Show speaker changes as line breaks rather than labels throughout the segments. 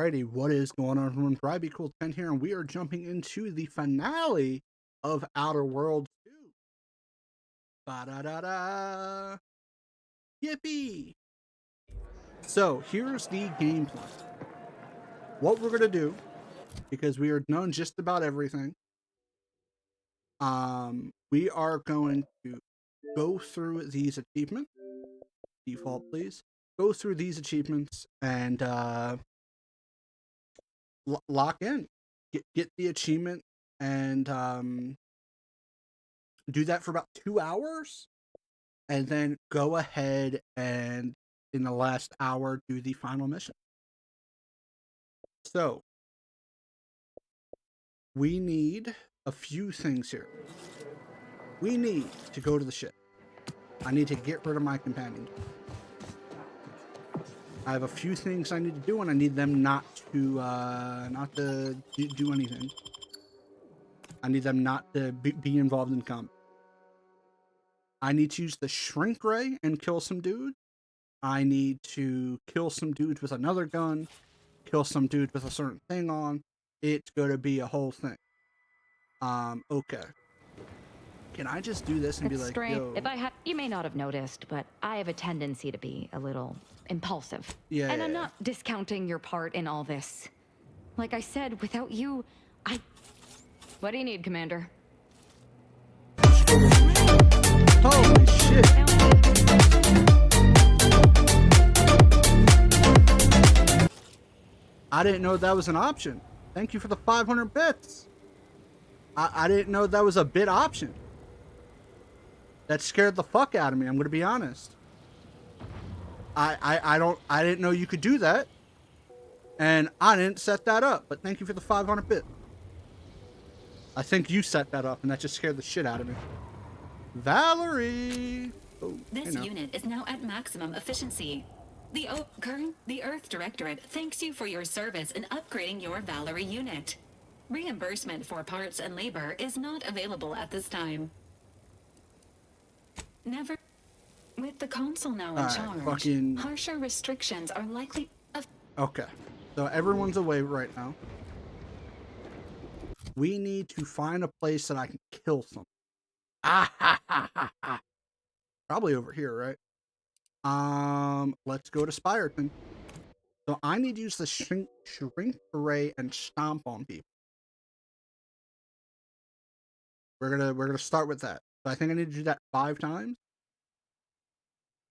Alrighty, what is going on, everyone? BryBeCool10 here, and we are jumping into the finale of Outer Worlds 2. Ba-da-da-da! Yippee! So, here's the game plan. What we're going to do, because we are done just about everything, we are going to go through these achievements. Default, please. Go through these achievements and lock in. Get the achievement and do that for about 2 hours, and then go ahead and in the last hour do the final mission. So we need a few things here. We need to go to the ship. I need to get rid of my companion. I have a few things I need to do, and I need them not to do anything. I need them not to be involved in combat. I need to use the shrink ray and kill some dudes. I need to kill some dudes with another gun, kill some dudes with a certain thing on. It's going to be a whole thing. Okay. Can I just do this and be like, yo?
If I had, you may not have noticed, but I have a tendency to be a little impulsive.
Yeah.
And I'm not discounting your part in all this. Like I said, without you, What do you need, Commander?
Holy shit. I didn't know that was an option. Thank you for the 500 bits. I didn't know that was a bit option. That scared the fuck out of me, I'm gonna be honest. I didn't know you could do that. And I didn't set that up, but thank you for the 500 bits. I think you set that up, and that just scared the shit out of me. Valerie! Oh,
this unit is now at maximum efficiency. The Earth Directorate thanks you for your service in upgrading your Valerie unit. Reimbursement for parts and labor is not available at this time. Never. With the Consul now in charge, harsher restrictions are likely.
Okay, so everyone's away right now. We need to find a place that I can kill something. Probably over here, right? Let's go to Spyreton. So I need to use the shrink array and stomp on people. We're gonna start with that. So I think I need to do that 5 times.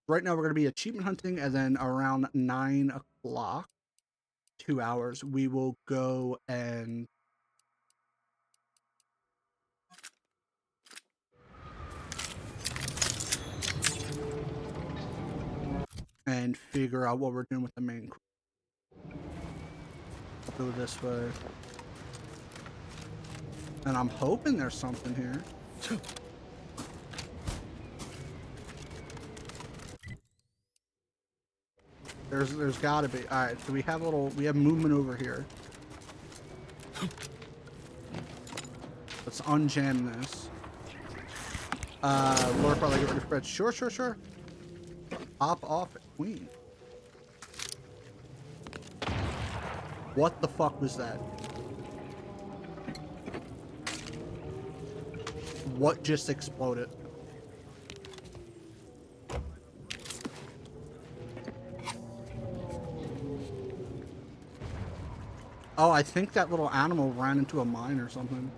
Right now we're gonna be achievement hunting, and then around 9 o'clock, 2 hours, we will go and figure out what we're doing with the main crew. Go this way. And I'm hoping there's something here. There's gotta be. Alright, so we have movement over here. Let's unjam this. Lord probably get rid of Fred. Sure. Pop off at Queen. What the fuck was that? What just exploded? Oh, I think that little animal ran into a mine or something.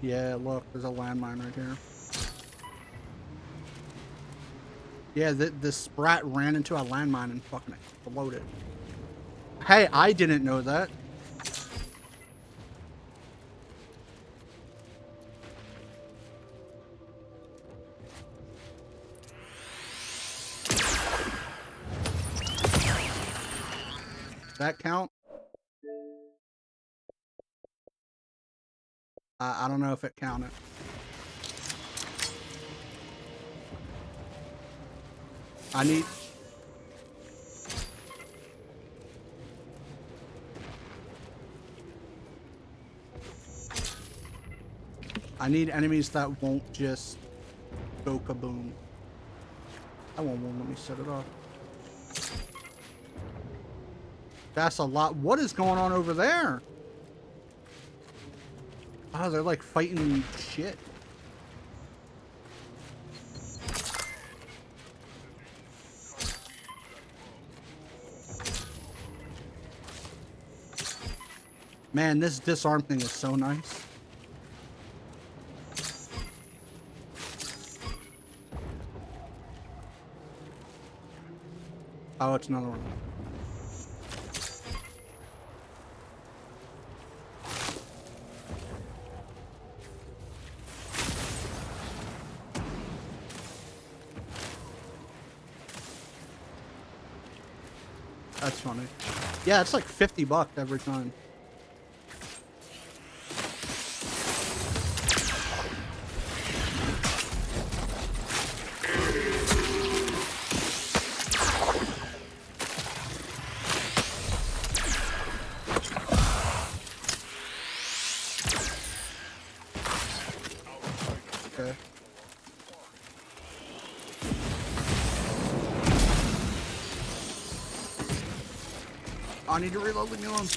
Yeah, look, there's a landmine right here. Yeah, this sprat ran into a landmine and fucking exploded. Hey, I didn't know that. Does that count? I don't know if it counted. I need enemies that won't just go kaboom. That one won't let me set it off. That's a lot. What is going on over there? Oh, they're like fighting shit. Man, this disarm thing is so nice. Oh, it's another one. That's funny. Yeah, it's like $50 every time. Okay. I need to reload the new one.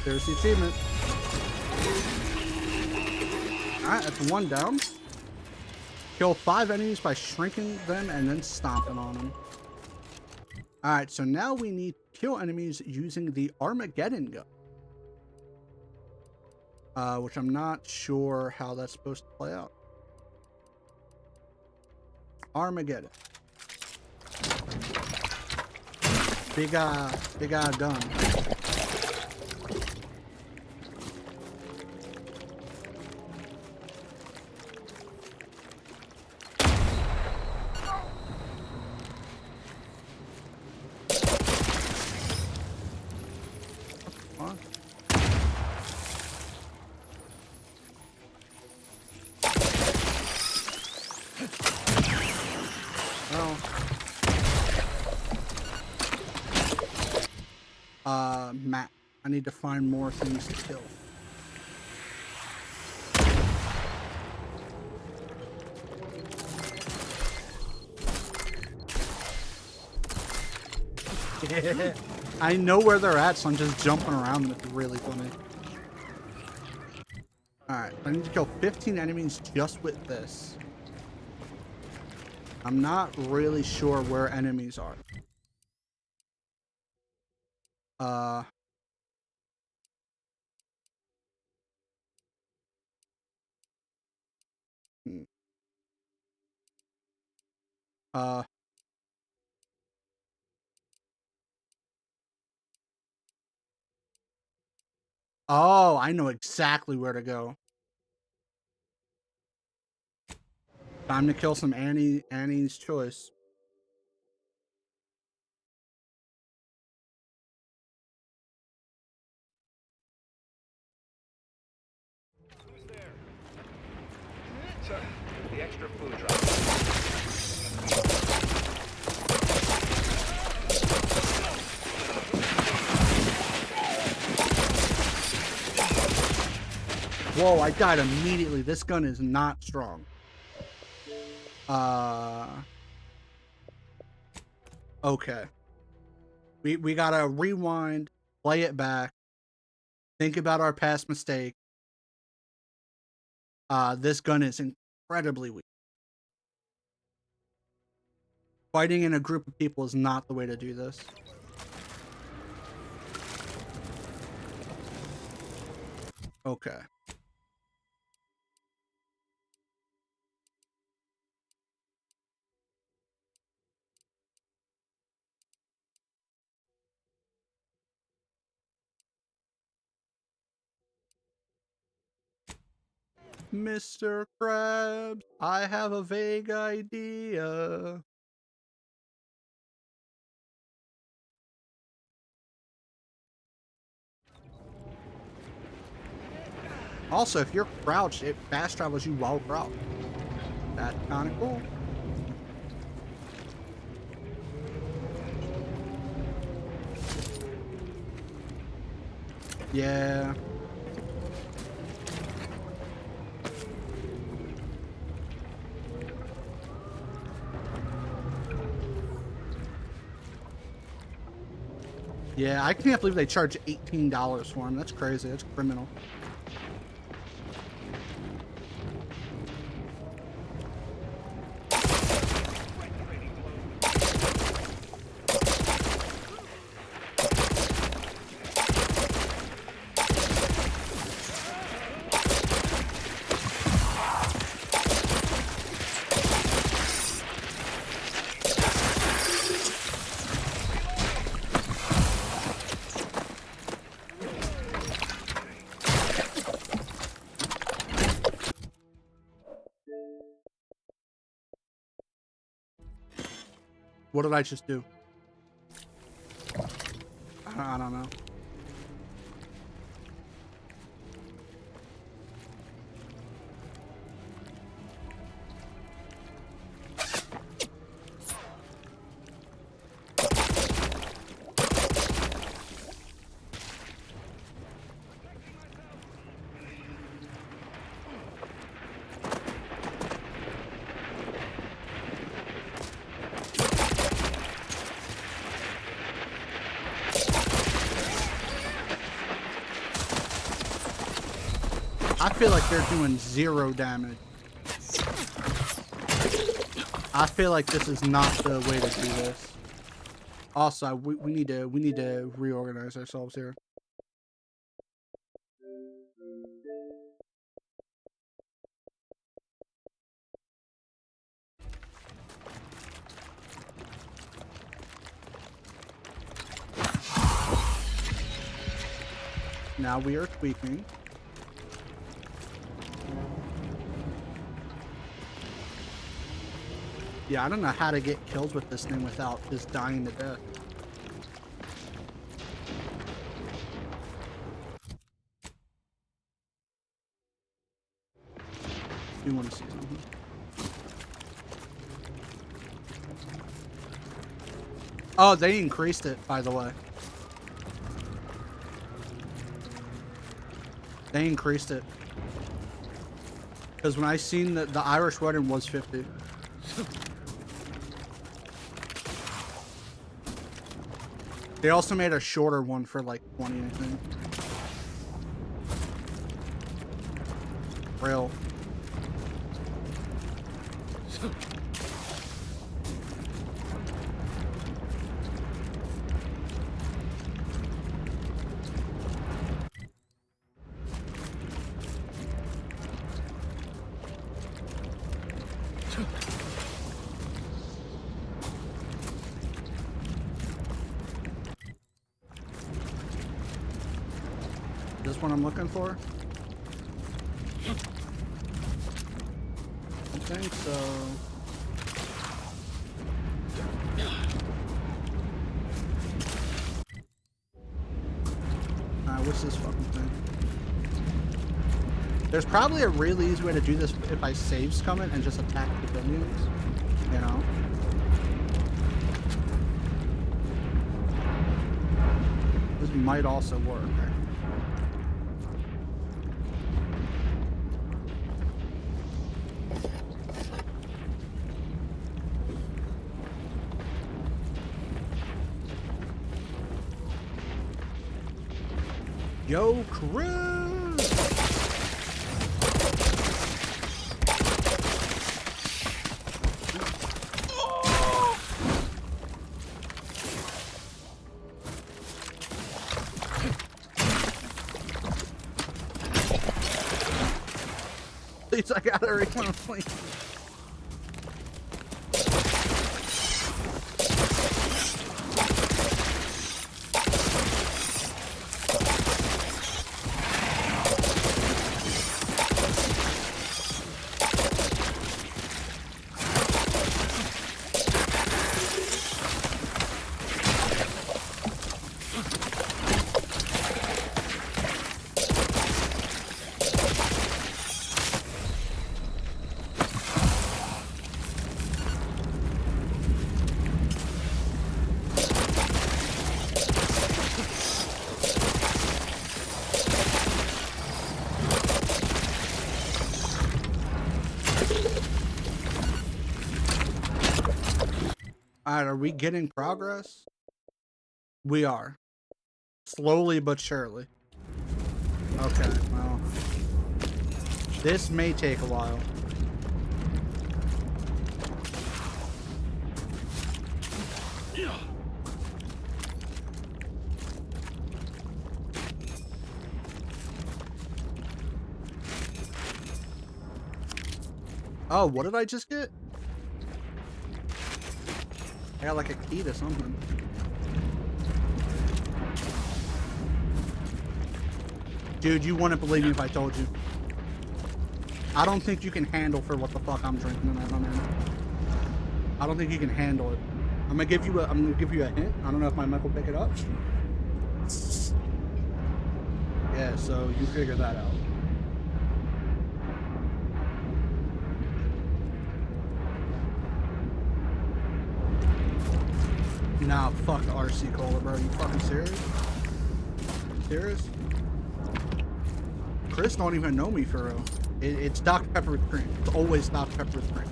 There's the achievement. Alright, that's one down. Kill 5 enemies by shrinking them and then stomping on them. Alright, so now we need to kill enemies using the Armageddon gun. Which I'm not sure how that's supposed to play out. Armageddon. Big eye gun. Map. I need to find more things to kill. I know where they're at, so I'm just jumping around and it's really funny. Alright, I need to kill 15 enemies just with this. I'm not really sure where enemies are. Oh, I know exactly where to go. Time to kill some Annie's Choice.
Who's there? Sir, the extra food drop.
Whoa, I died immediately. This gun is not strong. Okay. We gotta rewind, play it back, think about our past mistake. This gun is incredibly weak. Fighting in a group of people is not the way to do this. Okay. Mr. Krabs, I have a vague idea. Also, if you're crouched, it fast travels you while crouched. That's kind of cool. Yeah. Yeah, I can't believe they charge $18 for him. That's crazy. That's criminal. What did I just do? I don't know. I feel like they're doing 0 damage. I feel like this is not the way to do this. Also, we need to reorganize ourselves here. Now we are tweaking. Yeah, I don't know how to get kills with this thing without just dying to death. You want to see something? Oh, they increased it, by the way. They increased it. Because when I seen that the Irish wedding was 50. They also made a shorter one for like 20, I think. Real. This one I'm looking for? I think so. What's this fucking thing? There's probably a really easy way to do this if I save scum it and just attack the civilians, you know? This might also work. Yo, crew! At least I got a recon point. Alright, are we getting progress? We are. Slowly but surely. Okay, well. This may take a while. Oh, what did I just get? I got like a key to something. Dude, you wouldn't believe me if I told you. I don't think you can handle for what the fuck I'm drinking tonight, my man. I don't think you can handle it. I'm gonna give you a hint. I don't know if my mic will pick it up. Yeah, so you figure that out. Nah, fuck RC Cola, bro. You fucking serious? Serious? Chris don't even know me for real. It's Dr. Pepper with cream. It's always Dr. Pepper with cream.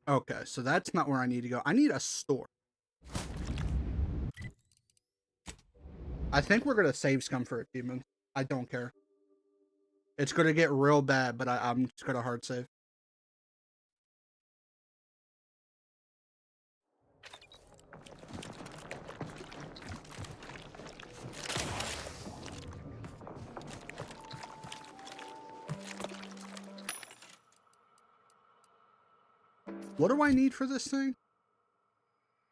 Okay, so that's not where I need to go. I need a store. I think we're gonna save scum for achievements. I don't care. It's gonna get real bad, but I'm just gonna hard save. What do I need for this thing?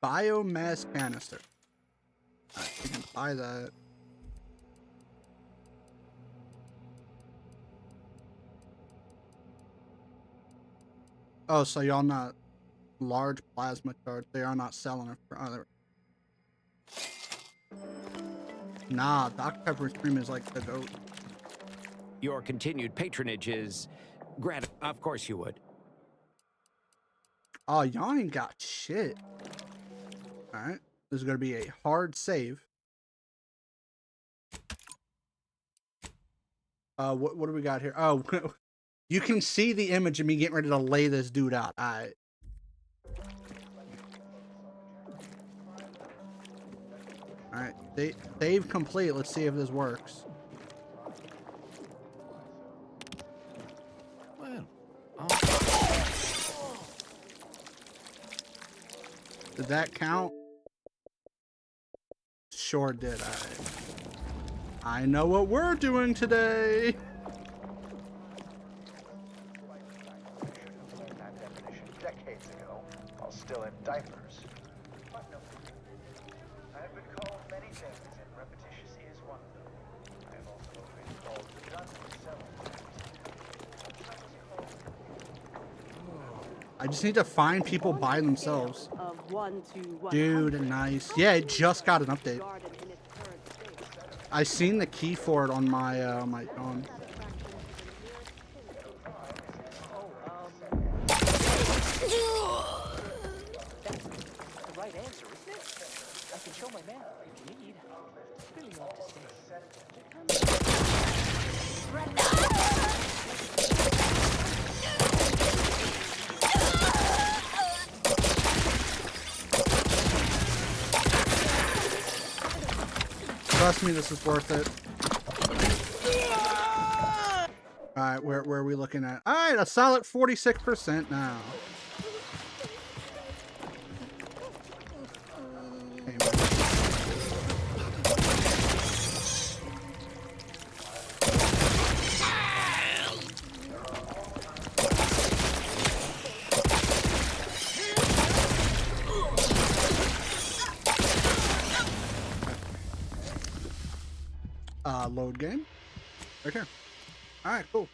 Biomass canister. Alright, we can buy that. Oh, so y'all not large plasma charge. They are not selling it for other. Nah, Dr. Pepper's cream is like the goat.
Your continued patronage is granted. Of course you would.
Oh, y'all ain't got shit. Alright. This is gonna be a hard save. What do we got here? Oh, you can see the image of me getting ready to lay this dude out. Alright. Alright, save complete. Let's see if this works.
Well,
Did that count? Sure did. I know what we're doing today.
That definition decades ago, while still in diapers. But no. I have been called many things, and repetitious is one of them. I have also been called redundant several times.
I just need to find people by themselves.
Of 1 to 100.
Dude, nice. Yeah, it just got an update.
Garden in its current state.
I seen the key for it on my my phone.
That's the right answer, isn't it? I can show my map if you need. Really love to stay.
Trust me, this is worth it. Alright, where are we looking at? Alright, a solid 46% now. Load game. Right here. Alright, cool.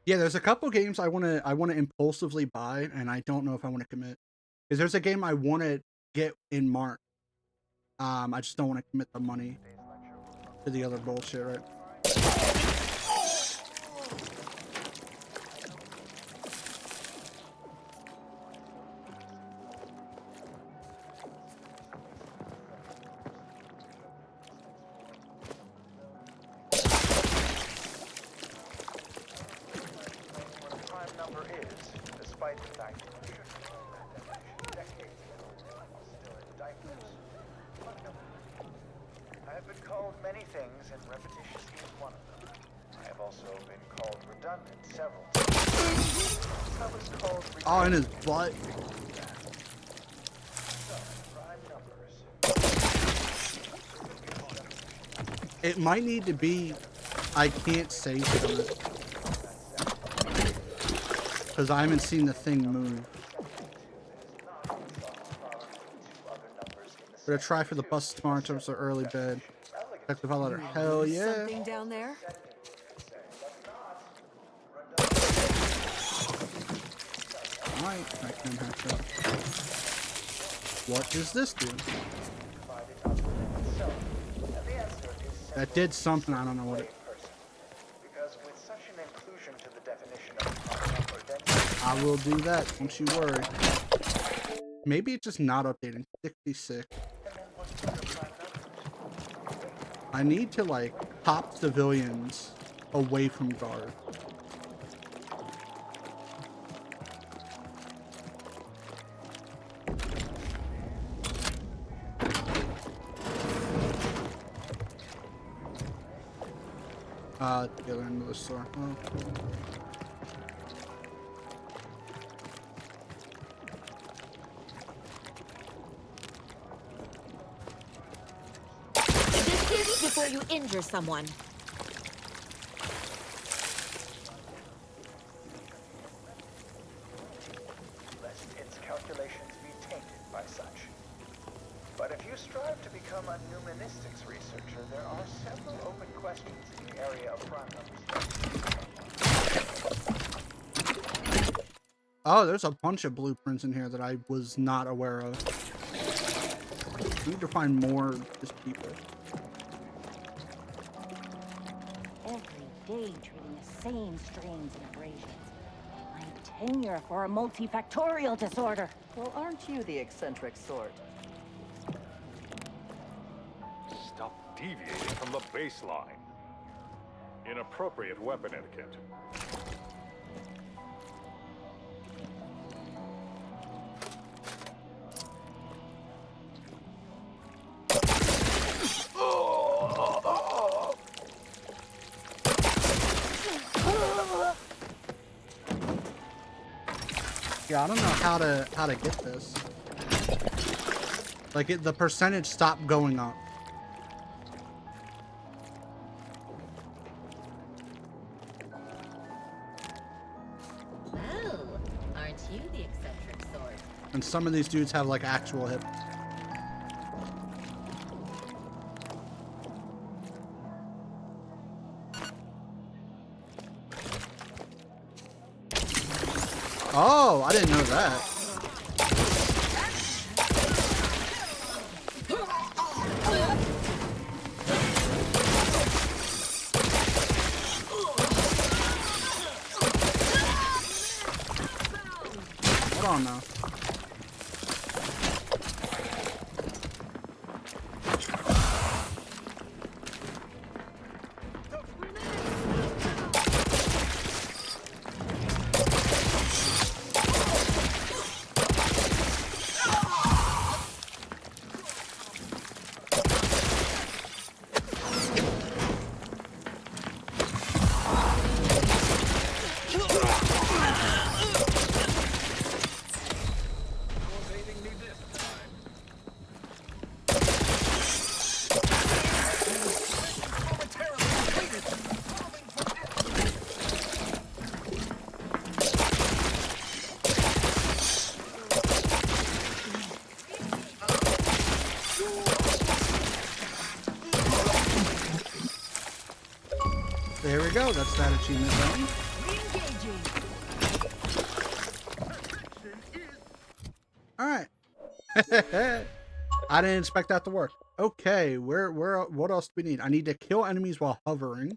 Yeah, there's a couple games I wanna impulsively buy, and I don't know if I want to commit. Because there's a game I want to get in March. I just don't want to commit the money to the other bullshit, right?
What a prime number is, despite the fact that it should have known that definition decades ago. have been called many things, and repetitious is one of them. I have also been called redundant several times. I was called
Oh, in his butt.
So, prime numbers.
It might need to be. I can't say something because I haven't seen the thing move. Gonna try for the bus tomorrow in terms of early bed. Check the letter. Hell yeah.
Something down there?
Alright, I can have to. What does this do? That did something, I don't know what it.
Because with such an inclusion to the definition of prime number density,
I will do that, don't you worry. Maybe it's just not updating. 66. I need to like pop civilians away from guard. The other end of the store. Oh.
Distance before you injure someone.
lest its calculations be tainted by such. But if you strive to become a numenistics researcher, there are several open questions in the area of prime numbers.
Oh, there's a bunch of blueprints in here that I was not aware of. I need to find more just people.
Every day treating the same strains and abrasions. My tenure for a multifactorial disorder.
Well, aren't you the eccentric sort?
Stop deviating from the baseline. Inappropriate weapon etiquette.
Yeah, I don't know how to get this. Like the percentage stopped going up.
Oh, aren't you the eccentric sort?
And some of these dudes have like actual hips. Oh, I didn't know that. Hold on now. There we go. That's that achievement done. All right. I didn't expect that to work. Okay, what else do we need? I need to kill enemies while hovering.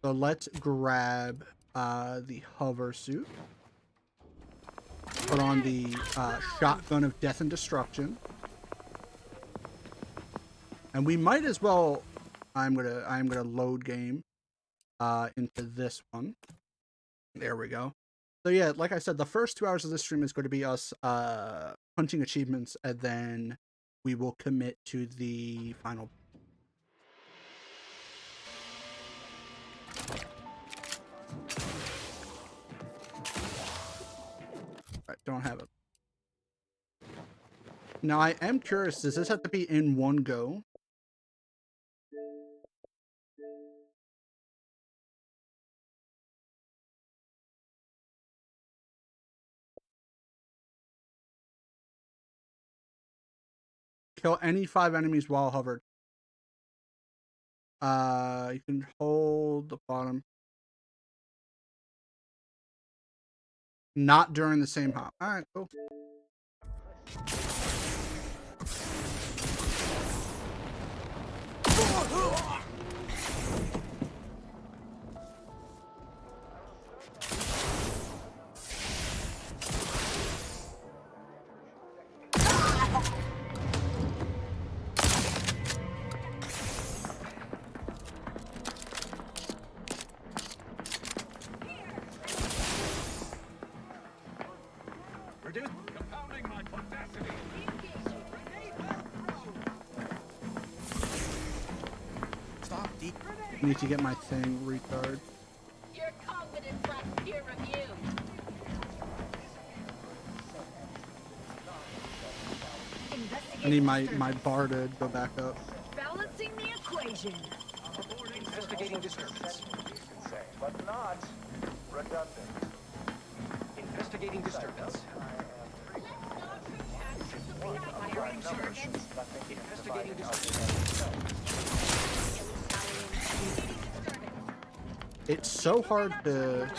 So let's grab the hover suit. Put on the shotgun of death and destruction. And we might as well I'm gonna load game into this one. There we go. So yeah, like I said, the first 2 hours of this stream is going to be us punching achievements, and then we will commit to the final Right, don't have it. Now I am curious, does this have to be in one go? Kill any 5 enemies while hovered. You can hold the bottom. Not during the same hop. Alright, cool.
Compounding my audacity.
Stop, D.
I need to get my thing retard.
Your confidence lacks peer review.
I need my bar to go back up.
Balancing the equation.
Investigating disturbance.
But not redundant.
Investigating disturbance. Investigating disturbance.
It's so hard to...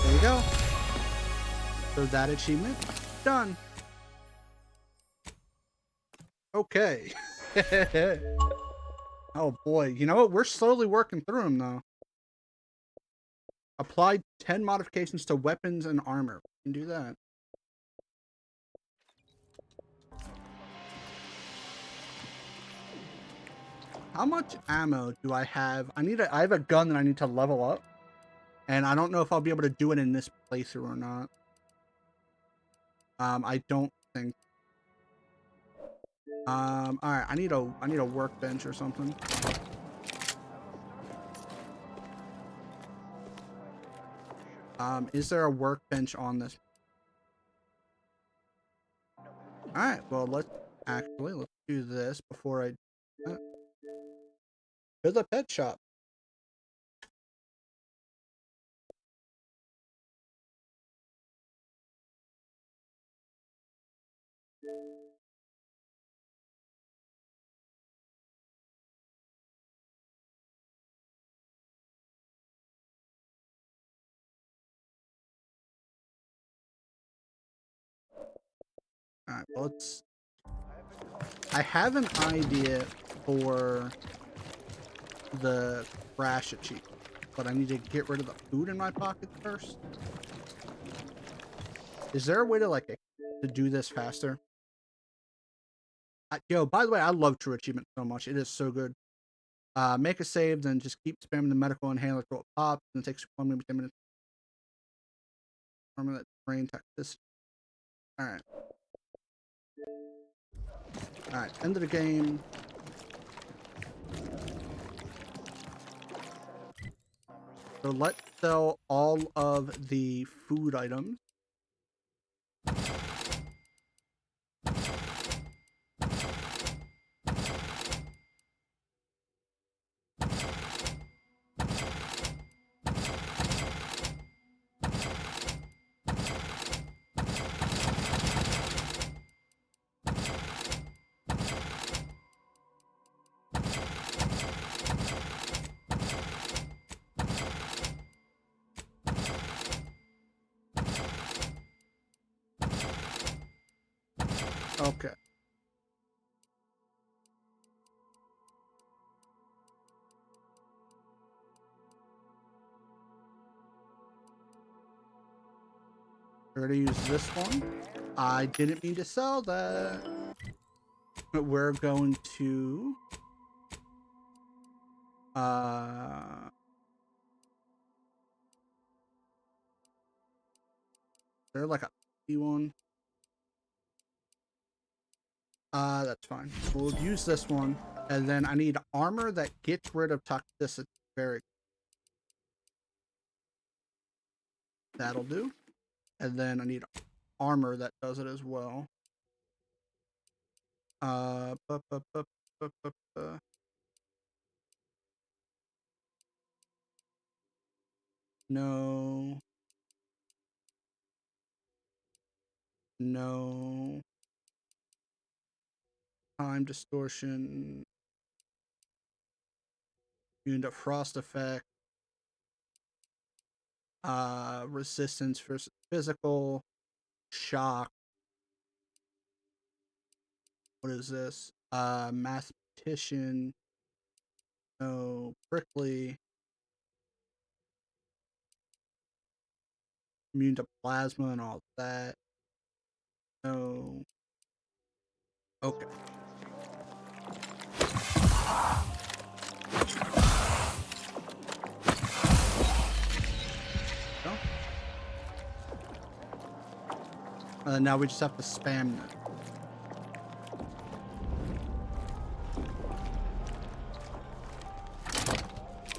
There you go. So that achievement done. Okay. Oh boy, you know what? We're slowly working through them though. Applied 10 modifications to weapons and armor. We can do that. How much ammo do I have? I have a gun that I need to level up. And I don't know if I'll be able to do it in this playthrough or not. I don't think. All right, I need a workbench or something. Is there a workbench on this? All right, well, let's do this before I to the pet shop. Alright, well, I have an idea for the crash achievement, but I need to get rid of the food in my pocket first. Is there a way to to do this faster? Yo, by the way, I love True Achievement so much. It is so good. Make a save, then just keep spamming the medical inhaler till it pops, and it takes 1 maybe 10 minutes. Remember that brain toxicity. Alright. Alright, end of the game. So let's sell all of the food items. Okay. We're gonna use this one. I didn't mean to sell that. But we're going to They're like a one. That's fine. We'll use this one, and then I need armor that gets rid of toxicity. Very. That'll do. And then I need armor that does it as well. No. No. Time distortion. Immune to frost effect. Resistance versus physical. Shock. What is this? Mathematician. No. Prickly. Immune to plasma and all that. No. Okay. Now we just have to spam it.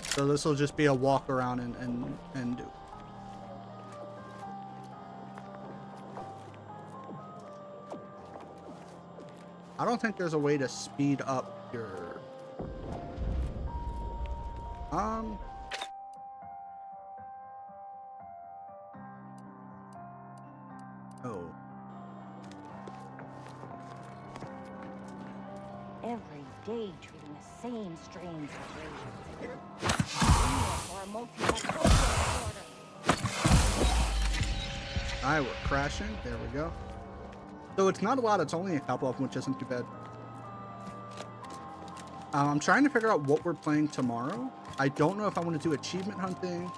So this will just be a walk around and do. I don't think there's a way to speed up your oh.
Every day treating the same strains of abrasions. Or a multi-factorial disorder.
Alright, we're crashing. There we go. So it's not a lot, it's only a couple of them, which isn't too bad. I'm trying to figure out what we're playing tomorrow. I don't know if I want to do achievement hunting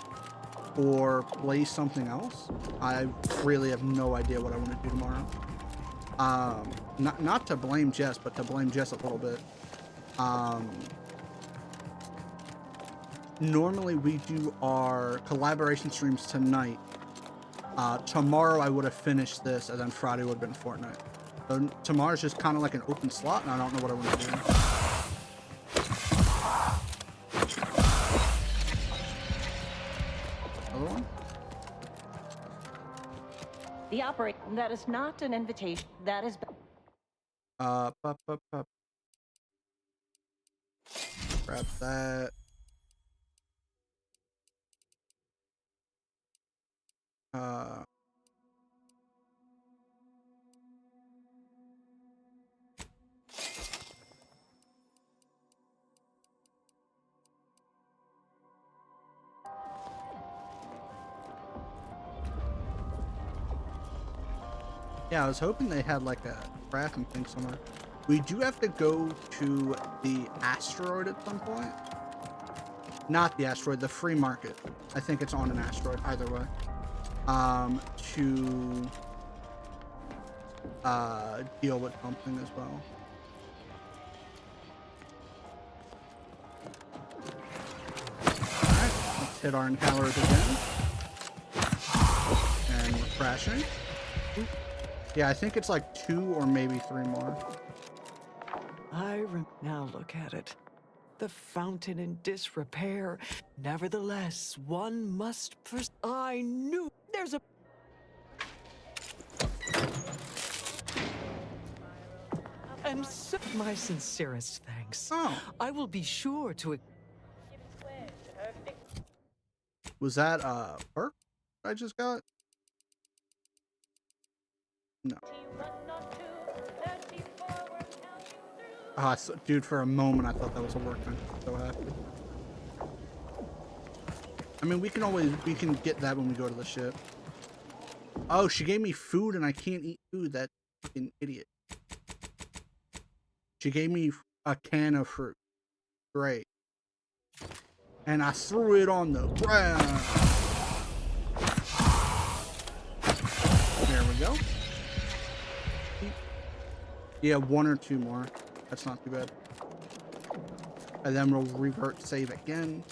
or play something else. I really have no idea what I want to do tomorrow. Not to blame Jess, but to blame Jess a little bit. Normally we do our collaboration streams tonight. Tomorrow I would have finished this, and then Friday would have been Fortnite. So tomorrow's just kind of like an open slot, and I don't know what I want to do. Other one?
The operator. That is not an invitation. That is.
Pup. Grab that. Yeah, I was hoping they had like a crafting thing somewhere. We do have to go to the asteroid at some point. Not the asteroid, the free market. I think it's on an asteroid, either way. To deal with something as well. Alright, let's hit our encounters again. And we're crashing. Yeah, I think it's like 2 or maybe 3 more.
Now look at it. The fountain in disrepair. Nevertheless, one must I knew there's a... And so my sincerest thanks.
Oh.
I will be sure to...
Was that perk I just got? No. Dude, for a moment I thought that was a work thing. So happy. I mean, we can get that when we go to the ship. Oh, she gave me food and I can't eat food. That fucking idiot. She gave me a can of fruit. Great. And I threw it on the ground. There we go. Yeah, 1 or 2 more. That's not too bad. And then we'll revert save again.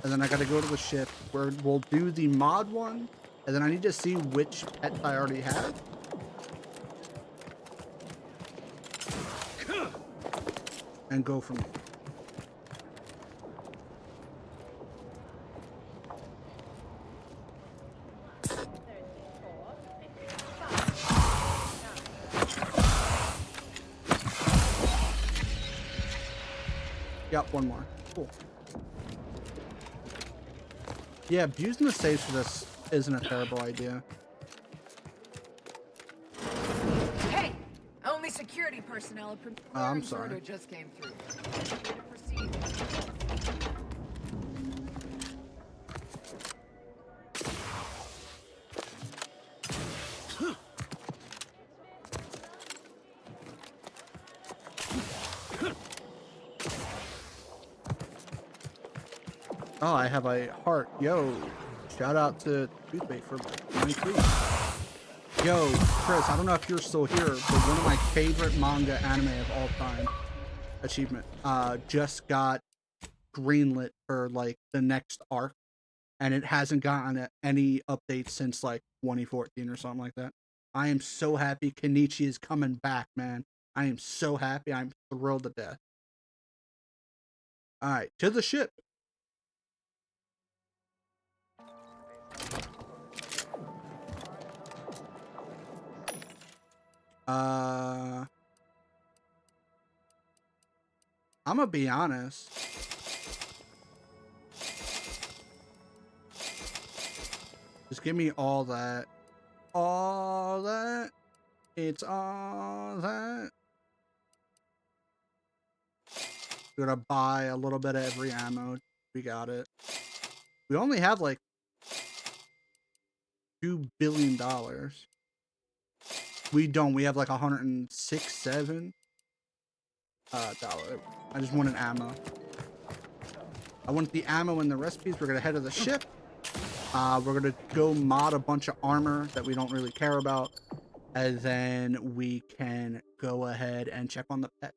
And then I gotta go to the ship where we'll do the mod one. And then I need to see which pets I already have. And go from there. Yep, one more. Cool. Yeah, using the saves for this isn't a terrible idea.
Hey! Only security personnel are
I'm sorry.
just came through. Proceed.
Oh, I have a heart. Yo, shout out to Toothbait for 93. Yo, Chris, I don't know if you're still here, but one of my favorite manga anime of all time, achievement, just got greenlit for like the next arc, and it hasn't gotten any updates since like 2014 or something like that. I am so happy Kenichi is coming back, man. I am so happy. I'm thrilled to death. All right, to the ship. I'm gonna be honest. Just give me all that. All that. It's all that. We're gonna buy a little bit of every ammo. We got it. We only have like $2 billion. We don't. We have like 106.7 dollar. I just want an ammo. I want the ammo and the recipes. We're gonna head to the ship. We're gonna go mod a bunch of armor that we don't really care about, and then we can go ahead and check on the pet.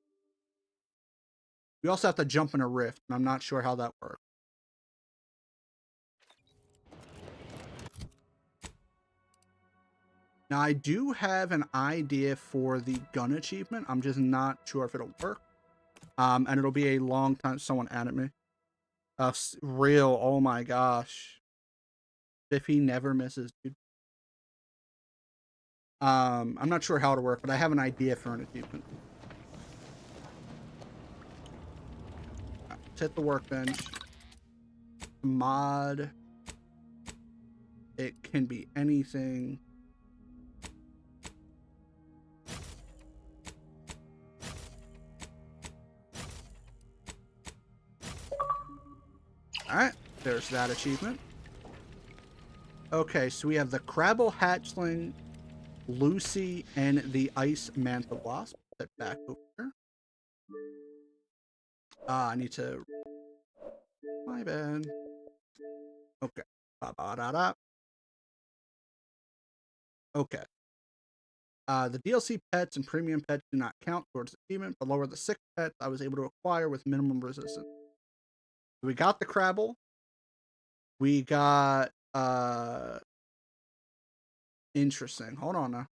We also have to jump in a rift, and I'm not sure how that works. Now, I do have an idea for the gun achievement. I'm just not sure if it'll work. And it'll be a long time. Someone added me. Real. Oh my gosh. If he never misses, dude. I'm not sure how it'll work, but I have an idea for an achievement. Let's hit the workbench. Mod. It can be anything. Alright, there's that achievement. Okay, so we have the Crabble Hatchling, Lucy, and the Ice Manta Wasp. Put that back over here. I need to... My bad. Okay. Ba-ba-da-da. Okay. The DLC pets and premium pets do not count towards the achievement, but lower the 6 pets I was able to acquire with minimum resistance. We got the Crabble. We got interesting. Hold on now.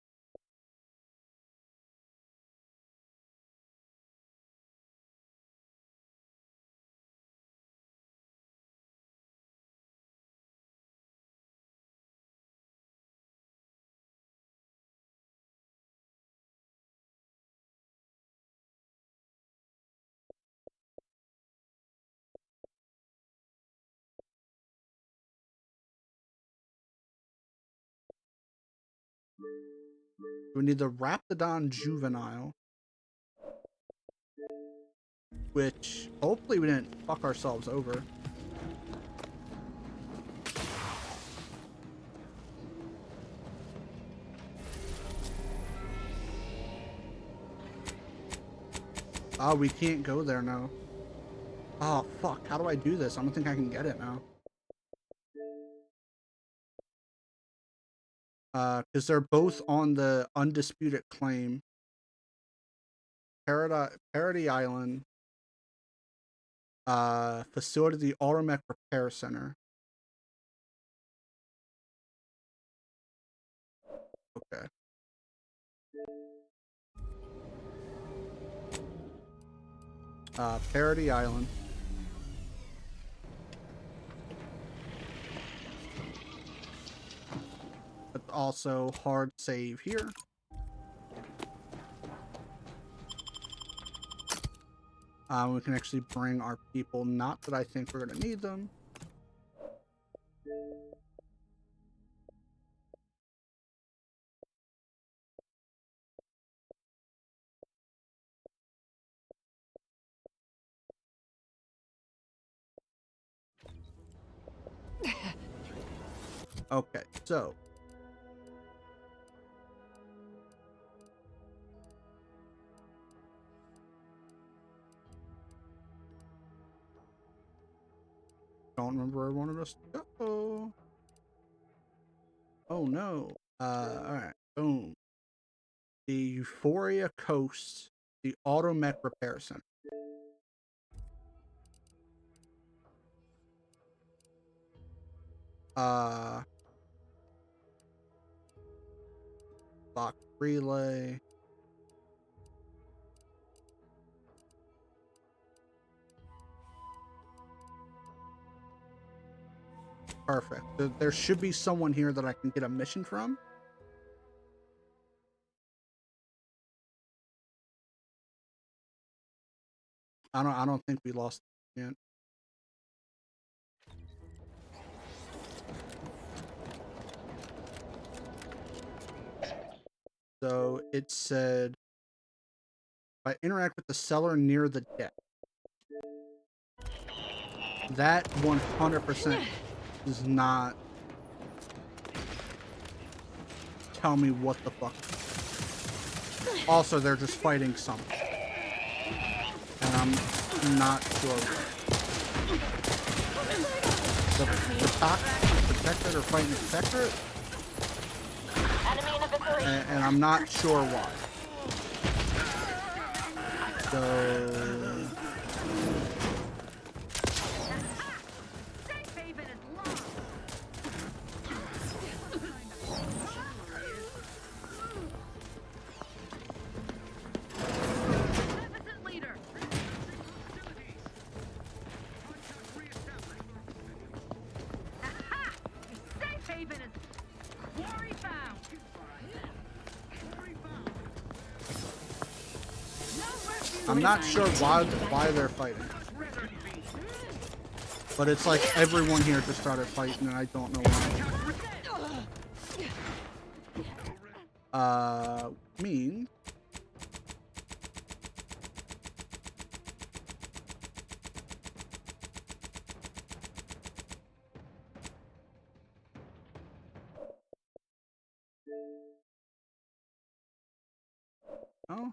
We need the Raptidon Juvenile, which hopefully we didn't fuck ourselves over. Oh, we can't go there now. Oh, fuck. How do I do this? I don't think I can get it now. Because they're both on the undisputed claim. Parody Island, facility Automech Repair Center. Okay. Parody Island. But also hard save here. We can actually bring our people, not that I think we're going to need them. Okay, so don't remember where I wanted us to go. Oh no. Alright, boom. The Euphoria Coast, the Automech Repair Center. Lock relay. Perfect. There should be someone here that I can get a mission from. I don't think we lost yet. So it said, if I interact with the seller near the deck. That 100% does not tell me what the fuck. Also, they're just fighting something. And I'm not sure. The top protected or fighting protectorate? And I'm not sure why. So... I'm not sure why they're fighting. But it's like everyone here just started fighting and I don't know why. Mean. Oh.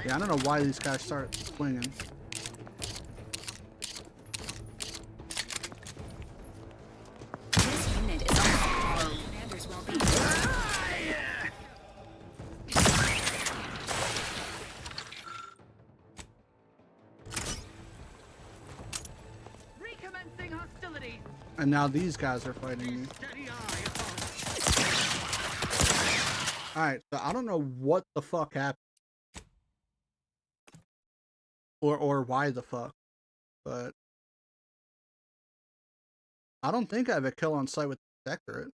Yeah, I don't know why these guys start swinging.
This unit is on commander's well-being.
Recommencing hostilities.
And now these guys are fighting me. Alright, so I don't know what the fuck happened. Or why the fuck. But I don't think I have a kill on sight with the Protectorate.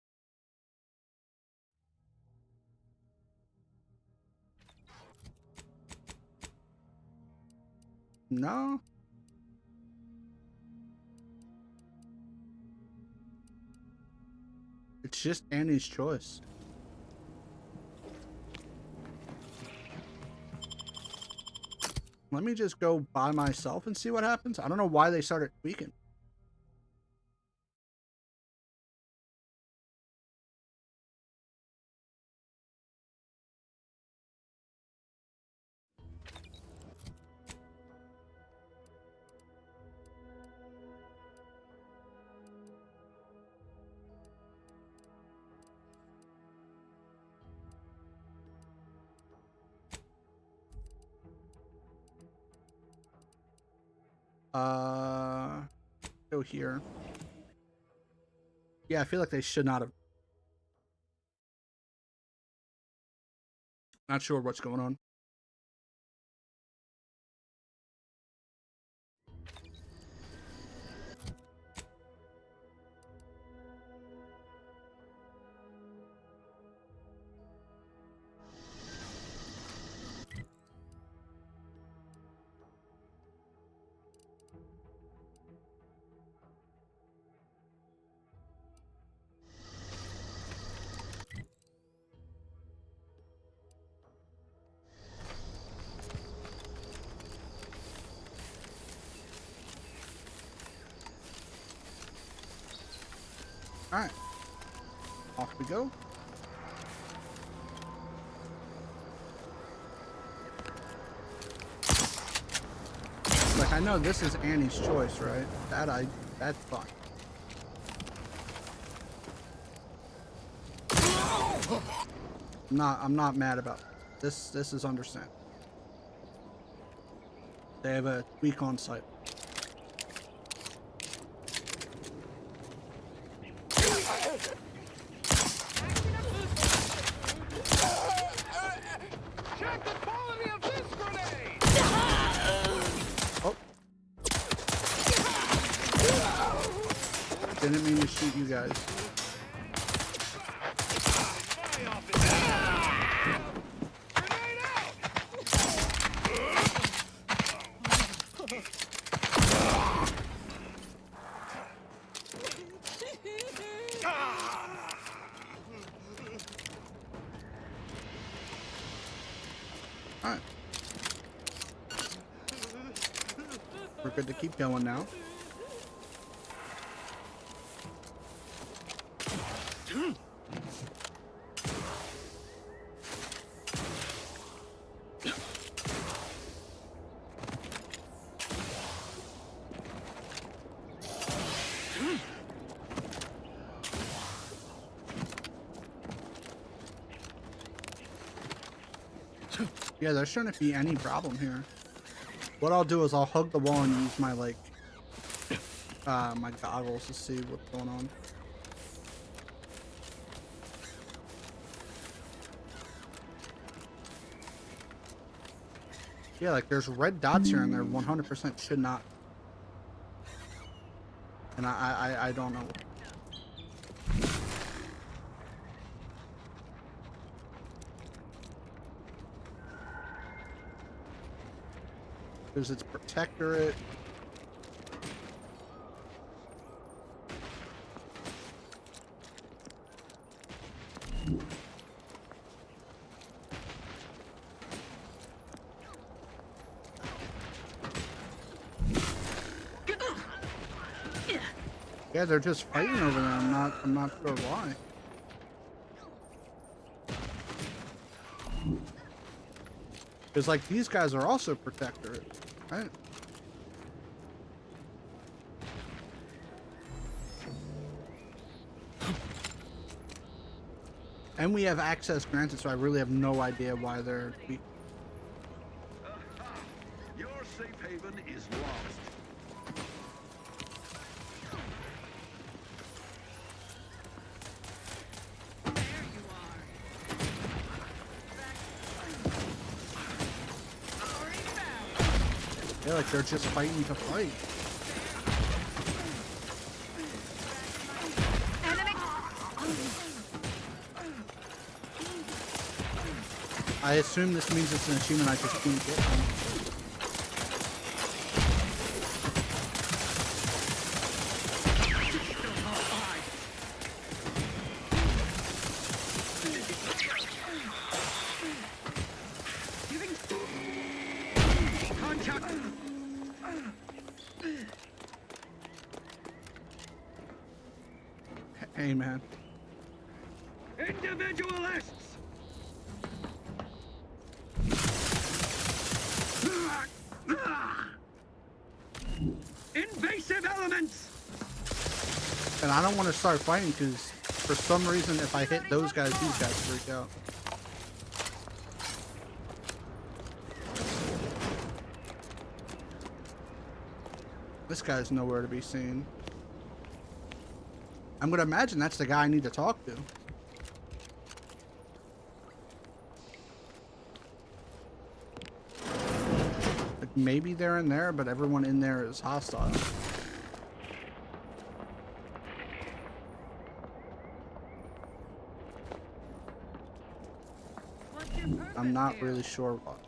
No. just Annie's choice. Let me just go by myself and see what happens. I don't know why they started tweaking. Go here. Yeah, I feel like they should not have. Not sure what's going on. Alright. Off we go. Like, I know this is Annie's choice, right? That's fine. I'm not mad about it. This is understandable. They have a tweak on site. Didn't mean to shoot you guys. Alright. We're good to keep going now. Yeah, there shouldn't be any problem here. What I'll do is I'll hug the wall and use my, like, my goggles to see what's going on. Yeah, like, there's red dots here and there 100% should not. And I don't know. There's its protectorate. Yeah, they're just fighting over there. I'm not sure why. Because, like, these guys are also protectorate, right? And we have access granted, so I really have no idea why they're weak.
Your safe haven is lost.
Yeah, like they're just fighting to fight. I assume this means it's an achievement I just can't get. Hey, man.
Individualists! Invasive elements!
And I don't want to start fighting because for some reason, if I hit those guys, these guys freak out. This guy's nowhere to be seen. I'm gonna imagine that's the guy I need to talk to. Like maybe they're in there, but everyone in there is hostile. I'm not really sure what.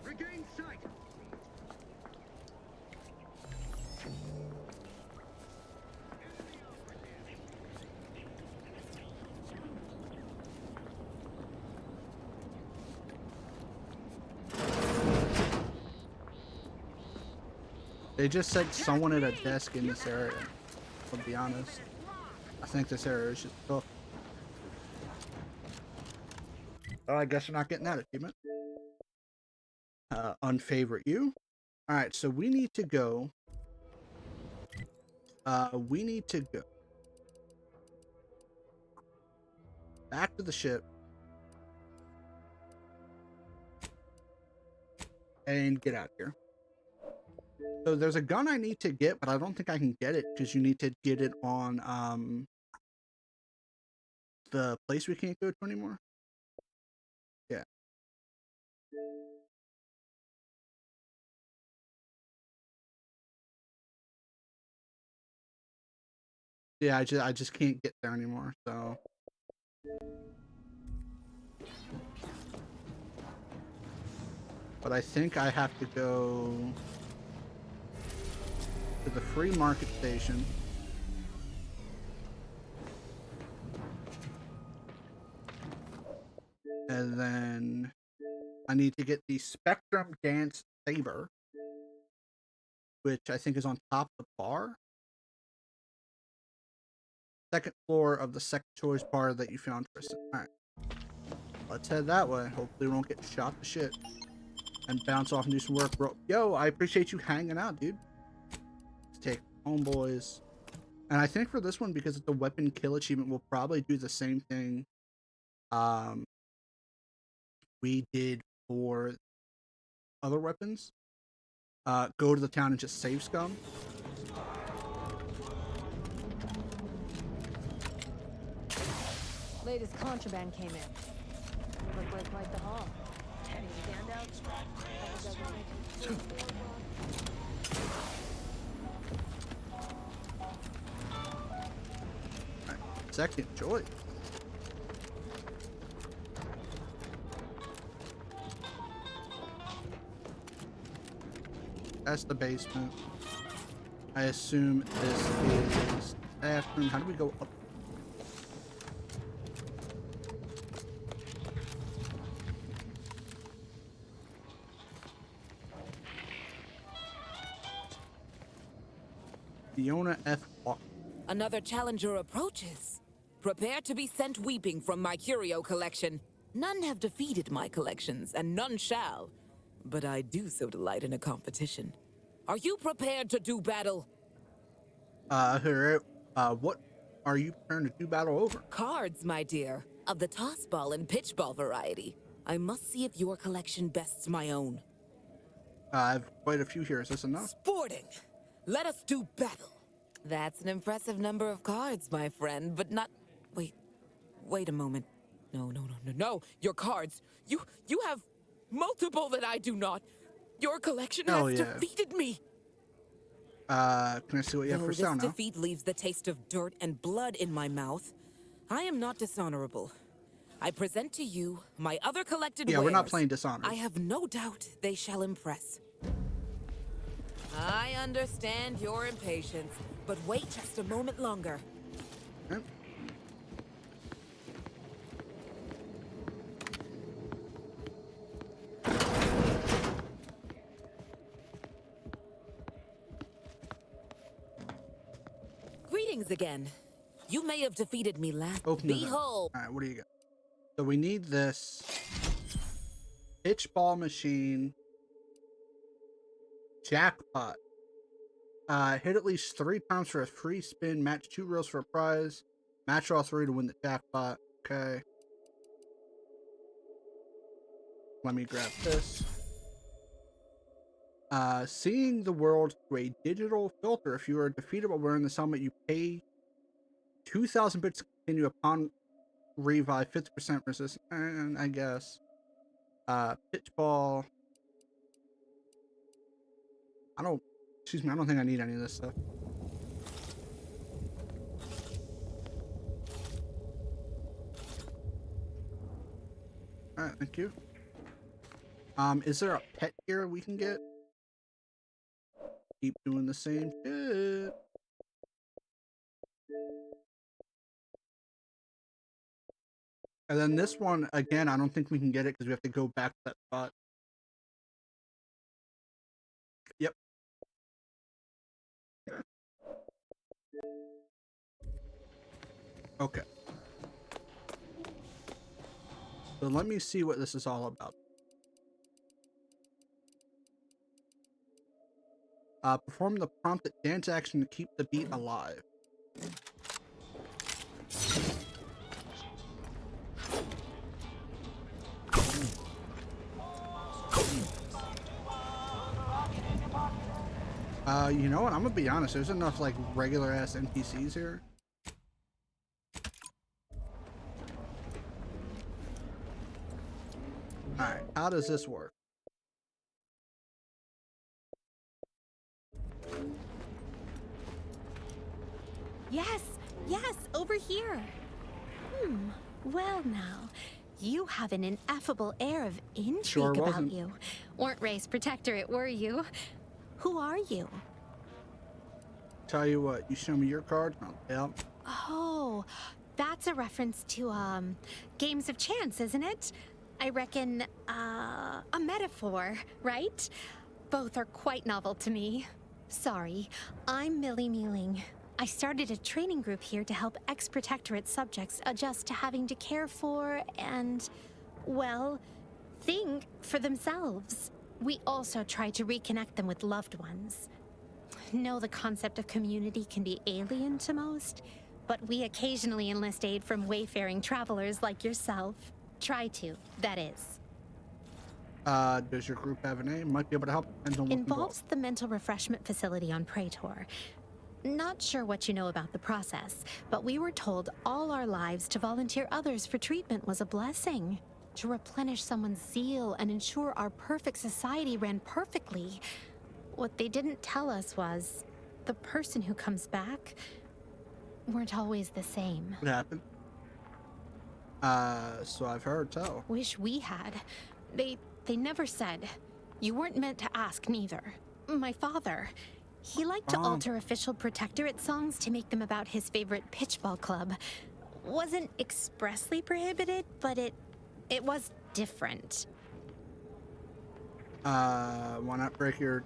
They just said someone at a desk in this area. To be honest, I think this area is just cooked. Oh, I guess we're not getting that achievement. Unfavorite you. All right, so we need to go. We need to go back to the ship and get out of here. So there's a gun I need to get, but I don't think I can get it because you need to get it on the place we can't go to anymore. Yeah. Yeah, I just can't get there anymore, so. But I think I have to go to the free market station. And then I need to get the Spectrum Dance Saber, which I think is on top of the bar. Second floor of the second choice bar that you found, Tristan. Alright. Let's head that way. Hopefully we won't get shot to shit. And bounce off and do some work, bro. Yo, I appreciate you hanging out, dude. Let's take homeboys. And I think for this one, because it's a weapon kill achievement, we'll probably do the same thing we did for other weapons. Go to the town and just save scum.
Latest contraband came in. Looked like quite the haul. Any standouts?
Second choice. That's the basement. I assume this is the bathroom. How do we go up? Fiona F. Walker.
Another challenger approaches. Prepare to be sent weeping from my curio collection. None have defeated my collections, and none shall. But I do so delight in a competition. Are you prepared to do battle?
What are you preparing to do battle over?
Cards, my dear, of the toss ball and pitch ball variety. I must see if your collection bests my own.
I have quite a few here. Is this enough?
Sporting! Let us do battle. That's an impressive number of cards, my friend, but not... Wait a moment. No, your cards. You have multiple that I do not. Your collection has defeated me.
Can I see what you have for sale now?
This defeat leaves the taste of dirt and blood in my mouth. I am not dishonorable. I present to you my other collected wares.
We're not playing Dishonored.
I have no doubt they shall impress. I understand your impatience, but wait just a moment longer.
Okay.
Greetings again. You may have defeated me last.
Open it up.
Behold.
All right, what do you got? So we need this pitch ball machine, jackpot. Hit at least 3 times for a free spin. Match 2 reels for a prize. Match all 3 to win the jackpot. Okay. Let me grab this. Seeing the world through a digital filter. If you are defeated while wearing the helmet, you pay 2,000 bits to continue upon revive. 50% resist. And I guess. Pitch ball. I don't think I need any of this stuff. Alright, thank you. Is there a pet here we can get? Keep doing the same shit. And then this one, again, I don't think we can get it because we have to go back to that spot. Yep. Okay. So let me see what this is all about. Perform the prompted dance action to keep the beat alive. You know what? I'm gonna be honest. There's enough like regular ass NPCs here. Alright, how does this work?
Yes, over here. Well now, you have an ineffable air of intrigue about you. Weren't Ray's protectorate, were you? Who are you?
Tell you what, you show me your card, I'll help.
Oh, that's a reference to, games of chance, isn't it? I reckon, a metaphor, right? Both are quite novel to me. Sorry, I'm Millie Mealing. I started a training group here to help ex-protectorate subjects adjust to having to care for and, well, think for themselves. We also try to reconnect them with loved ones. Know the concept of community can be alien to most, but we occasionally enlist aid from wayfaring travelers like yourself. Try to, that is.
Does your group have a name? Might be able to help.
Involves the mental refreshment facility on Praetor. Not sure what you know about the process, but we were told all our lives to volunteer others for treatment was a blessing. To replenish someone's zeal and ensure our perfect society ran perfectly. What they didn't tell us was the person who comes back weren't always the same.
What happened? So I've heard tell.
Wish we had. They never said. You weren't meant to ask neither. My father, he liked to alter official protectorate songs to make them about his favorite pitchball club. Wasn't expressly prohibited, but it was different.
Why not break your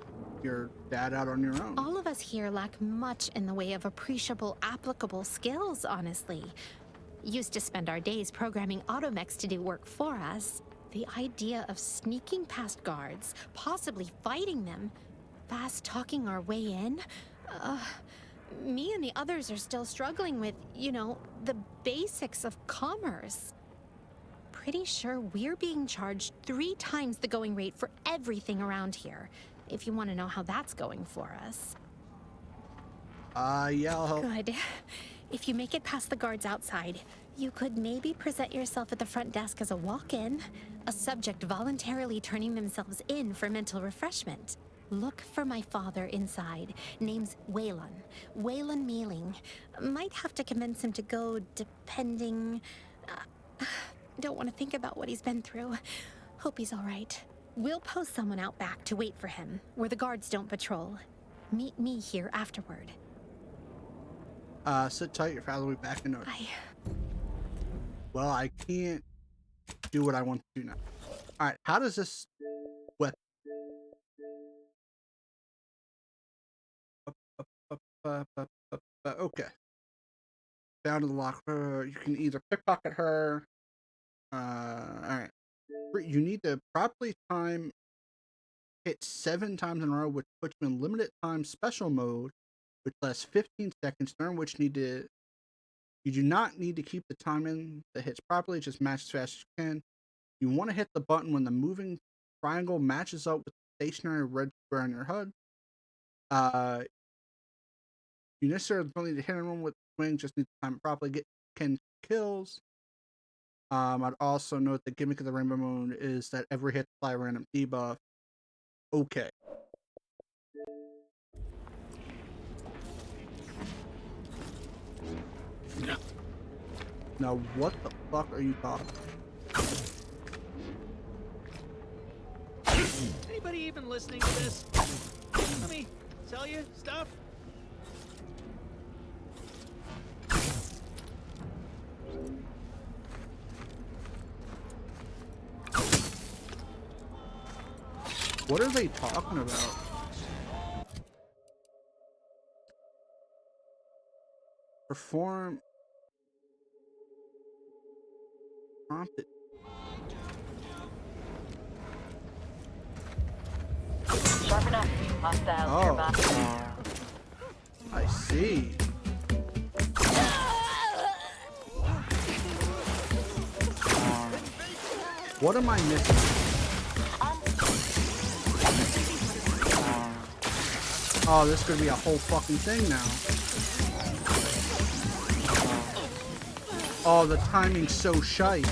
dad out on your own?
All of us here lack much in the way of appreciable applicable skills, honestly. Used to spend our days programming automechs to do work for us. The idea of sneaking past guards, possibly fighting them, fast talking our way in? Me and the others are still struggling with, you know, the basics of commerce. Pretty sure we're being charged 3 times the going rate for everything around here, if you want to know how that's going for us.
Yeah, I'll help.
Good. If you make it past the guards outside, you could maybe present yourself at the front desk as a walk-in, a subject voluntarily turning themselves in for mental refreshment. Look for my father inside. Name's Waylon. Waylon Mealing. Might have to convince him to go, depending... don't want to think about what he's been through. Hope he's all right. We'll post someone out back to wait for him, where the guards don't patrol. Meet me here afterward.
Sit tight, your father will be back in order. Well, I can't do what I want to do now. Alright, how does this weapon... Okay. Down to the locker. You can either pickpocket her. Alright. You need to properly time hit 7 times in a row, which puts you in limited time special mode, which lasts 15 seconds, during which you do not need to keep the time in the hits properly, just match as fast as you can. You want to hit the button when the moving triangle matches up with the stationary red square on your HUD. You necessarily don't need to hit anyone with swing, just need to time it properly, get 10 kills. I'd also note the gimmick of the Rainbow Moon is that every hit apply a random debuff. Okay. Now what the fuck are you talking?
Anybody even listening to this? Let me sell you stuff?
What are they talking about? Perform prompted.
Sharp enough, hostile nearby.
I see. What am I missing? Oh, this could be a whole fucking thing now. Oh, the timing's so shite.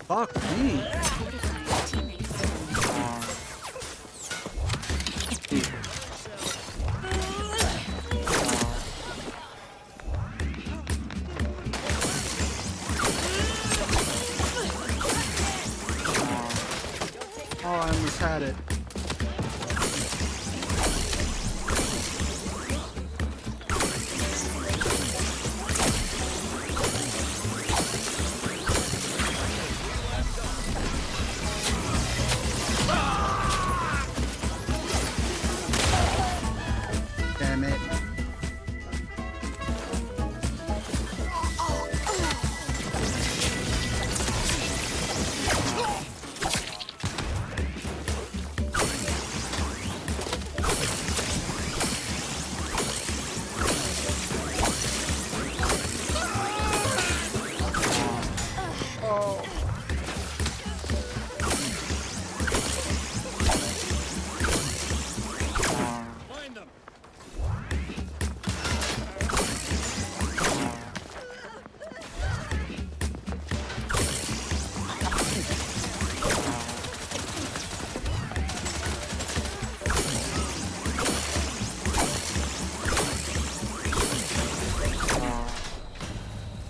Fuck me. Oh, I almost had it. Damn it.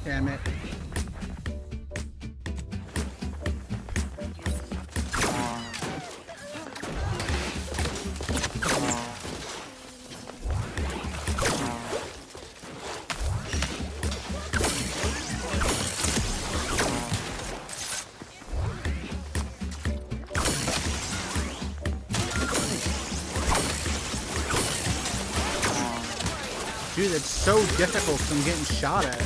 Damn it. Dude, it's so difficult because I'm getting shot at.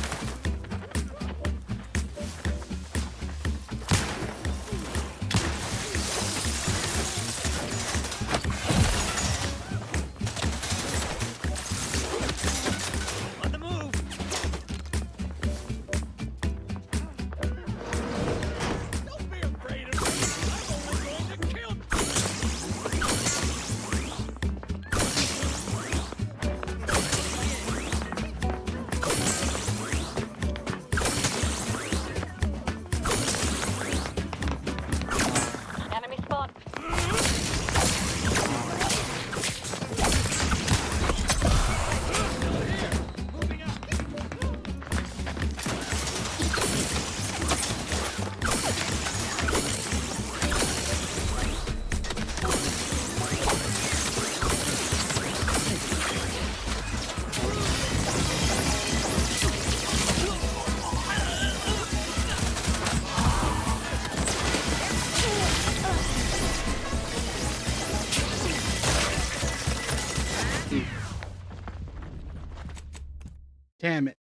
Damn it.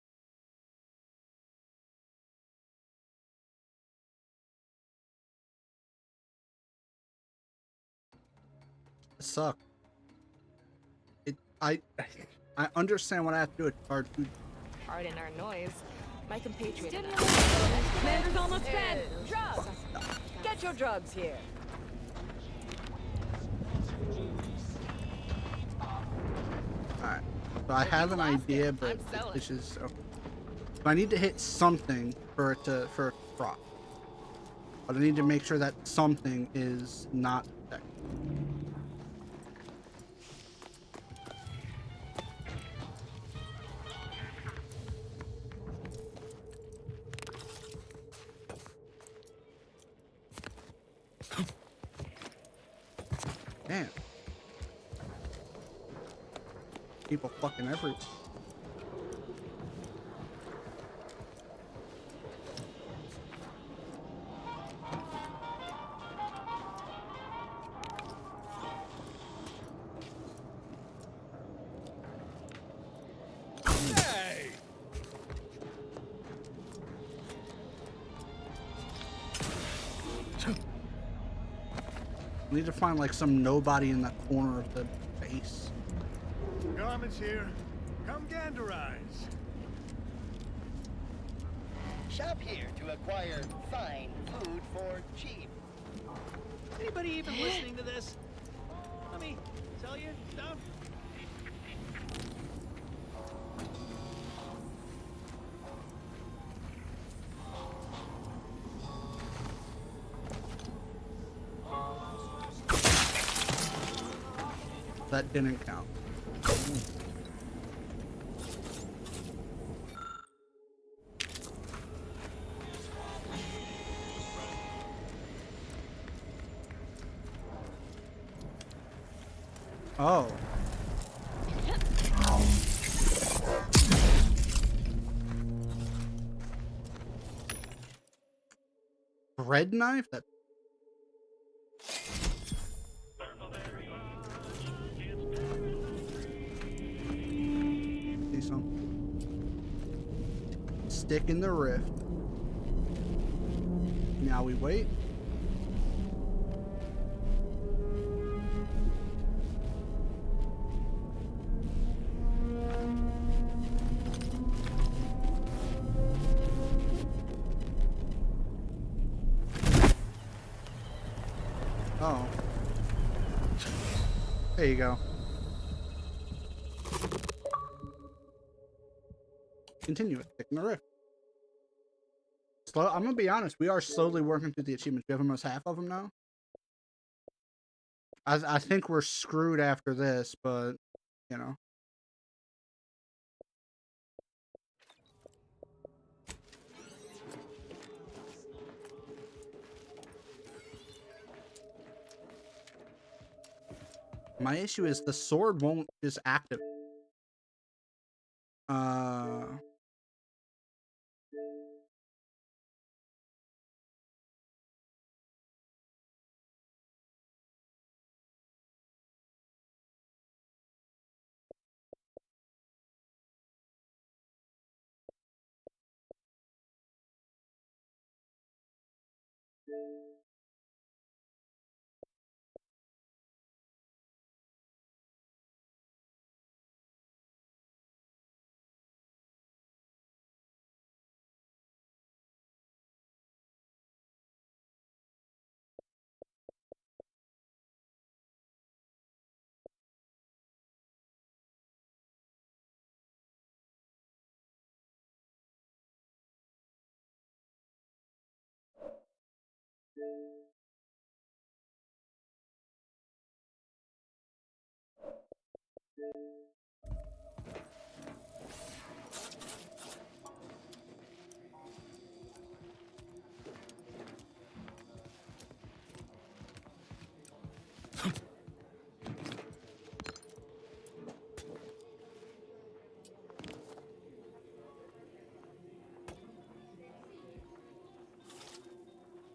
It sucks. I understand what I have to do. It's hard to.
Pardon our noise. My compatriot.
Commander's almost dead. Drugs. Get your drugs here.
Alright. So I have an idea, but this is okay. So I need to hit something for it to drop. But I need to make sure that something is not detected. Man. People fucking everywhere.
Hey!
We need to find like some nobody in the corner of the base.
Garment's here. Come ganderize.
Shop here to acquire fine food for cheap.
Anybody even listening to this? Let me tell you stuff.
That didn't count. Oh. Bread knife? That. See some. Stick in the rift. Now we wait. Oh. There you go. Continue it. Stick in the rift. I'm gonna be honest. We are slowly working through the achievements. We have almost half of them now. I think we're screwed after this, but you know. My issue is the sword won't just activate.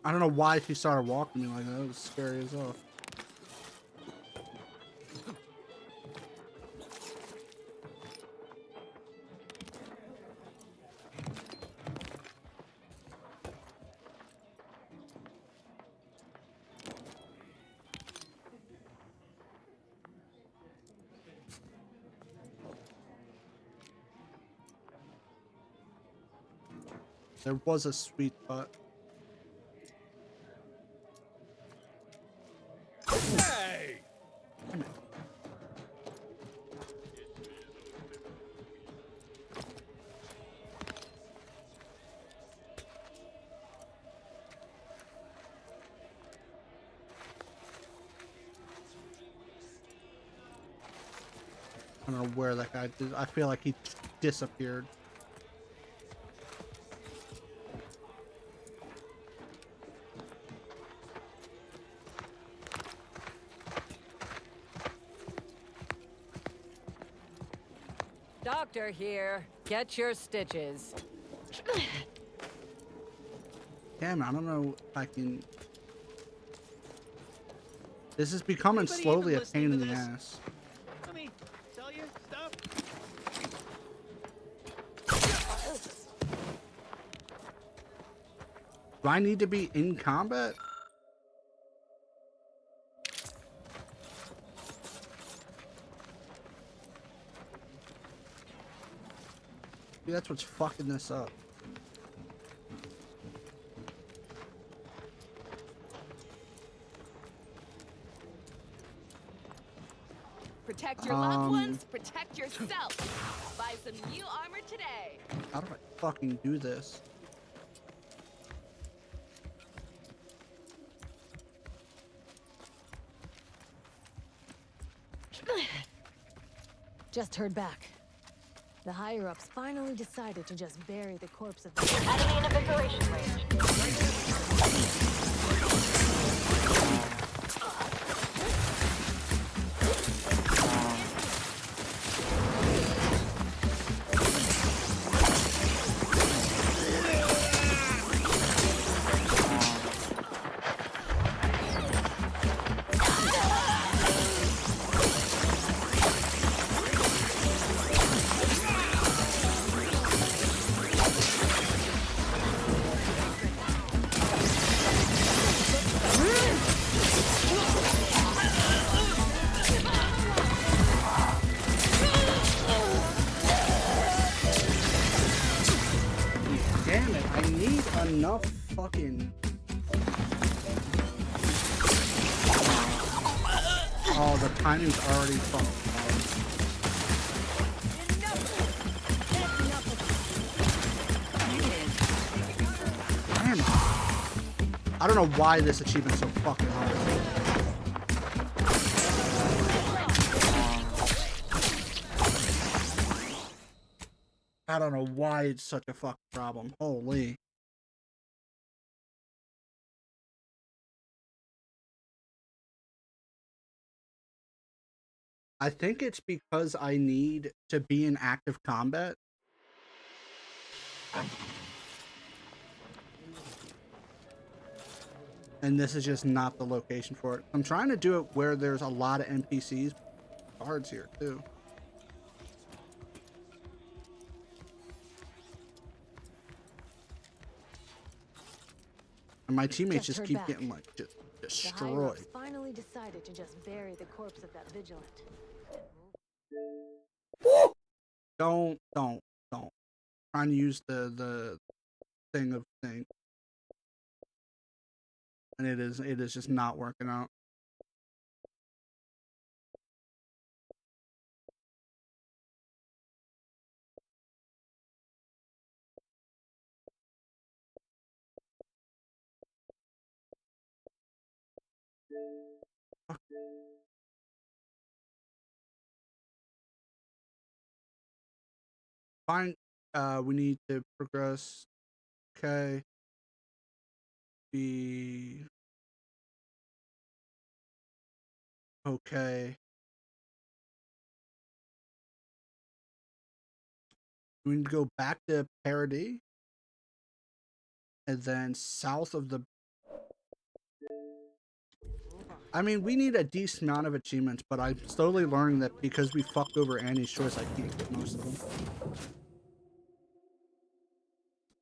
I don't know why she started walking me like that. It was scary as hell. There was a sweet spot.
Hey!
Damn it. I don't know where that guy did. I feel like he disappeared.
Doctor here. Get your stitches.
Damn, I don't know if I can. This is becoming
Anybody
slowly
even
a pain in
listening
the
to this?
ass.
Let me tell you stuff.
Do I need to be in combat? See, that's what's fucking this up.
Protect your loved ones, protect yourself. Buy some new armor today.
How do I fucking do this?
Just heard back. The higher-ups finally decided to just bury the corpse of the enemy in evacuation range.
Damn it, I need enough fucking... Oh, the timing's already fucked. Damn it. I don't know why this achievement's so fucking hard. I don't know why it's such a fucking problem. Holy. I think it's because I need to be in active combat. And this is just not the location for it. I'm trying to do it where there's a lot of NPCs. Guards here too. And my teammates just keep getting like just
The higher-ups
destroyed.
finally decided to just bury the corpse of that vigilant.
Don't. Trying to use the thing of thing. And it is just not working out. Fine. We need to progress. Okay. Be okay. We need to go back to Parody. And then south of the... I mean, we need a decent amount of achievements, but I'm slowly learning that because we fucked over Annie's choice, I can't get most of them.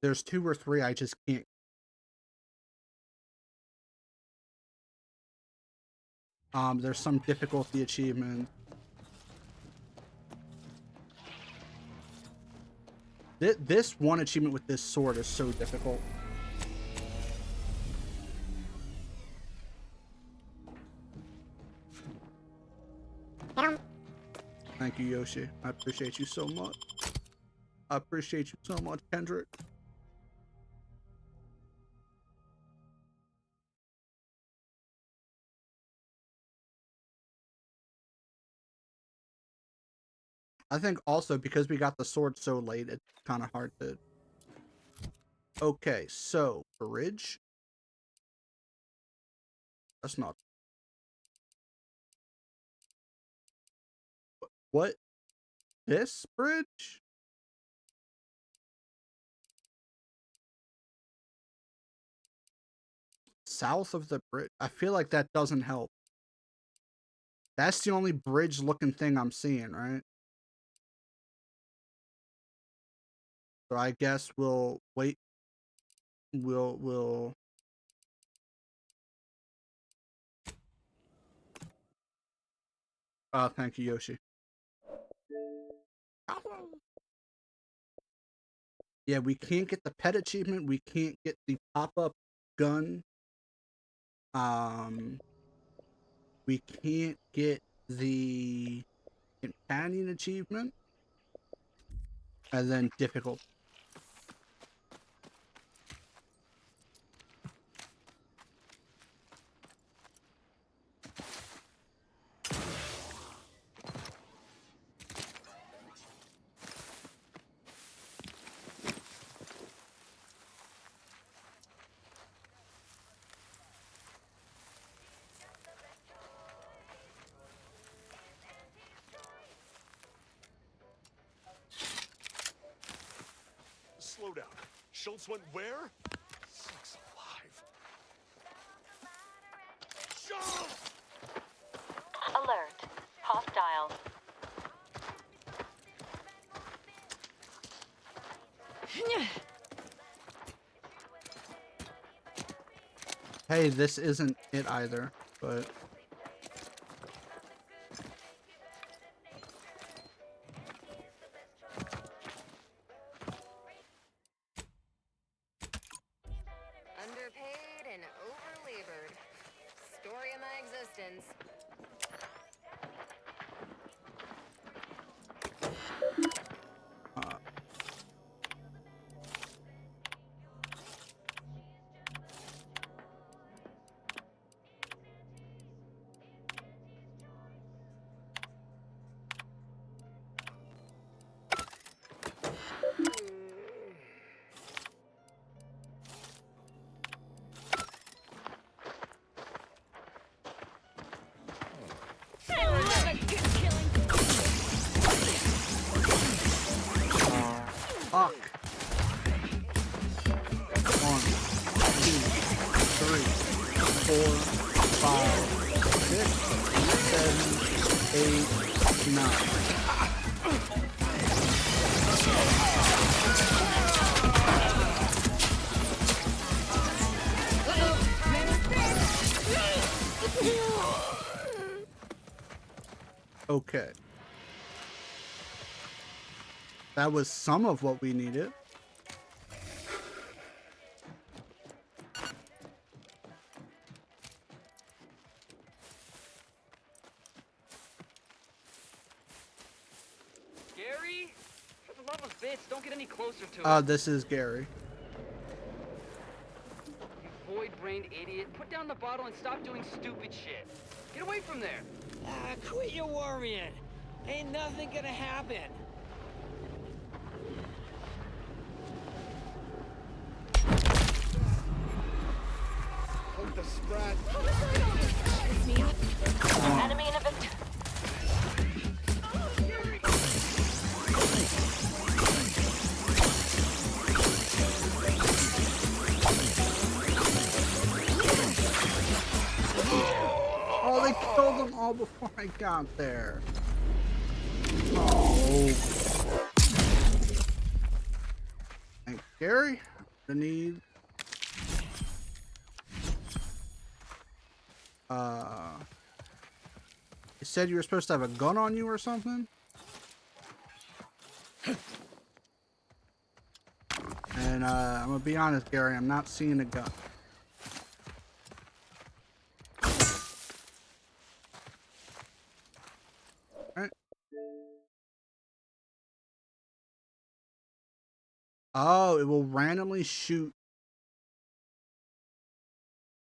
There's 2 or 3 I just can't. There's some difficulty achievement. This one achievement with this sword is so difficult. Thank you, Yoshi. I appreciate you so much. I appreciate you so much, Kendrick. I think also because we got the sword so late, it's kind of hard to... Okay, so, bridge? That's not... What? This bridge? South of the bridge? I feel like that doesn't help. That's the only bridge-looking thing I'm seeing, right? So I guess we'll wait. We'll... Thank you, Yoshi. Yeah, we can't get the pet achievement. We can't get the pop-up gun. We can't get the companion achievement. And then difficult.
Slow down. Schultz went where? Sucks alive. Schultz!
Alert. Hostile.
Hey, this isn't it either, but...
Underpaid and overlabored. Story of my existence.
Fuck. 1, 2, 3, 4, 5, 6, 7, 8, 9. Okay. That was some of what we needed.
Gary? For the love of bits, don't get any closer to it.
This is Gary.
You void-brained idiot. Put down the bottle and stop doing stupid shit. Get away from there.
Quit your worrying. Ain't nothing gonna happen.
Hold the sprat.
Enemy in a victory.
Oh, they killed them all before I got there. Oh. Thanks, Gary. I need... You said you were supposed to have a gun on you or something? And I'm gonna be honest, Gary, I'm not seeing a gun. Alright. Oh, it will randomly shoot.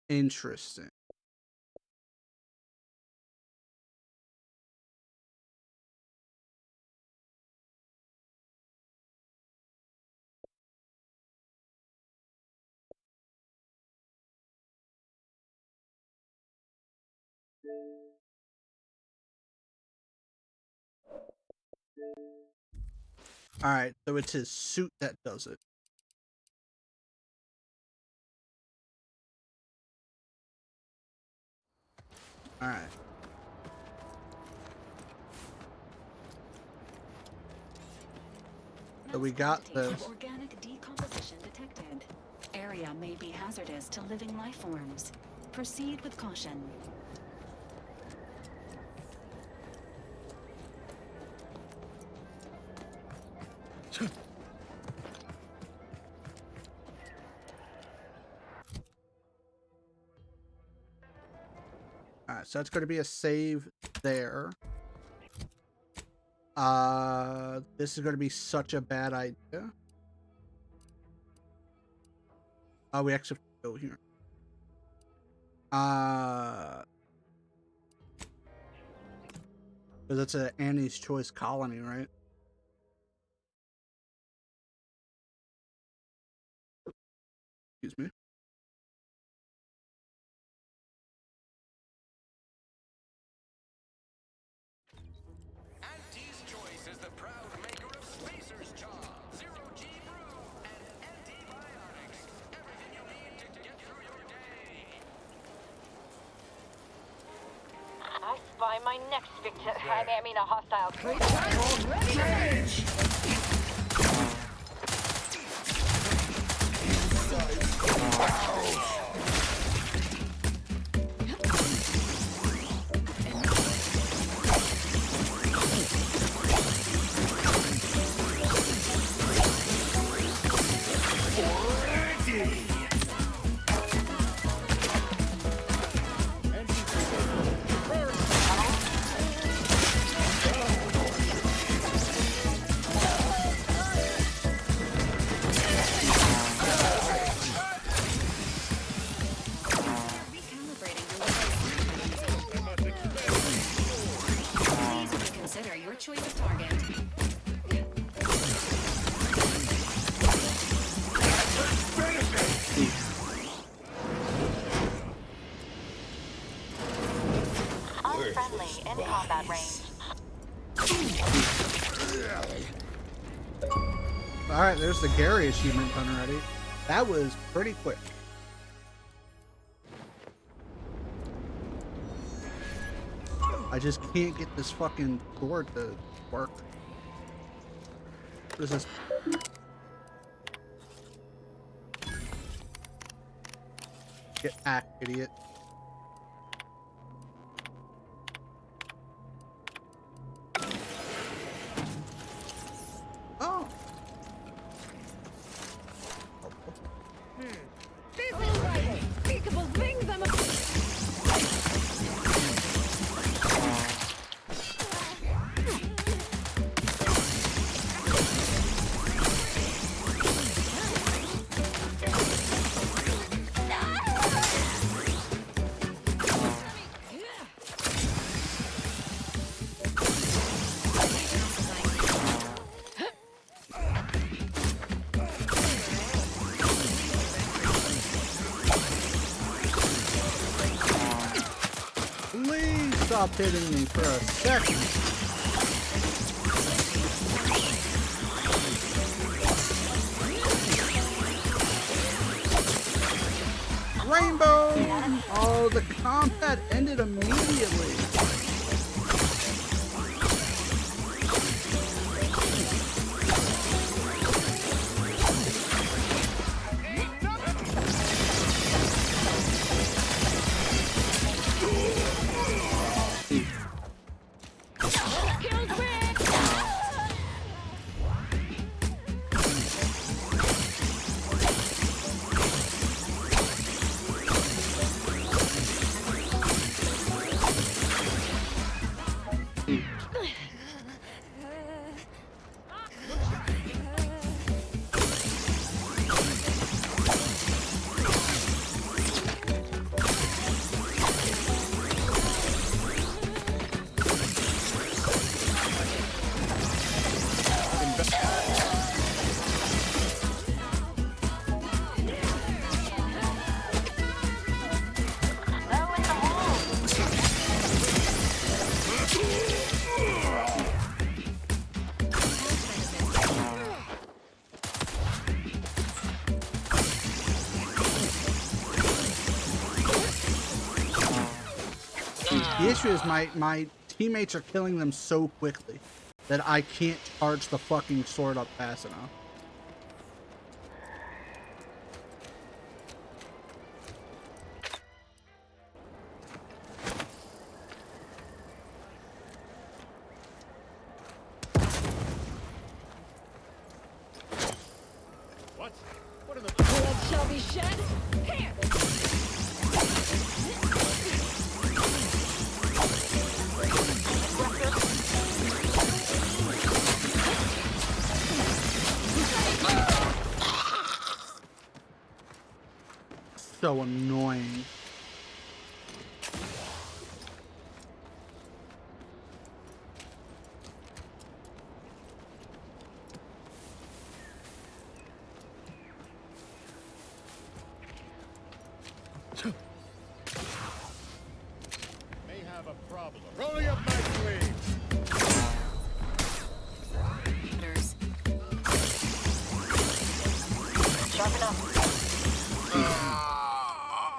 Interesting. Alright, so it's his suit that does it. Alright. So we got this.
Of organic decomposition detected. Area may be hazardous to living life forms. Proceed with caution.
Alright, so that's going to be a save there. This is going to be such a bad idea. Oh, we actually have to go here. Because it's an Annie's Choice colony, right? Excuse me.
Auntie's Choice is the proud maker of Spacer's Charm, Zero G Brew, and antibiotics. Everything you need to get through your day.
I spy my next victim. I mean, a hostile.
Consider your choice of target.
Unfriendly in combat range.
Alright, there's the Gary achievement done already. That was pretty quick. I just can't get this fucking door to work. What is this? Get hacked, idiot. Oh.
This is right. Unspeakable things I'm
Please stop hitting me for a second. Rainbow! Oh, the combat ended immediately. The issue is my teammates are killing them so quickly that I can't charge the fucking sword up fast enough.
What in the...
Blood shall be shed. Here.
So annoying.
May have a problem. Rolling up my sleeves.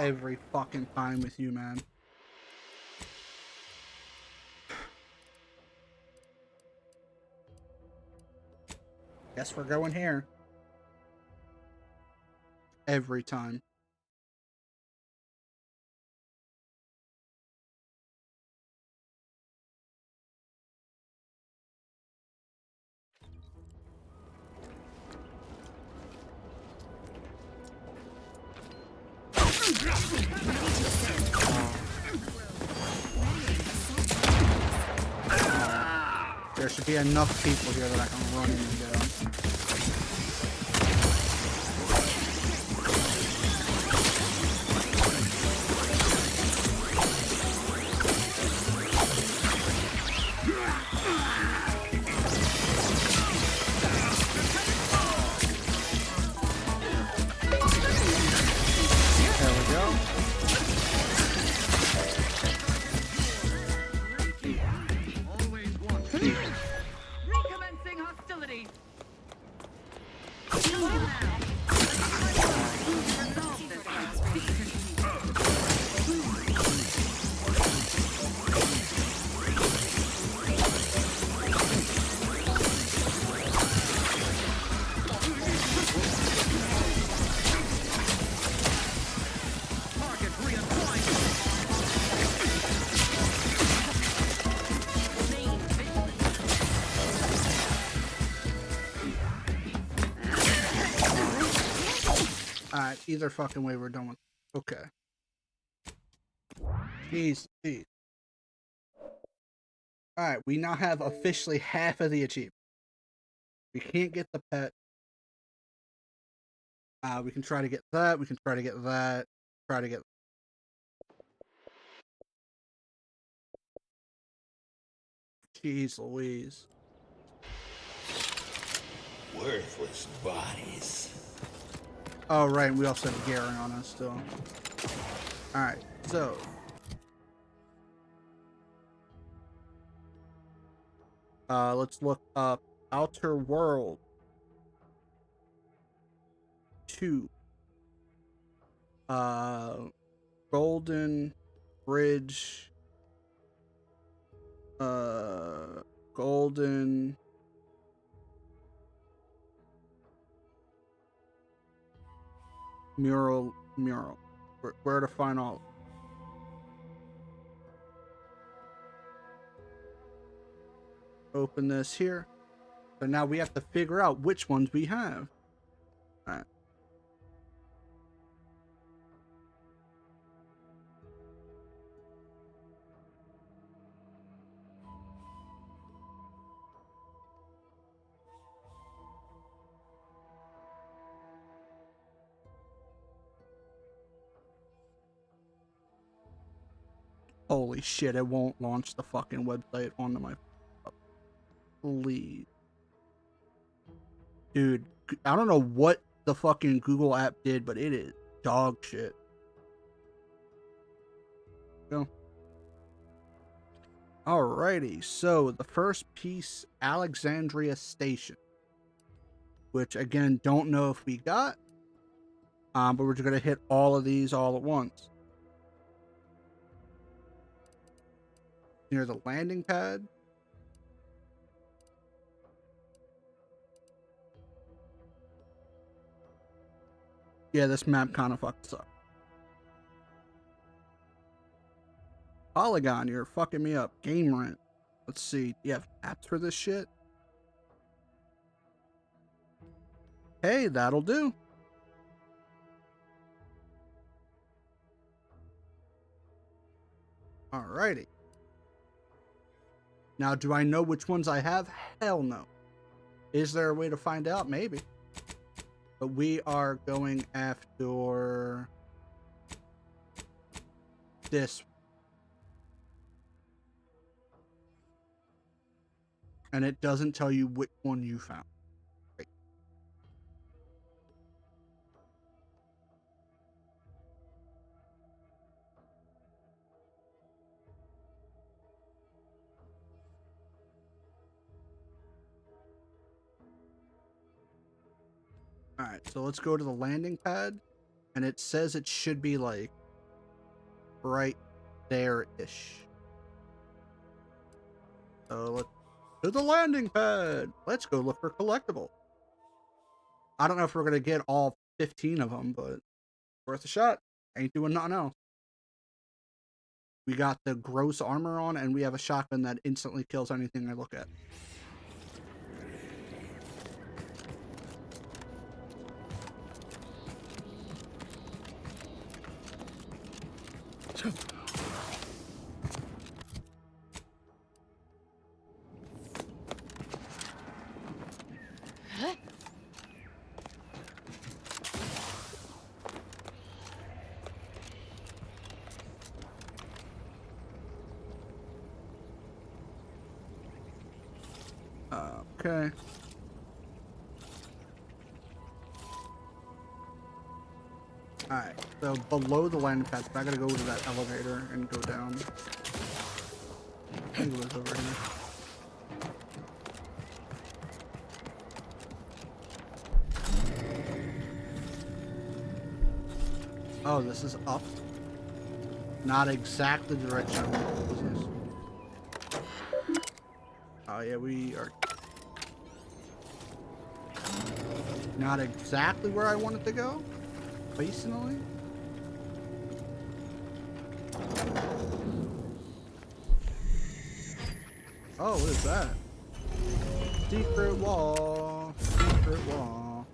Every fucking time with you, man. Guess we're going here. Every time. There should be enough people here that I can run in and get them. There we go.
Recommencing hostilities.
Alright, either fucking way we're done with. Okay. Jeez. Alright, we now have officially half of the achievement. We can't get the pet. We can try to get that. We can try to get that. Try to get. Jeez Louise.
Worthless bodies.
Oh, right. We also have Garen on us still. Alright, so. Let's look up Outer World 2. Golden Bridge. Golden. Mural. Where to find all? Open this here. So now we have to figure out which ones we have. All right. Holy shit, it won't launch the fucking website onto my... Please. Dude, I don't know what the fucking Google app did, but it is dog shit. Go. Alrighty, so the first piece, Alexandria Station. Which, again, don't know if we got. But we're just gonna hit all of these all at once. near the landing pad. Yeah, this map kind of fucks up. Polygon, you're fucking me up. Game rent. Let's see. Do you have apps for this shit? Hey, that'll do. Alrighty. Now, do I know which ones I have? Hell no. Is there a way to find out? Maybe. But we are going after this. And it doesn't tell you which one you found. Great. All right, so let's go to the landing pad, and it says it should be like right there-ish. So let's to the landing pad. Let's go look for collectible. I don't know if we're gonna get all 15 of them, but worth a shot. Ain't doing nothing else. We got the gross armor on, and we have a shotgun that instantly kills anything I look at. Okay. Alright, so below the landing pad, I gotta go to that elevator and go down. I think it was over here. Oh, this is up. Not exactly the direction I want. What is this? Oh yeah, we are not exactly where I wanted to go, personally. Oh, what is that? Secret wall. Secret wall.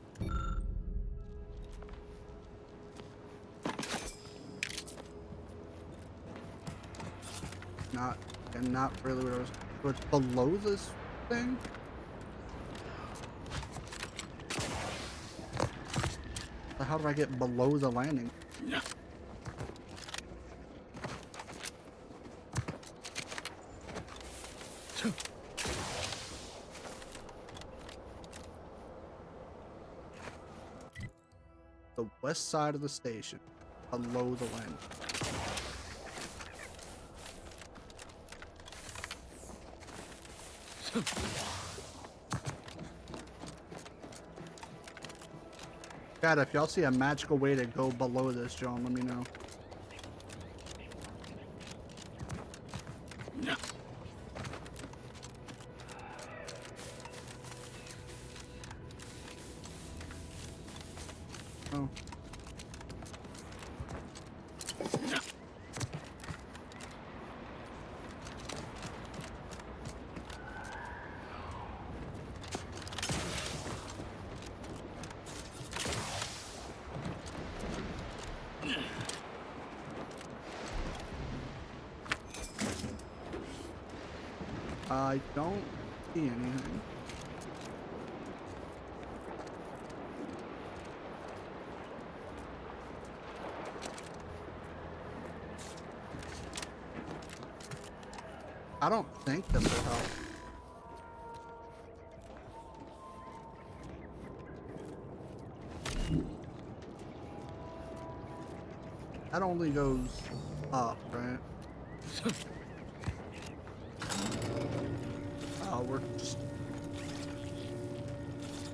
Not really what I was. So it's below this thing? So how do I get below the landing? Yeah. The west side of the station, below the landing. God, if y'all see a magical way to go below this, John, let me know. Oh. I don't see anything. I don't think this will help. That only goes up, right? Oh, we're just...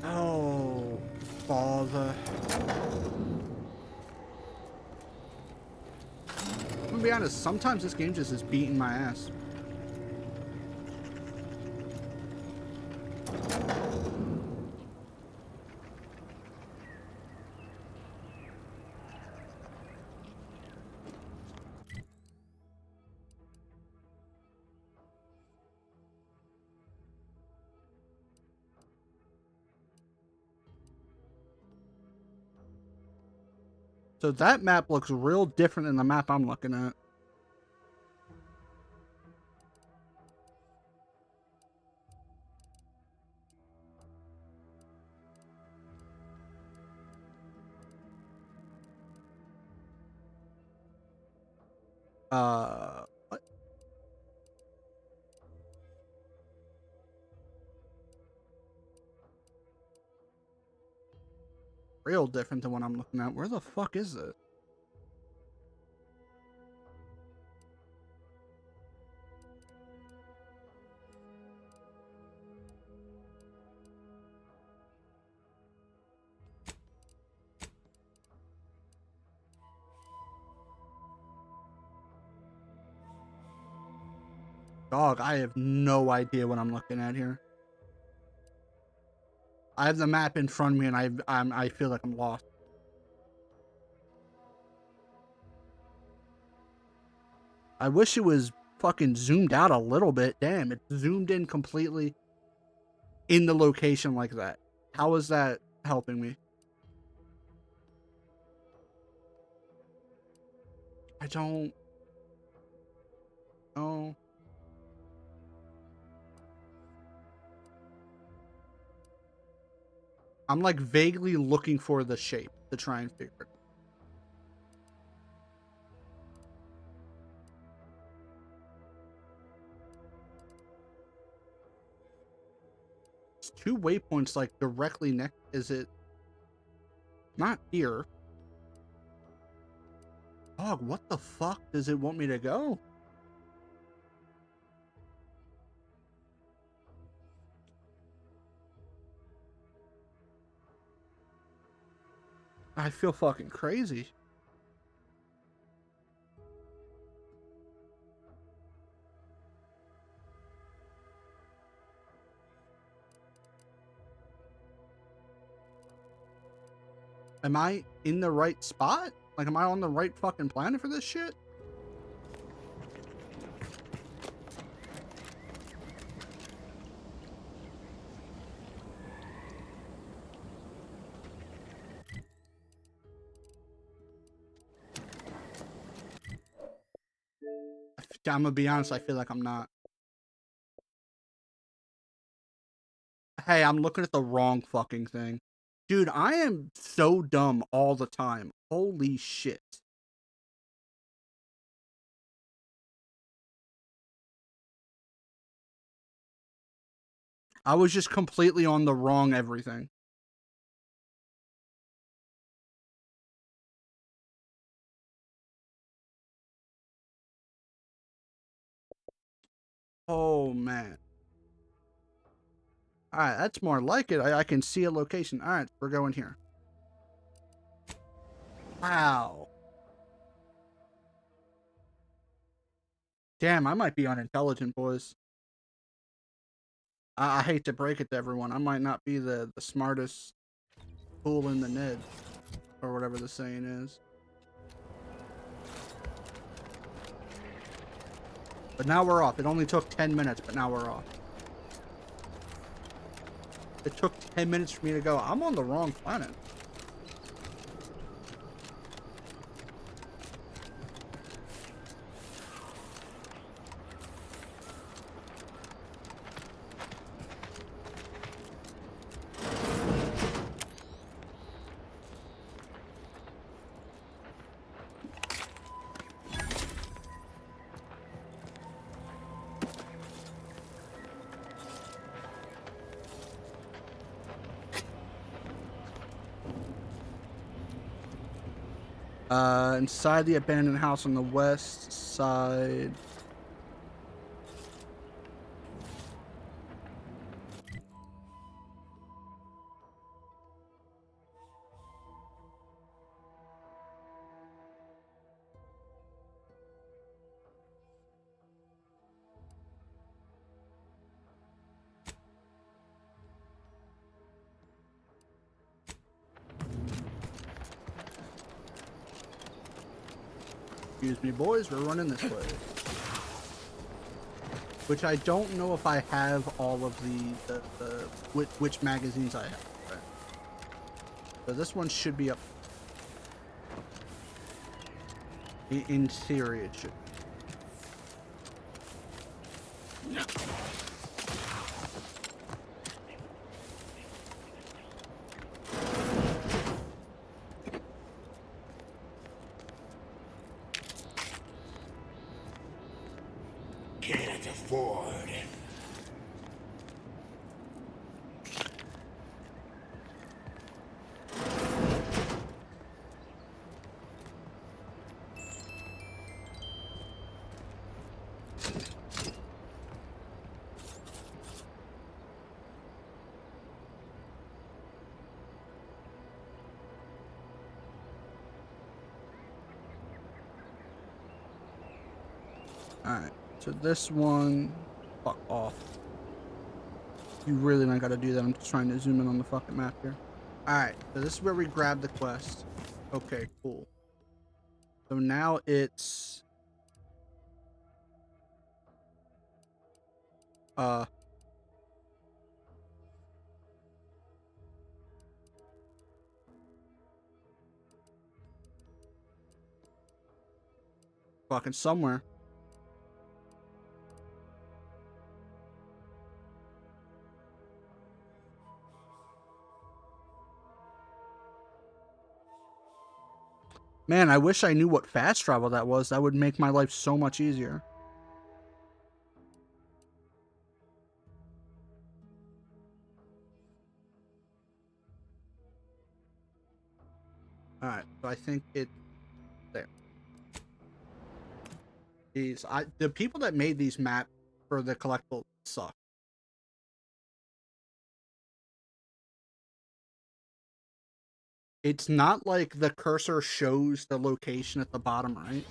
Oh, bother. I'm gonna be honest, sometimes this game just is beating my ass. So that map looks real different than the map I'm looking at. What? Real different than what I'm looking at. Where the fuck is it? Dog, I have no idea what I'm looking at here. I have the map in front of me, and I feel like I'm lost. I wish it was fucking zoomed out a little bit. Damn, it's zoomed in completely in the location like that. How is that helping me? I don't know. I'm like vaguely looking for the shape to try and figure it. It's 2 waypoints like directly next. Is it not here? Dog, what the fuck does it want me to go? I feel fucking crazy. Am I in the right spot? Like, am I on the right fucking planet for this shit? I'm gonna be honest, I feel like I'm not. Hey, I'm looking at the wrong fucking thing. Dude, I am so dumb all the time. Holy shit. I was just completely on the wrong everything. Oh, man. Alright, that's more like it. I can see a location. Alright, we're going here. Wow. Damn, I might be unintelligent, boys. I hate to break it to everyone. I might not be the smartest fool in the Ned. Or whatever the saying is. But now we're off. It only took 10 minutes, but now we're off. It took 10 minutes for me to go. I'm on the wrong planet. Inside the abandoned house on the west side. Excuse me, boys, we're running this way. Which I don't know if I have all of which magazines I have. Right. So this one should be up. In theory, it should.
Can't afford.
Alright, so this one, fuck off. You really don't gotta do that. I'm just trying to zoom in on the fucking map here. Alright, so this is where we grab the quest. Okay, cool. So now it's... fucking somewhere. Man, I wish I knew what fast travel that was. That would make my life so much easier. Alright, so I think it's there. The people that made these maps for the collectible suck. It's not like the cursor shows the location at the bottom right.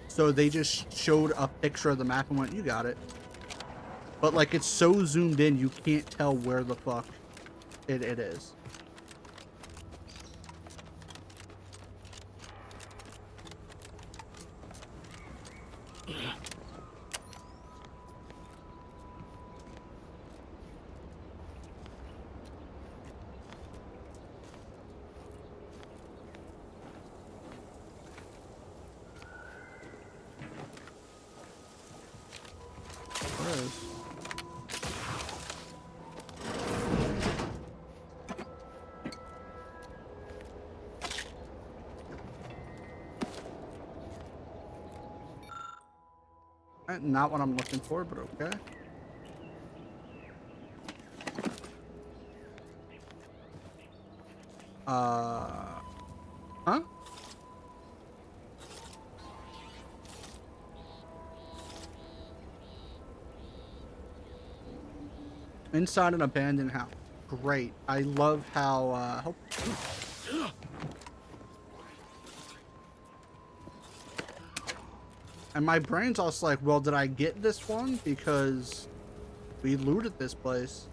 So they just showed a picture of the map and went, you got it. But like it's so zoomed in, you can't tell where the fuck it is. Not what I'm looking for, but okay. Huh? Inside an abandoned house. Great. I love how, and my brain's also like, well, did I get this one? Because we looted this place.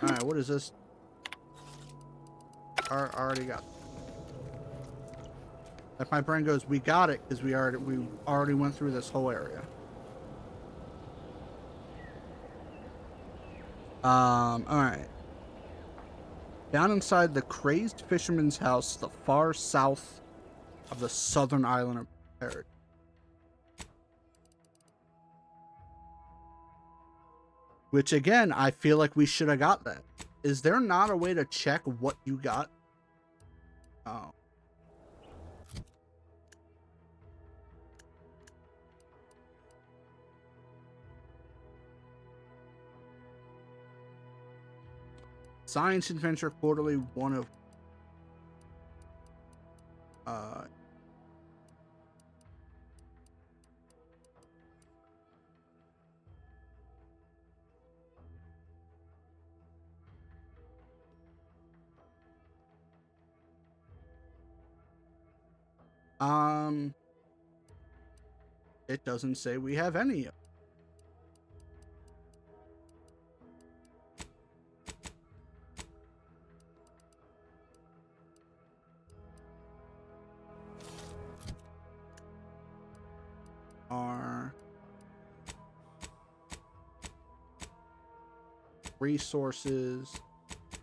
Alright, what is this? Already got it. If my brain goes, we got it, because we already went through this whole area. Alright. Down inside the crazed fisherman's house, the far south of the southern island of Paradise. Which again, I feel like we should have got that. Is there not a way to check what you got? Oh. Science Adventure Quarterly, one of it doesn't say we have any of. Are resources.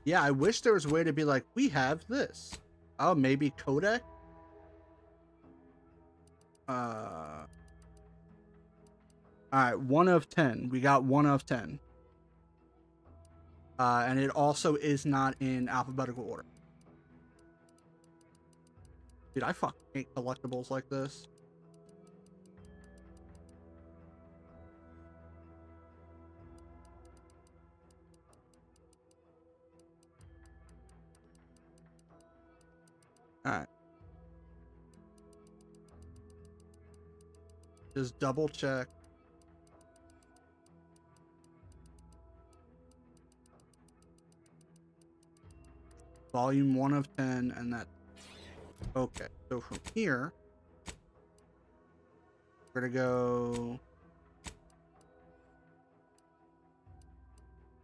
Yeah, I wish there was a way to be like, we have this. Oh, maybe codec? Alright, 1 of 10. We got 1 of 10. And it also is not in alphabetical order. Dude, I fucking hate collectibles like this. Alright. Just double check. Volume 1 of 10, and that. Okay, so from here, we're gonna go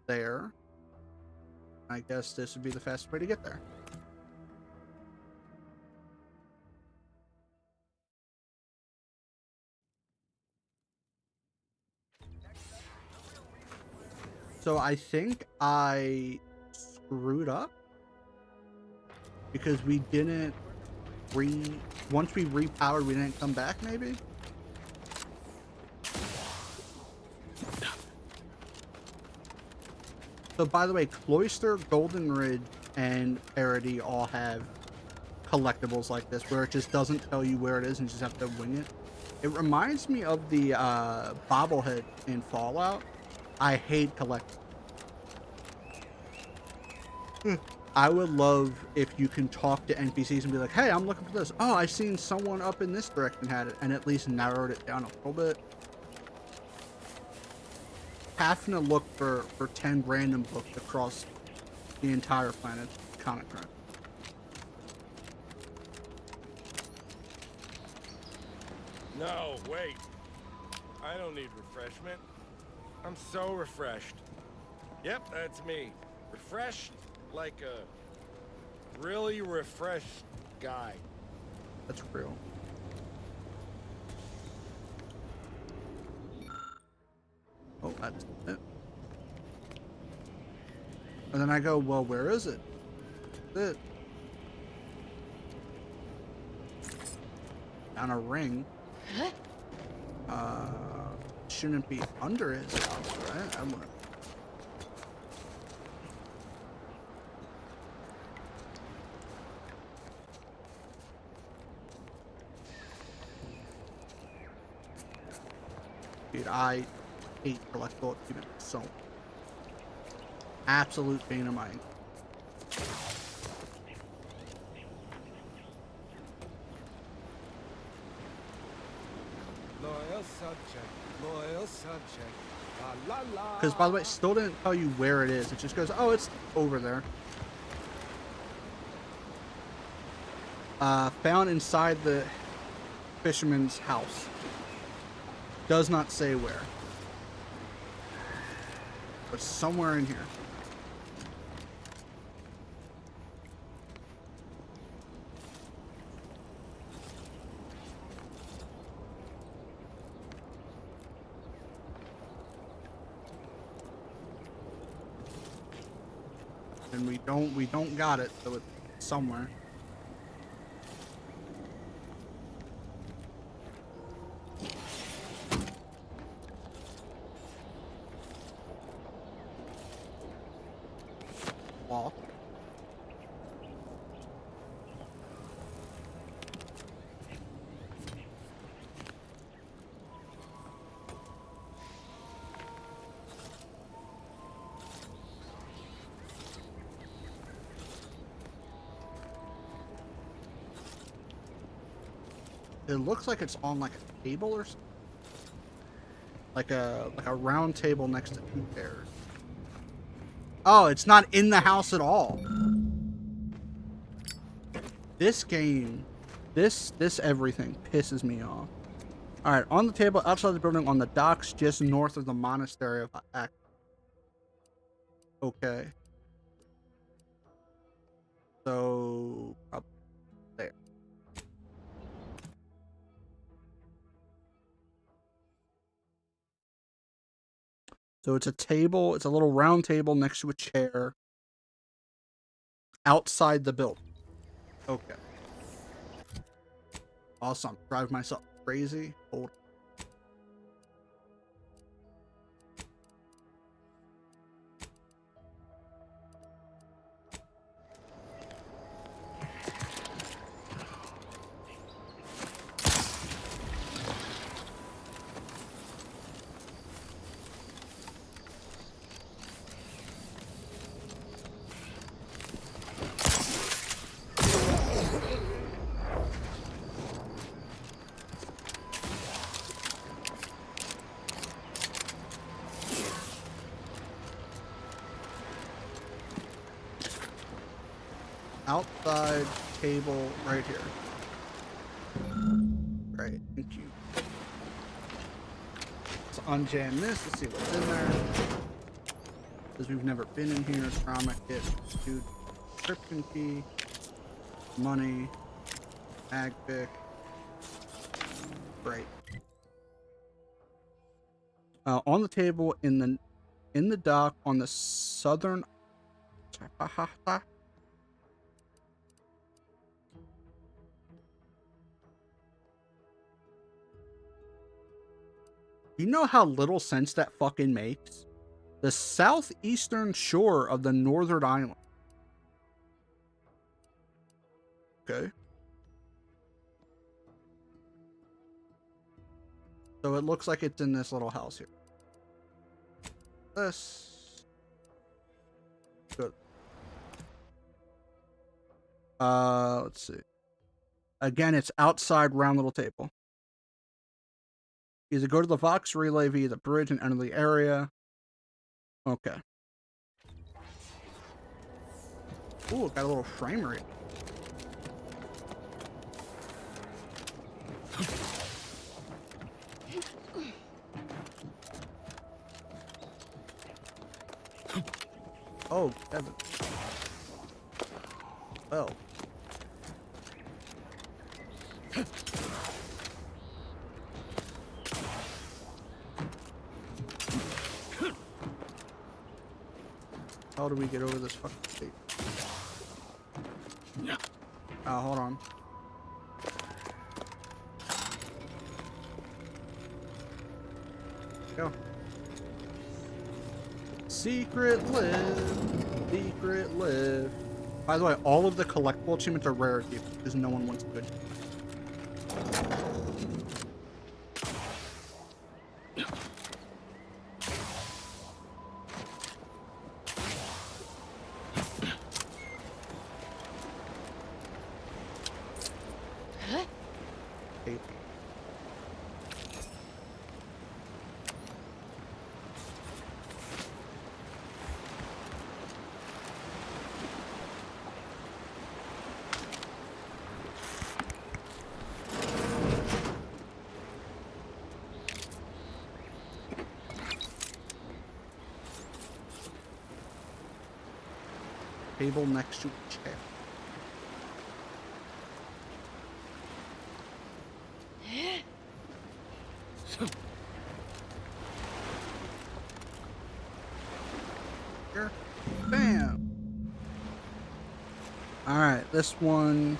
there. I guess this would be the fastest way to get there. So I think I screwed up because we didn't once we repowered, we didn't come back, maybe? So by the way, Cloister, Golden Ridge, and Parody all have collectibles like this where it just doesn't tell you where it is and you just have to wing it. It reminds me of the bobblehead in Fallout. I hate collecting. I would love if you can talk to NPCs and be like, hey, I'm looking for this. Oh, I seen someone up in this direction had it, and at least narrowed it down a little bit. Having to look for 10 random books across the entire planet, kind of crap.
No, wait. I don't need refreshment. I'm so refreshed. Yep, that's me. Refreshed like a really refreshed guy.
That's real. Oh, that's it. And then I go, well, where is it? That's it. Down a ring. Shouldn't be under his house, right? I'm gonna. Dude, I hate collectible achievements so much. Absolute pain of mine.
Loyal subject, loyal subject. La la la.
Because, by the way, it still didn't tell you where it is. It just goes, oh, it's over there. Found inside the fisherman's house. Does not say where. But somewhere in here. And we don't got it, so it's somewhere. Wall. It looks like it's on like a table or something. Like a round table next to two chairs. Oh, it's not in the house at all. This game, this everything pisses me off. All right, on the table outside the building on the docks just north of the monastery of Ak. Okay. So up there. So it's a table. It's a little round table next to a chair outside the building. Okay. Awesome. Drive myself crazy. Hold on. Outside table right here. Right, thank you. Let's unjam this. Let's see what's in there. Because we've never been in here. Trauma kit, dude, description key, money, mag pick. Right. On the table in the dock on the southern. You know how little sense that fucking makes? The southeastern shore of the northern island. Okay. So it looks like it's in this little house here. This. Good. Let's see. Again, it's outside round little table. Either go to the Vox relay via the bridge and enter the area. Okay. Ooh, got a little frame rate. Oh, Kevin. Well. How do we get over this fucking state? Hold on. Go. Secret live. Secret live. By the way, all of the collectible achievements are rarity because no one wants good. Table next to a chair. Here. Bam. All right, this one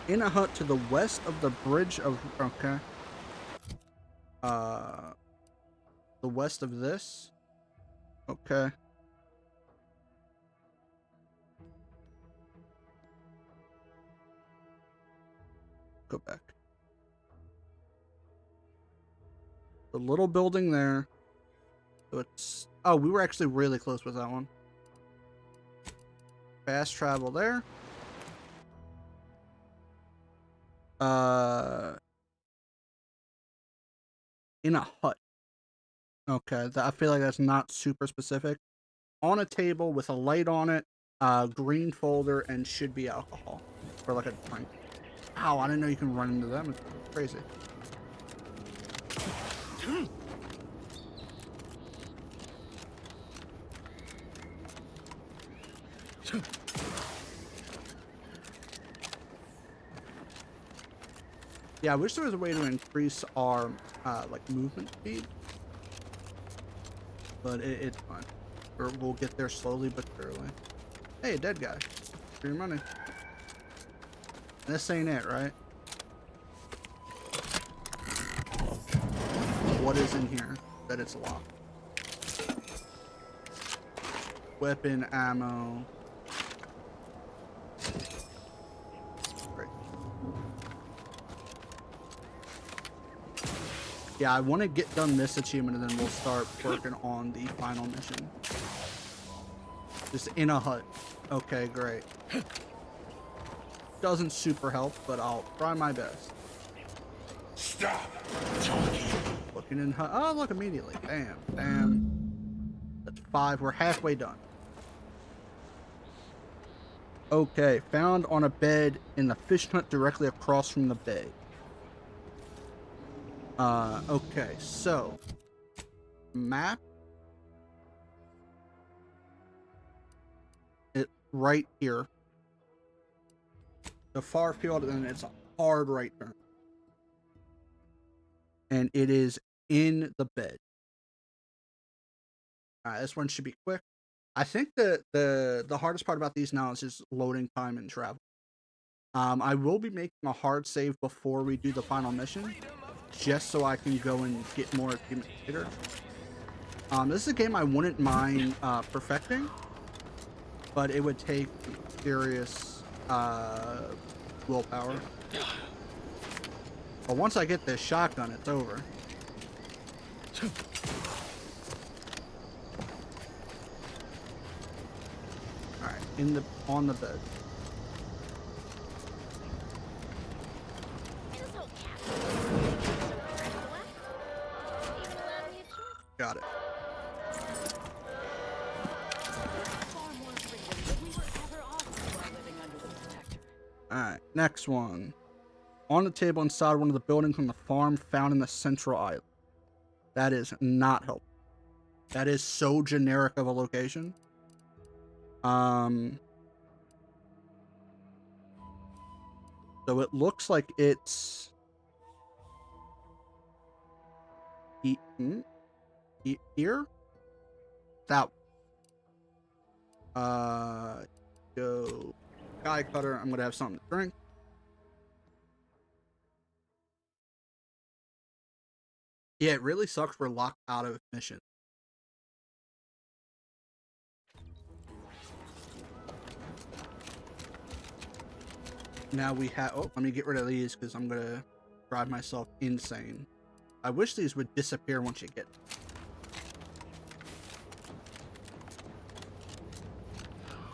in a hut to the west of the bridge of okay. The west of this. Okay. Go back. The little building there. So it's... Oh, we were actually really close with that one. Fast travel there. In a hut. Okay, I feel like that's not super specific. On a table with a light on it, green folder, and should be alcohol. Or like a drink. Ow, I didn't know you can run into them. It's crazy. Yeah, I wish there was a way to increase our like movement speed. but it's fine. Or we'll get there slowly but surely. Hey, dead guy. For your money. This ain't it, right? What is in here that it's locked? Weapon, ammo. Great. Yeah, I want to get done this achievement and then we'll start working on the final mission. Just in a hut. Okay, great. Doesn't super help, but I'll try my best.
Stop talking.
Looking in hut. Oh, look, immediately. Bam, bam. That's 5. We're halfway done. Okay, found on a bed in the fish hut directly across from the bay. Okay, so map. It right here. The far field, and it's a hard right turn. And it is in the bed. This one should be quick. I think the hardest part about these now is just loading time and travel. I will be making a hard save before we do the final mission, just so I can go and get more achievements later. This is a game I wouldn't mind perfecting, but it would take serious willpower. But once I get this shotgun, it's over. Alright, on the bed. Got it. Alright, next one. On the table inside one of the buildings on the farm found in the central island. That is not helpful. That is so generic of a location. So it looks like it's here. That go guy cutter. I'm gonna have something to drink. Yeah, it really sucks we're locked out of mission. Now we have, oh, let me get rid of these because I'm gonna drive myself insane. I wish these would disappear once you get them.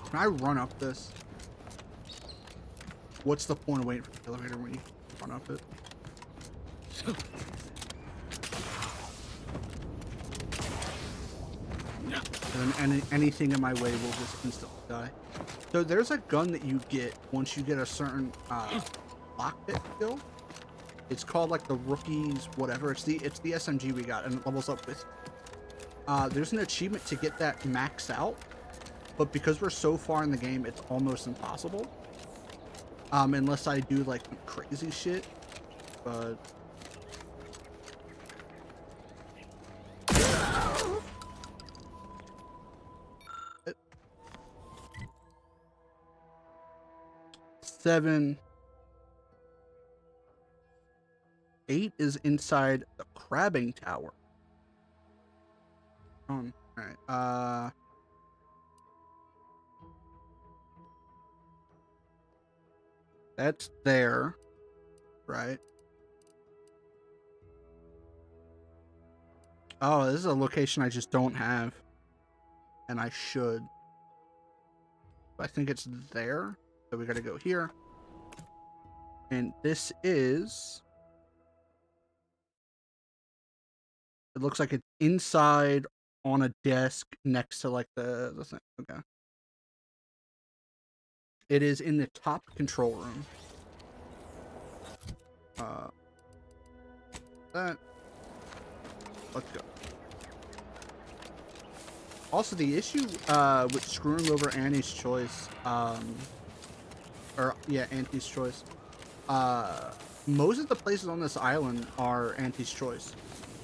Can I run up this? What's the point of waiting for the elevator when you run up it? And then anything in my way will just instantly die. So there's a gun that you get once you get a certain lockpick skill. It's called like the Rookie's whatever. It's the SMG we got and it levels up with. There's an achievement to get that maxed out, but because we're so far in the game, it's almost impossible. Unless I do like crazy shit, but. Seven. 8 is inside the crabbing tower. All right. That's there, right? Oh, this is a location I just don't have, and I should. I think it's there. So we gotta go here. And this is... It looks like it's inside on a desk next to like the thing. Okay. It is in the top control room. That. Let's go. Also, the issue with screwing over Annie's choice, Auntie's choice. Most of the places on this island are Auntie's choice.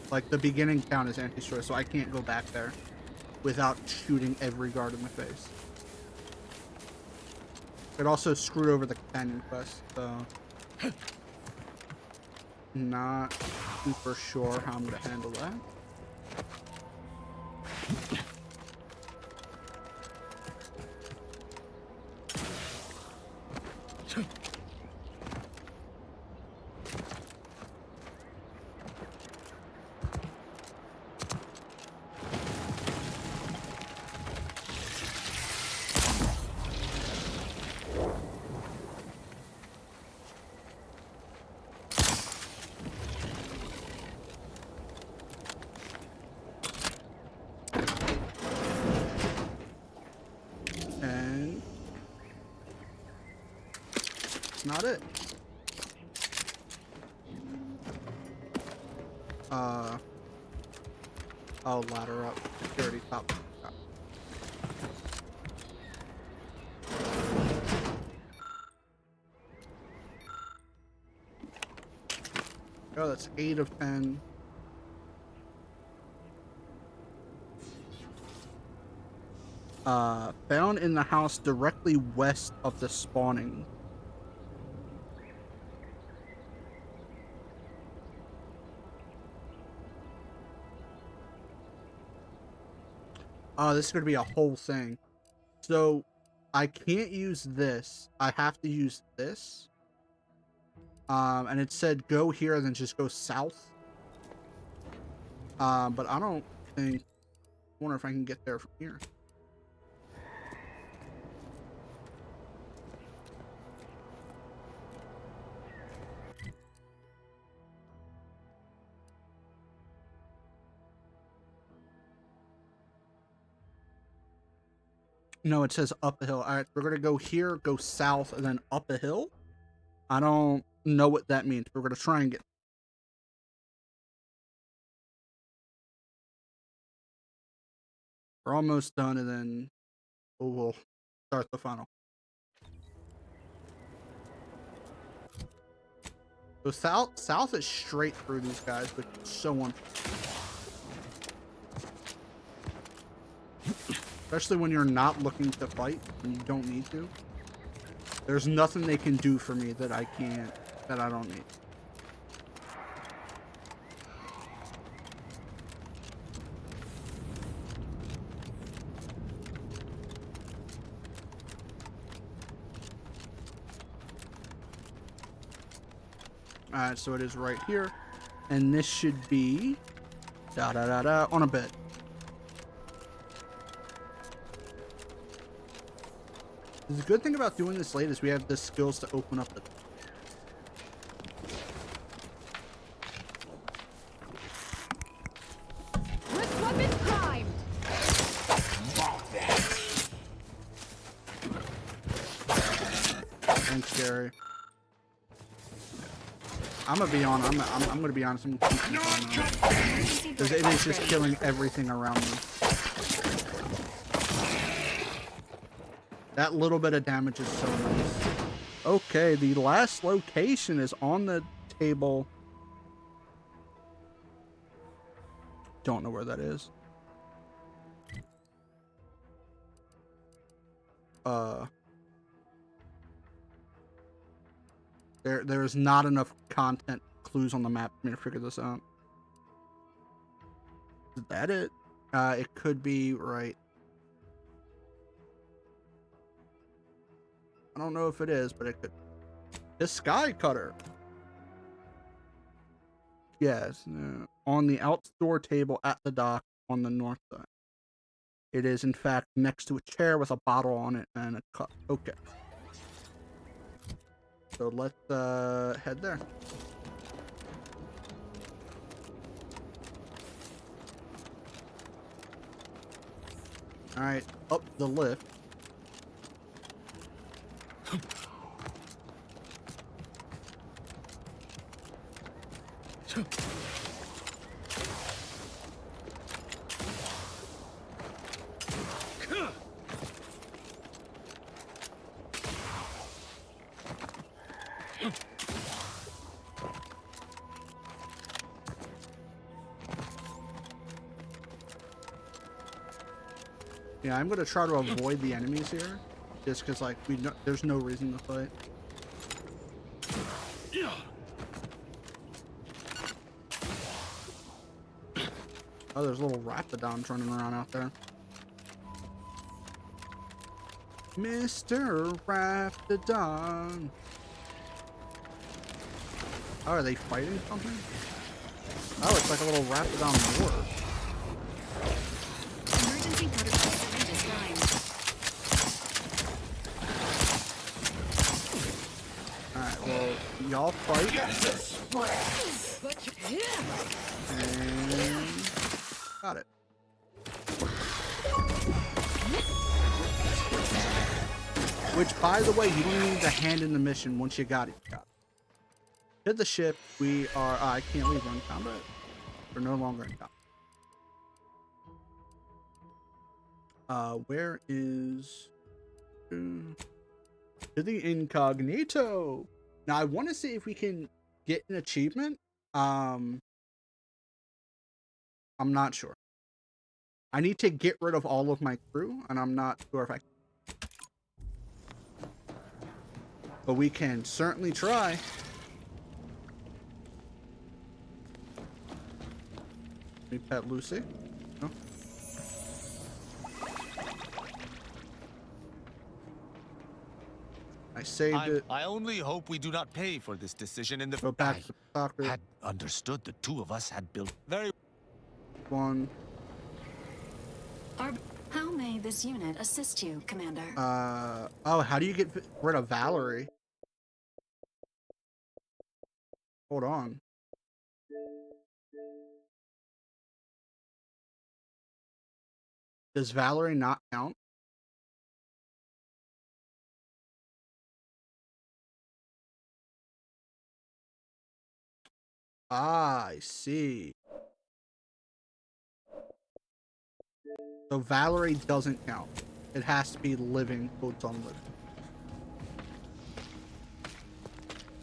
Like the beginning town is Auntie's choice, so I can't go back there. without shooting every guard in the face. It also screwed over the companion quest, so not super sure how I'm gonna handle that. And not it. I'll ladder up. Security top. Oh, that's 8 of 10. Found in the house directly west of the spawning. Oh, this is going to be a whole thing. So, I can't use this. I have to use this. And it said go here and then just go south. But I don't think... I wonder if I can get there from here. No, it says up a hill. All right, we're going to go here, go south, and then up a hill. I don't know what that means. We're going to try and get... We're almost done, and then we'll start the final. So south is straight through these guys, which is so unfortunate. Especially when you're not looking to fight and you don't need to. There's nothing they can do for me that I can't, that I don't need. Alright, so it is right here. And this should be on a bed. The good thing about doing this late is we have the skills to open up the...
Wrist weapons primed.
Thanks, Gary. I'm gonna be on. I'm gonna be honest. I'm gonna keep this on, because it is just killing everything around me. That little bit of damage is so nice. Okay, the last location is on the table. Don't know where that is. There is not enough content clues on the map for me to figure this out. Is that it? It could be right. I don't know if it is, but it could. The Sky Cutter. Yes, on the outdoor table at the dock on the north side. It is, in fact, next to a chair with a bottle on it and a cup. Okay. So let's head there. All right, up the lift. Yeah, I'm gonna try to avoid the enemies here, just because like there's no reason to fight. Oh, there's little raptidons running around out there. Mr. Raptidon. Oh, are they fighting something? Oh, it's like a little Raptidon war.
Emergency protocol syringes primed.
Alright, well, y'all fight. And got it. Which, by the way, you don't need to hand in the mission once you got it. To the ship, we are. I can't leave. We're in combat. We're no longer in combat. Where is? To the incognito. Now I want to see if we can get an achievement. I'm not sure. I need to get rid of all of my crew, and I'm not sure if I can. But we can certainly try. Let me pet Lucy. No. I saved it.
I only hope we do not pay for this decision in the...
Go back to the doctor.
Had understood the two of us had built very...
One.
How may this unit assist you, Commander?
Oh, how do you get rid of Valerie? Hold on. Does Valerie not count? Ah, I see. So Valerie doesn't count. It has to be living, quotes on living.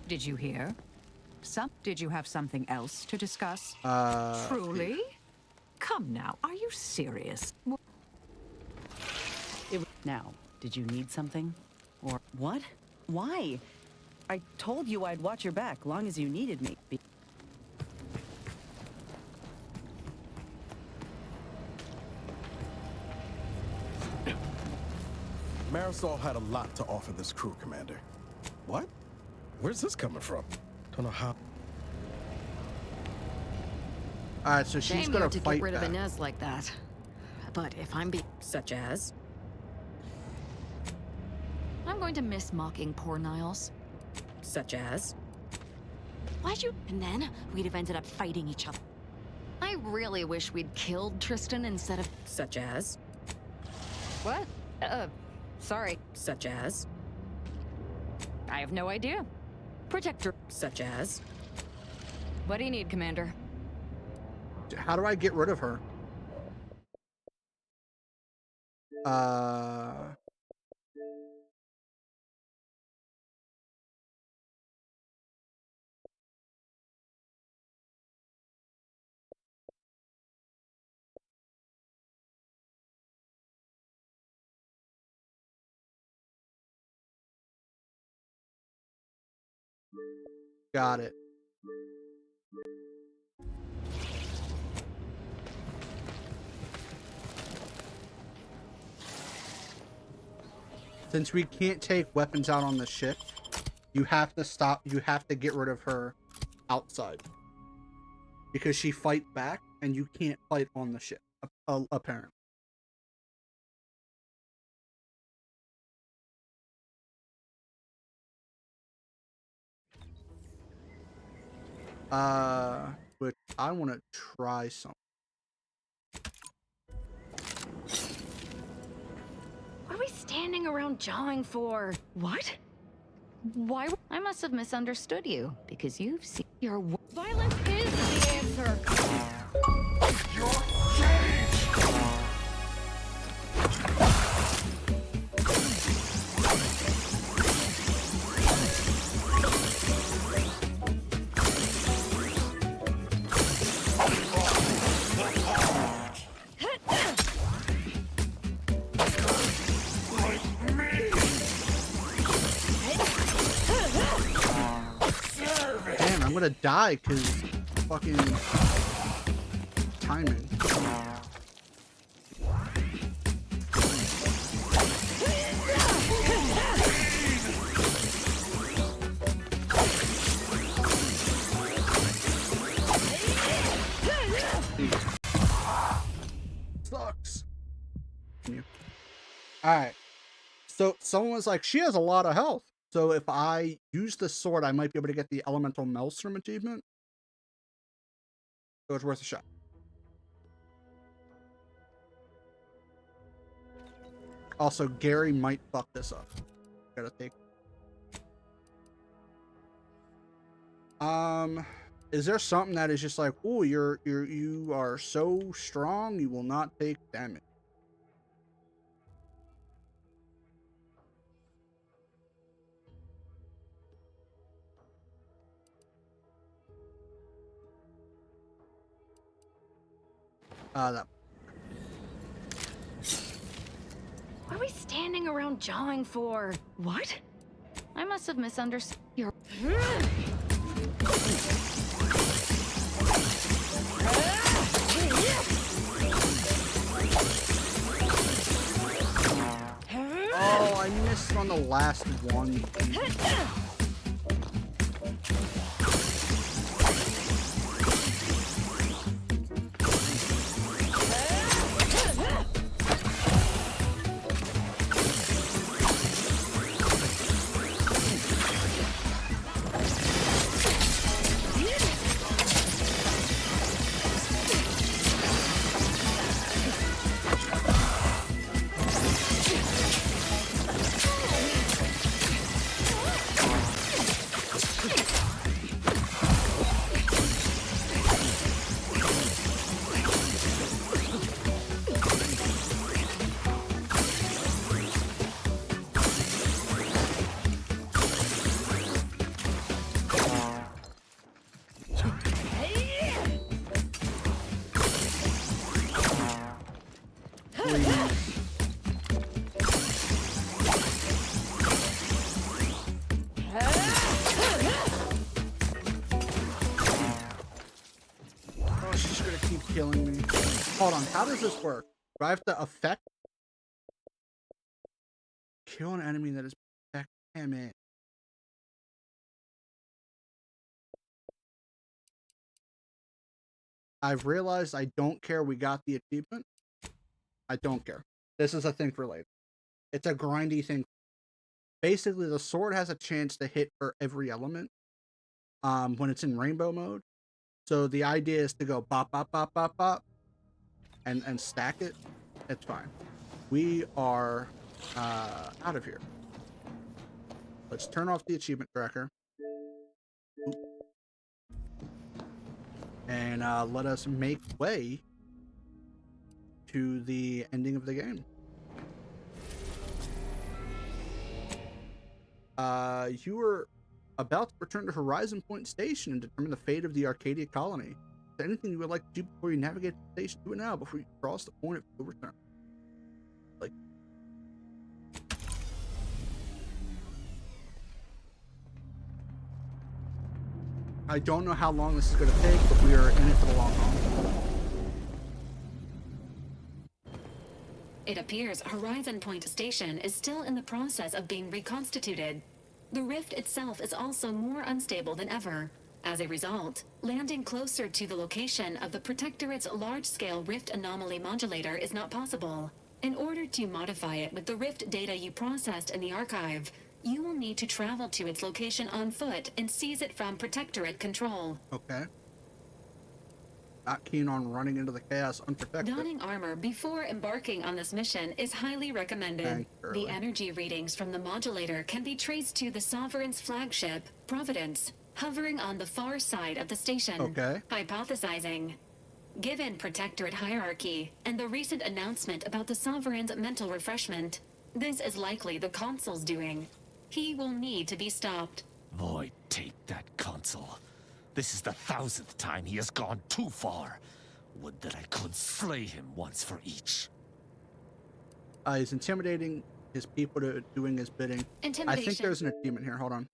Did you hear? Did you have something else to discuss?
Truly?
Yeah. Come now, are you serious?
Now, did you need something? Or what? Why? I told you I'd watch your back long as you needed me.
Marisol had a lot to offer this crew, Commander. What? Where's this coming from? Don't know how.
Alright, so she's gonna
to
fight
get rid
back.
of Inez like that. But if I'm
Such as?
I'm going to miss mocking poor Niles.
Such as?
Why'd you... And then we'd have ended up fighting each other. I really wish we'd killed Tristan instead of...
Such as?
What? Sorry.
Such as?
I have no idea. Protector.
Such as?
What do you need, Commander?
How do I get rid of her? Got it. Since we can't take weapons out on the ship, you have to stop. You have to get rid of her outside. Because she fights back, and you can't fight on the ship, apparently. But I want to try something.
What are we standing around jawing for? What? Why? I must have misunderstood you, because you've seen your...
Violence is the answer.
to die because fucking timing. Sucks. Alright. So someone was like, she has a lot of health. So if I use the sword, I might be able to get the Elemental Maelstrom achievement. So it's worth a shot. Also, Gary might fuck this up. Gotta take. Is there something that is just like, oh, you are so strong, you will not take damage? That.
What are we standing around jawing for? What? I must have misunderstood your...
Oh, I missed on the last one. Killing me. Hold on, how does this work? Do I have to affect? Kill an enemy that is affect him in. I've realized I don't care we got the achievement. I don't care. This is a thing for later. It's a grindy thing. Basically, the sword has a chance to hit for every element when it's in rainbow mode. So the idea is to go bop, bop, bop, bop, bop, and stack it. It's fine. We are out of here. Let's turn off the achievement tracker. Oop. And let us make way to the ending of the game. You are about to return to Horizon Point Station and determine the fate of the Arcadia colony. Is there anything you would like to do before you navigate the station? Do it now before you cross the point of your return. Like, I don't know how long this is going to take, but we are in it for the long haul.
It appears Horizon Point Station is still in the process of being reconstituted. The rift itself is also more unstable than ever. As a result, landing closer to the location of the Protectorate's large-scale rift anomaly modulator is not possible. In order to modify it with the rift data you processed in the archive, you will need to travel to its location on foot and seize it from Protectorate control.
Okay. Not keen on running into the chaos unprotected.
Donning armor before embarking on this mission is highly recommended. The energy readings from the modulator can be traced to the Sovereign's flagship, Providence, hovering on the far side of the station.
Okay.
Hypothesizing. Given Protectorate hierarchy and the recent announcement about the Sovereign's mental refreshment, this is likely the Consul's doing. He will need to be stopped.
Void, take that console. This is the 1000th time he has gone too far. Would that I could slay him once for each.
He's intimidating his people to doing his bidding. I think there's an achievement here. Hold on.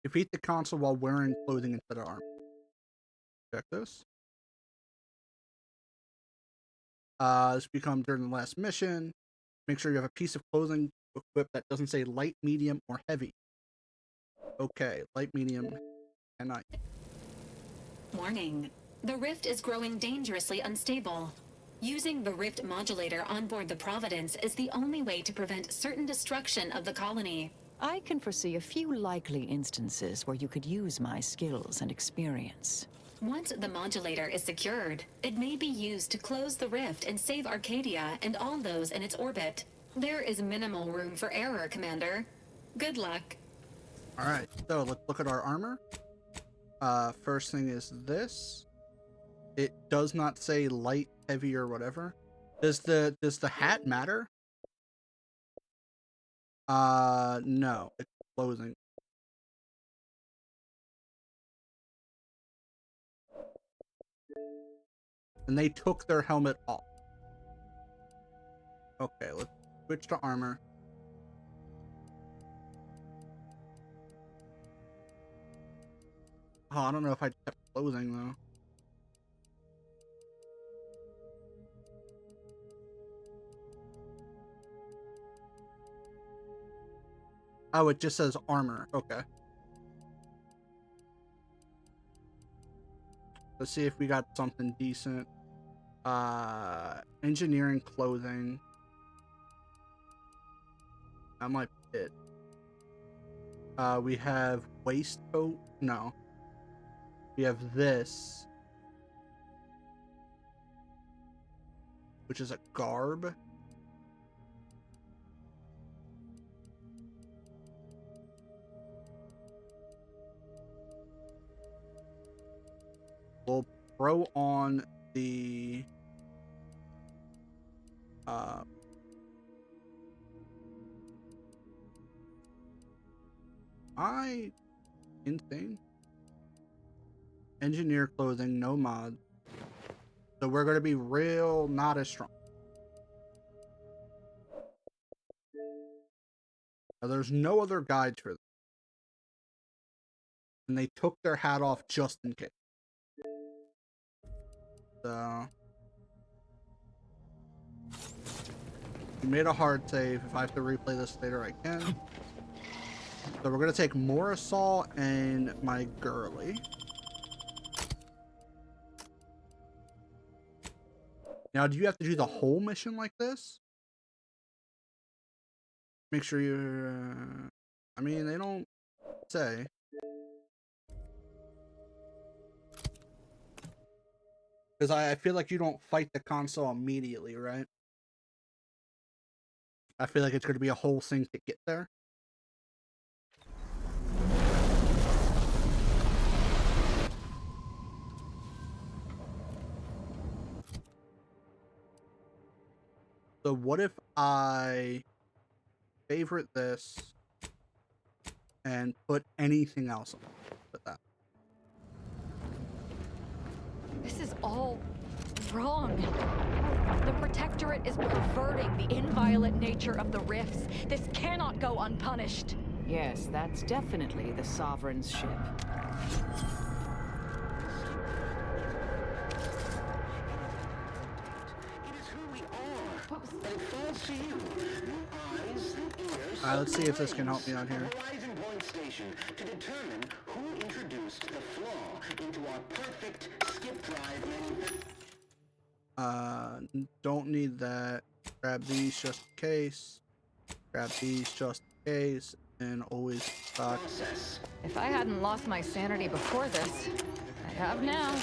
Defeat the console while wearing clothing instead of armor. Check this. This becomes during the last mission. Make sure you have a piece of clothing equipped that doesn't say light, medium, or heavy. Okay, light, medium, and light.
Warning. The rift is growing dangerously unstable. Using the rift modulator on board the Providence is the only way to prevent certain destruction of the colony.
I can foresee a few likely instances where you could use my skills and experience.
Once the modulator is secured, it may be used to close the rift and save Arcadia and all those in its orbit. There is minimal room for error, Commander. Good luck.
Alright, so let's look at our armor. First thing is this. It does not say light, heavy, or whatever. Does the hat matter? No, it's clothing. And they took their helmet off. Okay, let's switch to armor. Oh, I don't know if I kept clothing though. Oh, it just says armor. Okay. Let's see if we got something decent. Engineering clothing. That might be it. We have waistcoat. No. We have this, which is a garb. We'll throw on the insane engineer clothing, no mod. So we're going to be real not as strong. Now, there's no other guide for them. And they took their hat off just in case. So we made a hard save. If I have to replay this later, I can. So we're going to take Morisol and my girly. Now, do you have to do the whole mission like this? Make sure you're... I mean, they don't say. Because I feel like you don't fight the console immediately, right? I feel like it's going to be a whole thing to get there. So what if I favorite this and put anything else on with that?
This is all wrong. The Protectorate is perverting the inviolate nature of the rifts. This cannot go unpunished.
Yes, that's definitely the Sovereign's ship.
Let's see if this can help me out here.
Horizon Point Station to determine who introduced the flaw into our perfect skip drive manufacturing.
Don't need that. Grab these just in case. Grab these just in case. And always stock.
If I hadn't lost my sanity before this, I have now.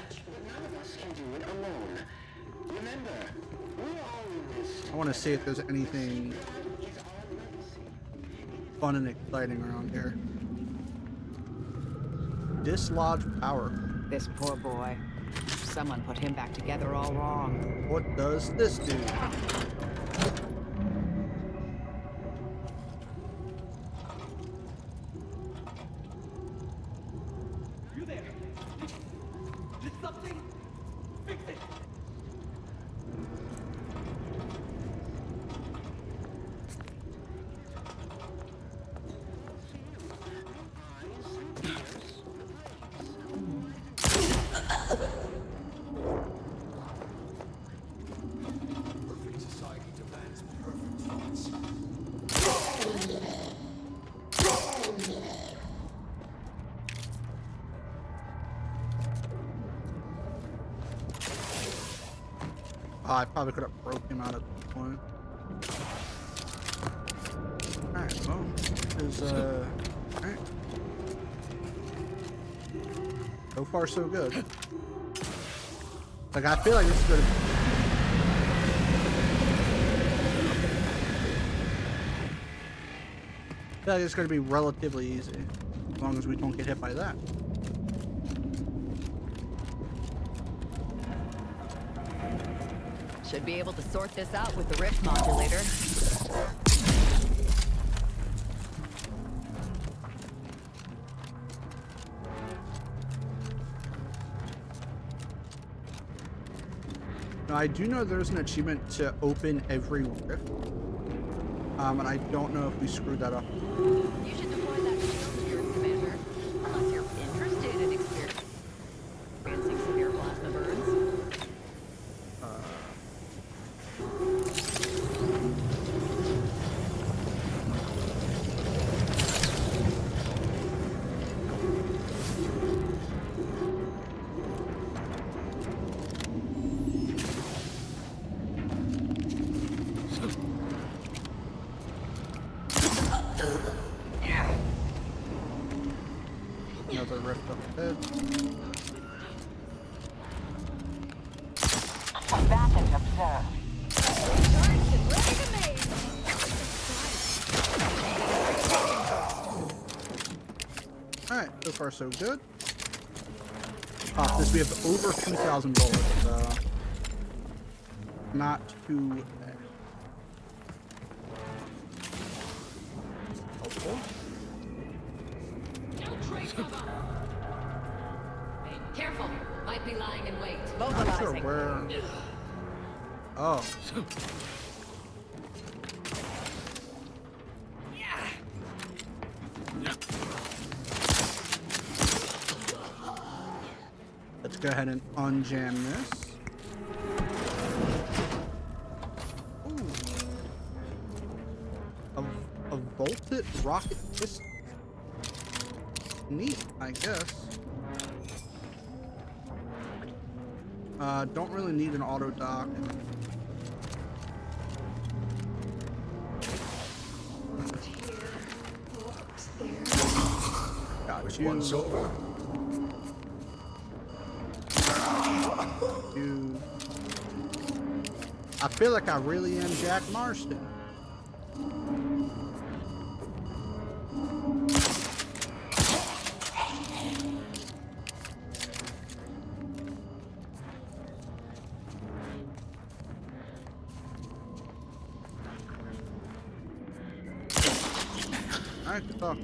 I want to see if there's anything fun and exciting around here. Dislodge power.
This poor boy. Someone put him back together all wrong.
What does this do?
You there? Did something?
Oh, I probably could have broke him out at this point. Alright, well, alright. So far, so good. Like, I feel like this is gonna... I feel like it's gonna be relatively easy. As long as we don't get hit by that.
Should be able to sort this out with the rift modulator.
Now, I do know there's an achievement to open every rift. And I don't know if we screwed that up.
You should deploy that shield to your commander. Unless you're interested in experiencing severe plasma burns.
Another rift up ahead.
Advantage observed.
Alright, so far so good. Off this, we have over 2,000 bullets, so not too bad. Helpful.
Careful. Might be lying in wait.
Not sure where. Oh. Let's go ahead and unjam this. Ooh. A vaulted rocket pistol. Neat, I guess. Don't really need an auto dock. Got you.
One's over.
You. I feel like I really am Jack Marston. Alright, good talk.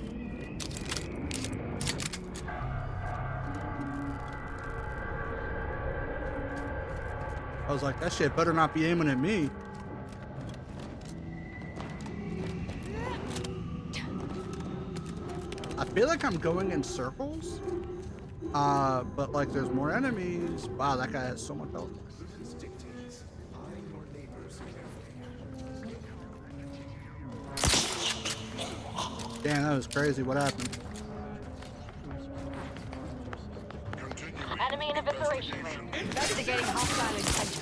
I was like, that shit better not be aiming at me. I feel like I'm going in circles. But like there's more enemies. Wow, that guy has so much health. Damn, that was crazy. What happened?
Enemy in evacuation range.
Investigating hostile intentions.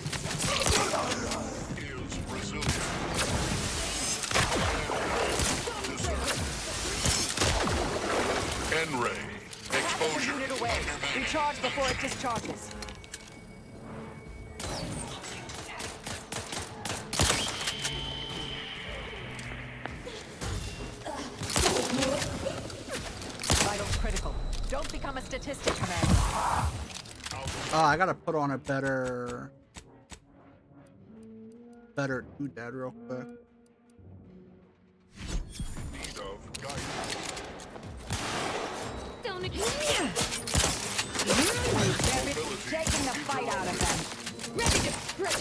N-ray. Exposure.
Unit away. Recharge before it discharges.
Vital critical. Don't become a statistic, Commander.
Oh, I gotta put on a better do that real quick.
Don't ignore.
Taking the fight out of them.
Ready to spread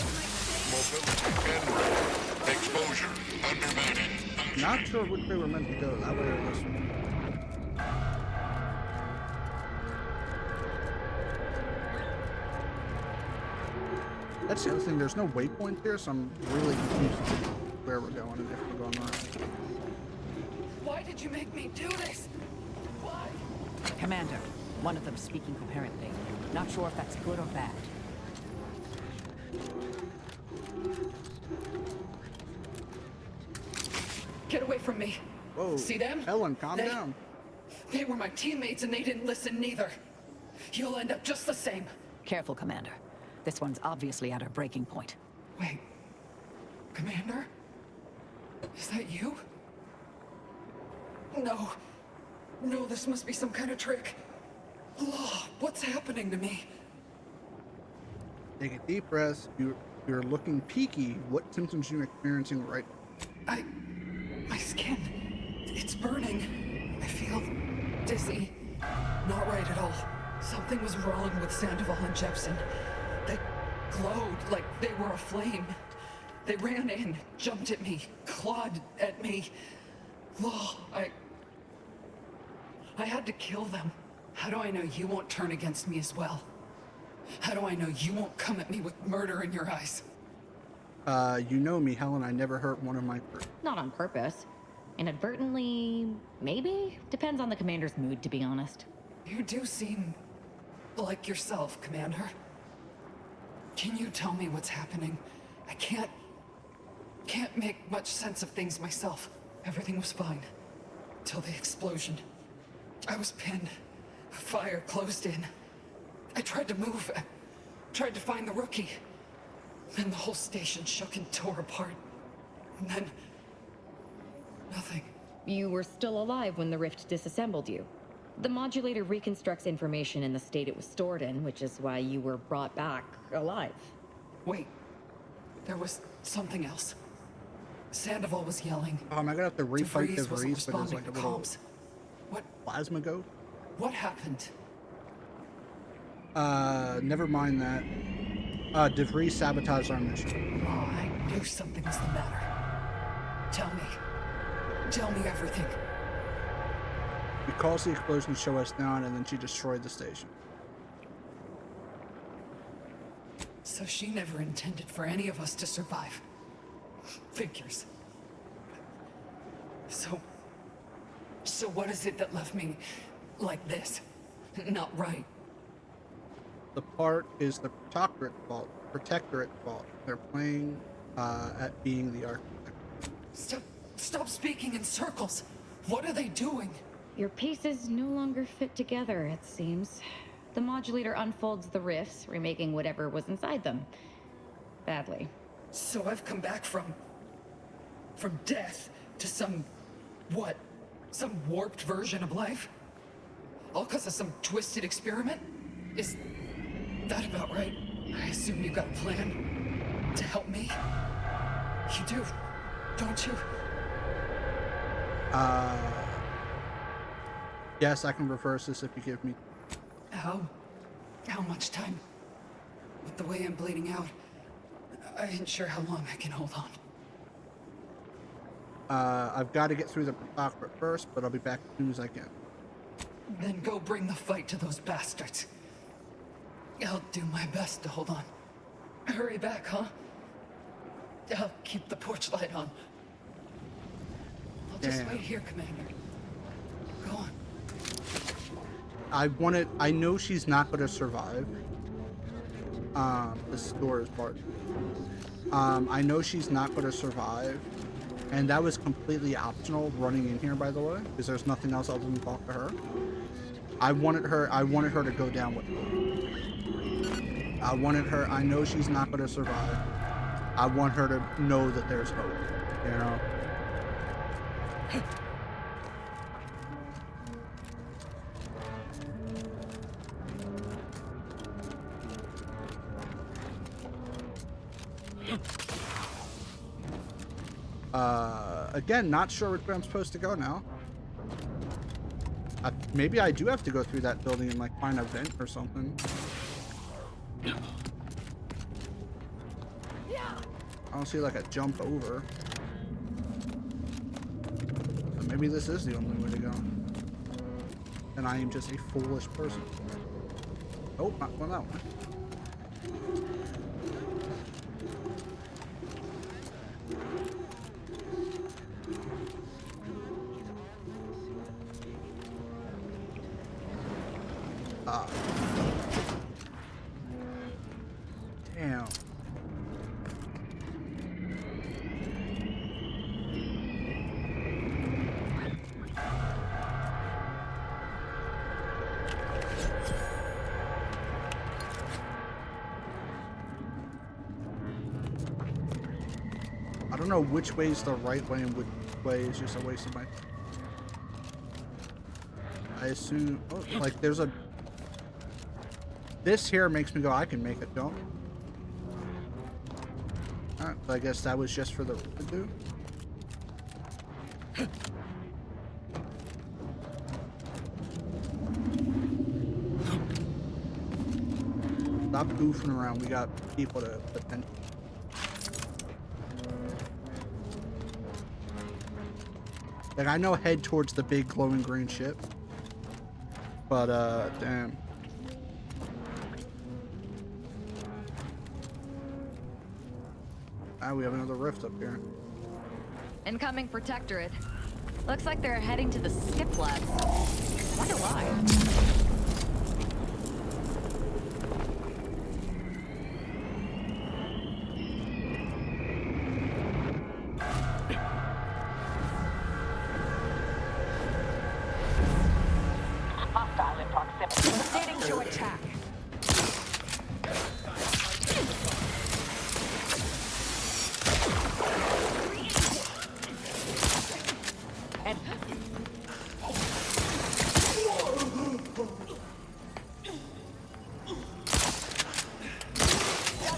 Mobility. N-ray. Exposure. Undermated.
Not sure which way we're meant to go, that way or this one. That's the other thing, there's no waypoint here, so I'm really confused where we're going and if we're going right.
Why did you make me do this? Why?
Commander, one of them speaking coherently. Not sure if that's good or bad.
Get away from me.
Whoa.
See them?
Helen, calm down.
They were my teammates and they didn't listen neither. You'll end up just the same.
Careful, Commander. This one's obviously at her breaking point.
Wait. Commander? Is that you? No. No, this must be some kind of trick. Oh, what's happening to me?
Take a deep breath. You're looking peaky. What symptoms are you experiencing right now?
My skin. It's burning. I feel dizzy. Not right at all. Something was wrong with Sandoval and Jepson. They glowed like they were aflame. They ran in, jumped at me, clawed at me. Oh, I had to kill them. How do I know you won't turn against me as well? How do I know you won't come at me with murder in your eyes?
You know me, Helen. I never hurt one of my crew.
Not on purpose. Inadvertently, maybe? Depends on the commander's mood, to be honest.
You do seem like yourself, Commander. Can you tell me what's happening? I can't make much sense of things myself. Everything was fine. Till the explosion. I was pinned. Fire closed in. I tried to move. I tried to find the rookie. Then the whole station shook and tore apart. And then... nothing.
You were still alive when the rift disassembled you. The modulator reconstructs information in the state it was stored in, which is why you were brought back alive.
Wait. There was something else. Sandoval was yelling.
I'm gonna have to refight
DeVries wasn't
DeVries, but it's
responding
like a
to
little
comms. What?
Plasma goat?
What happened?
Never mind that. DeVries sabotaged our mission.
Oh, I knew something was the matter. Tell me. Tell me everything.
We caused the explosion to show us down, and then she destroyed the station.
So she never intended for any of us to survive. Figures. So what is it that left me like this? Not right.
The part is the Protectorate fault. They're playing at being the architect.
Stop speaking in circles. What are they doing?
Your pieces no longer fit together, it seems. The modulator unfolds the rifts, remaking whatever was inside them. Badly.
So I've come back from death to some warped version of life? All because of some twisted experiment? Is that about right? I assume you got a plan to help me? You do, don't you?
Yes, I can reverse this if you give me...
How much time? With the way I'm bleeding out, I ain't sure how long I can hold on.
I've got to get through the Protectorate first, but I'll be back as soon as I can.
Then go bring the fight to those bastards. I'll do my best to hold on. Hurry back, huh? I'll keep the porch light on. I'll just wait here, Commander. Go on.
I know she's not going to survive. This door is barred. I know she's not going to survive. And that was completely optional running in here, by the way, because there's nothing else other than talk to her. I wanted her to go down with me. I know she's not going to survive. I want her to know that there's hope, you know? Again, not sure which way I'm supposed to go now. Maybe I do have to go through that building and like find a vent or something. I don't see like a jump over. So maybe this is the only way to go. And I am just a foolish person. Oh, not going that way. Damn. don't know which way is the right way and which way is just a waste of my... I assume... Oh, like, there's a... This here makes me go, I can make a jump. Alright, so I guess that was just for the to do. Stop goofing around. We got people to attend. Like, I know head towards the big glowing green ship. But, damn. Ah, we have another rift up here.
Incoming Protectorate. Looks like they're heading to the skip labs. Wonder why.
Hostile in proximity.
Proceeding to attack.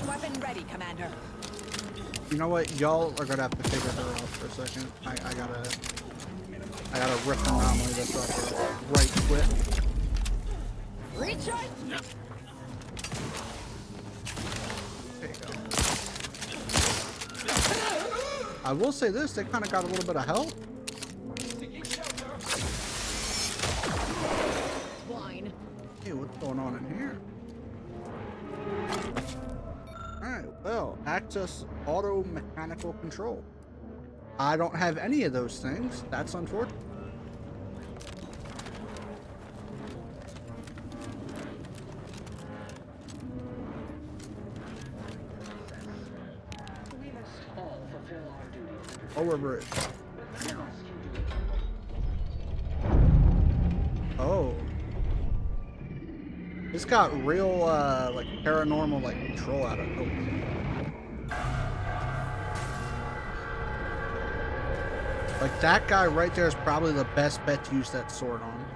Weapon ready, Commander.
You know what? Y'all are gonna have to figure her out for a second. I gotta rip an anomaly that's like a right quit.
Recharge.
There you go. I will say this, they kind of got a little bit of help.
Wine.
Hey, what's going on in here? Alright, well, access auto mechanical control. I don't have any of those things. That's unfortunate. Overbridge. Oh. This got real, like, paranormal, like, control out of it. Oh. Like, that guy right there is probably the best bet to use that sword on.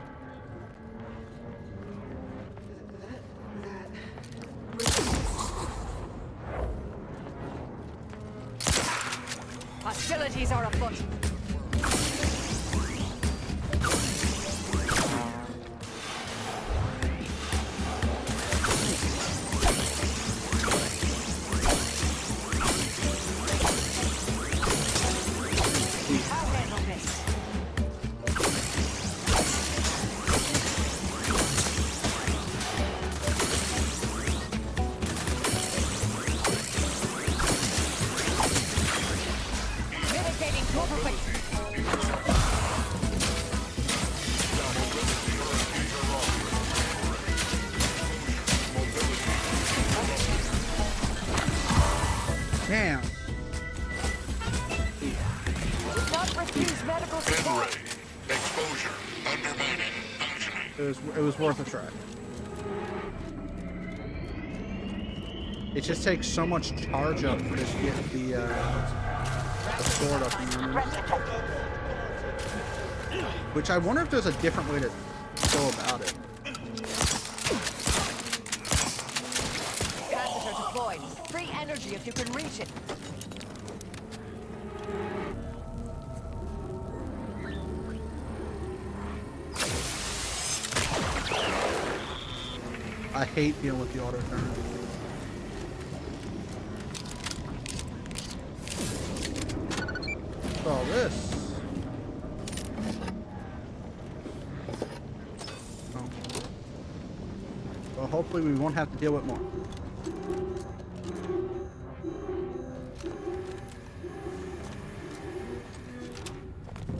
Hostilities are afoot.
Damn.
Not refuse medical support.
Exposure. Undermining. Functioning.
It was worth a try. It just takes so much charge up to just get the sword up and running. Which I wonder if there's a different way to go about it.
Capacitor deployed. Free energy if you can reach it.
I hate dealing with the auto turn. What's all this? Oh. Well, hopefully we won't have to deal with more.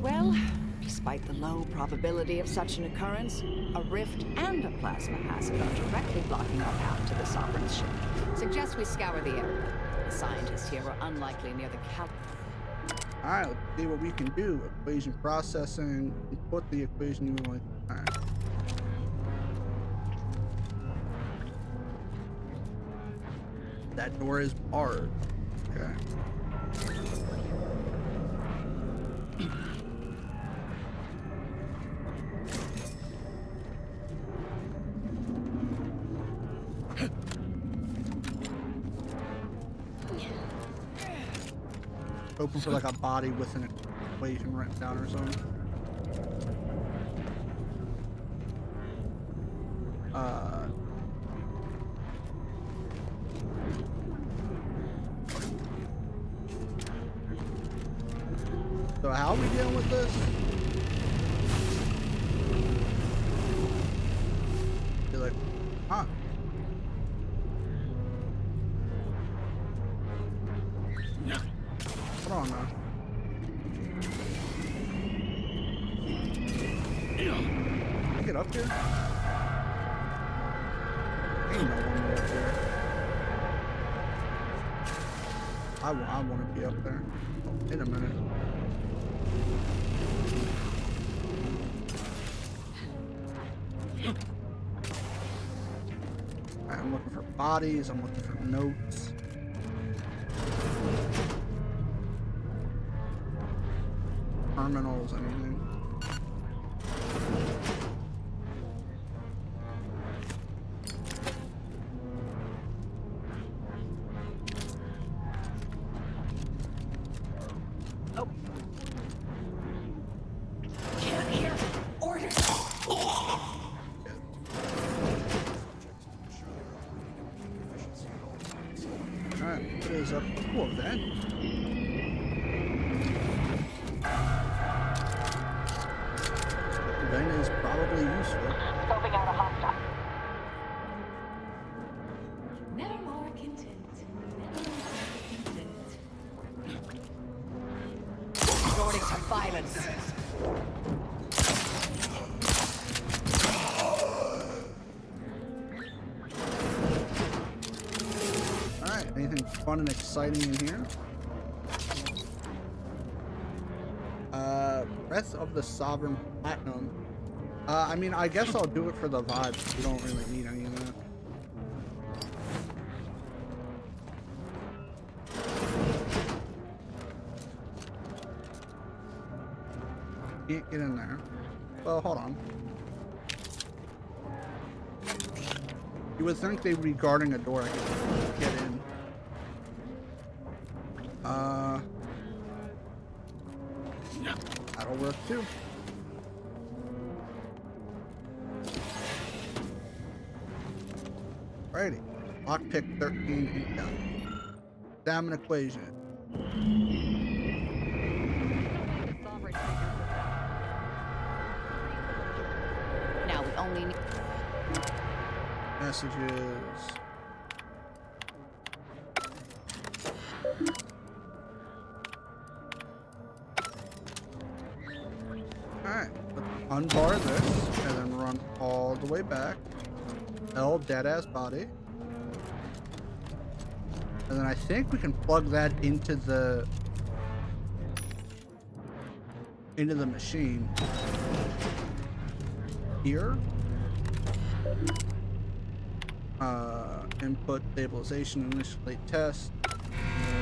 Well, despite the low probability of such an occurrence, a rift and a plasma hazard are directly blocking our path to the Sovereign's ship. Suggest we scour the area. The scientists here are unlikely near the cap.
Alright, let's see what we can do. Equation processing. Put the equation you like. Alright. That door is barred. Okay. Open for like a body with an equation written down or something. So how are we dealing with this? Be like, huh? Hold on now. Get up here. Ain't no one up there. I want to be up there. In a minute. Alright, I'm looking for bodies. I'm looking for notes. Terminals, anything.
Oh. Can't hear orders.
Alright, what is up? Cool, then. Then is probably useful.
Scoping out a hostile.
Never more content. Never more content. Resorting to violence.
Alright, anything fun and exciting in here? Breath of the Sovereign Platinum. I mean, I guess I'll do it for the vibes. We don't really need any of that. Can't get in there. Well, hold on. You would think they'd be guarding a door I could get in. That'll work too. Alrighty. Lockpick 13 and down. Salmon equation.
Now we only need
Messages. Alright, let's unbar this and then run all the way back. L dead ass body. And then I think we can plug that into the machine. Here. Input stabilization, initiate test.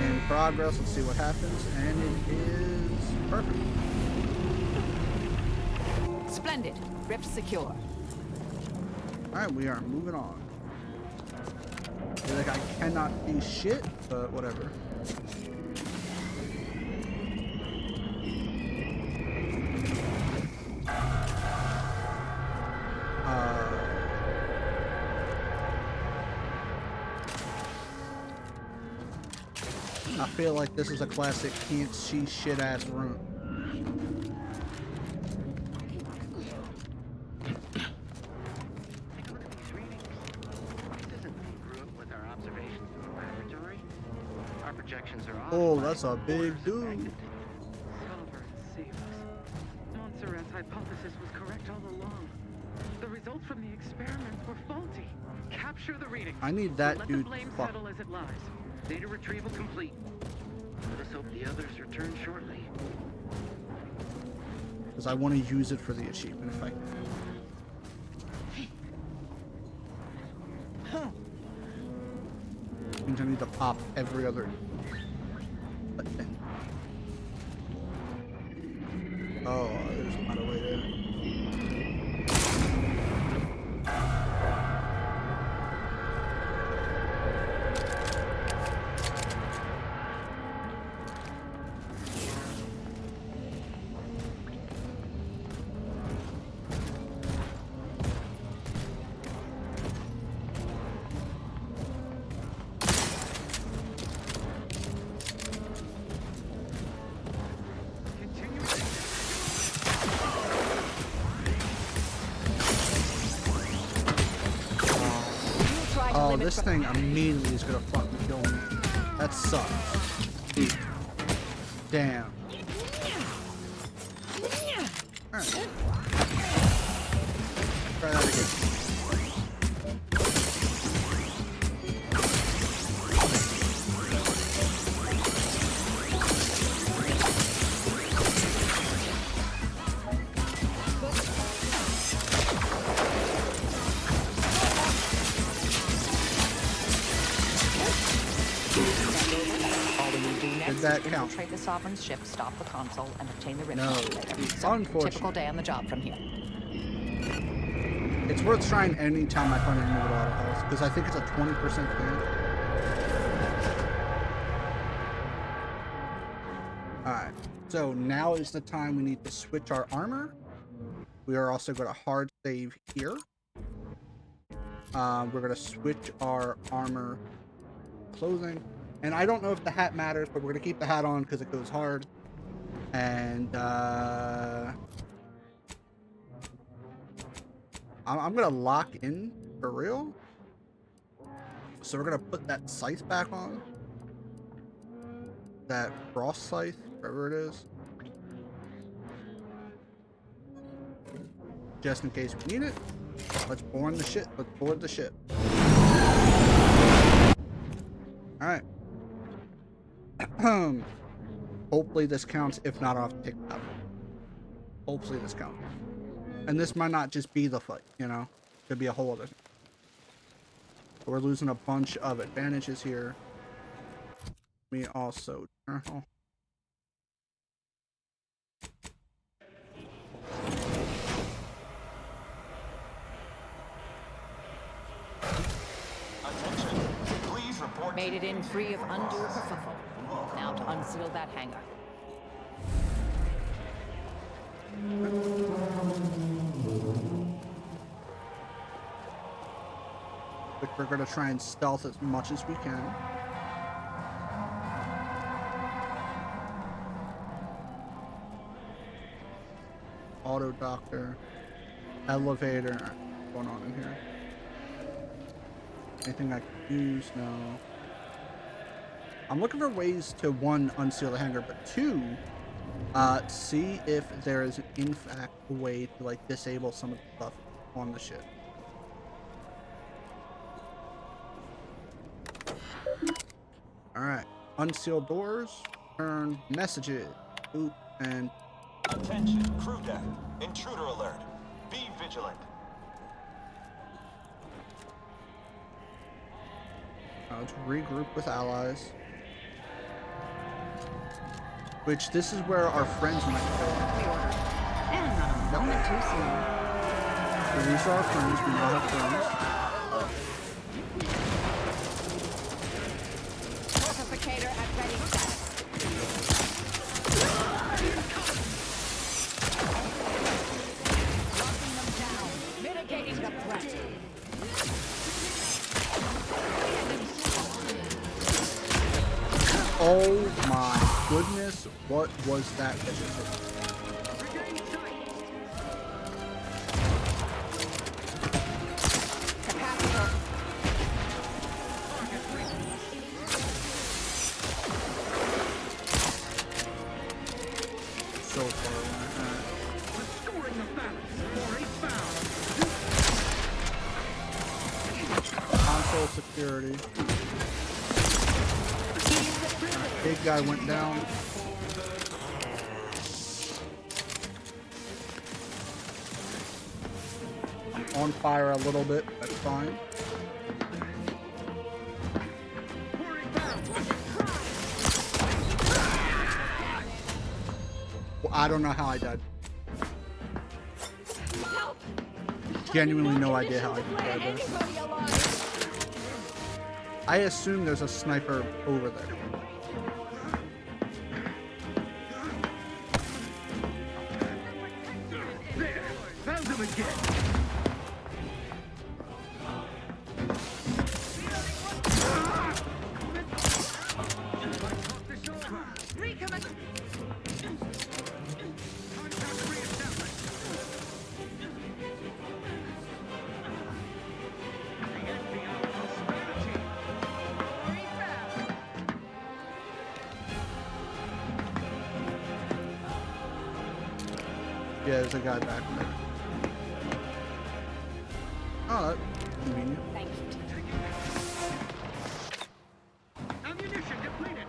In progress, let's see what happens. And it is perfect.
Splendid. Rift secure.
Alright, we are moving on. I feel like I cannot do shit, but whatever. I feel like this is a classic can't see shit ass room. Oh, that's a big dude.
Sullivan, save us. Montserrat's hypothesis was correct all along. The results from the experiments were faulty. Capture the readings.
I need that
Let
dude.
the blame
Fuck.
settle as it lies. Data retrieval complete. Let us hope the others return shortly.
Because I want to use it for the achievement if I can. Means I need to pop every other button. Oh, there's another way there. Oh, this thing immediately is gonna fucking kill me. That sucks. Dude. Damn. Alright. Try that again. That count?
Infiltrate the Sovereign's ship, stop the console, and obtain the rift
No,
modulator.
it's
So,
unfortunate.
typical day on the job from here.
It's worth trying any time I find a new auto health because I think it's a 20% chance. Alright, so now is the time we need to switch our armor. We are also going to hard save here. We're going to switch our armor clothing. And I don't know if the hat matters, but we're going to keep the hat on because it goes hard. And I'm going to lock in for real. So we're going to put that scythe back on. That frost scythe, whatever it is. Just in case we need it. Let's board the ship. Let's board the ship. Alright. Hopefully this counts. If not, I'll have to take it out. Hopefully this counts. And this might not just be the fight, you know? Could be a whole other thing. We're losing a bunch of advantages here. We also...
Made it in free of undue kerfuffle. Now to unseal that hangar.
But we're gonna try and stealth as much as we can. Auto doctor, elevator. What's going on in here? Anything I can use? No. I'm looking for ways to, one, unseal the hangar, but two, see if there is in fact a way to like disable some of the stuff on the ship. Alright. Unseal doors. Turn messages. Oop and
attention, crew deck. Intruder alert. Be vigilant.
Let's regroup with allies. Which this is where our friends might go.
And not a moment too soon.
So these are our friends. We all have friends.
Fortificator at ready status. Locking them down. Mitigating the threat.
Oh my goodness, what was that? So far away. Console security. Big guy went down. I'm on fire a little bit. That's fine. Well, I don't know how I died. genuinely no idea how I can play this. I assume there's a sniper over there.
There! Found him again!
Yeah, there's a guy back there. Oh, that's convenient.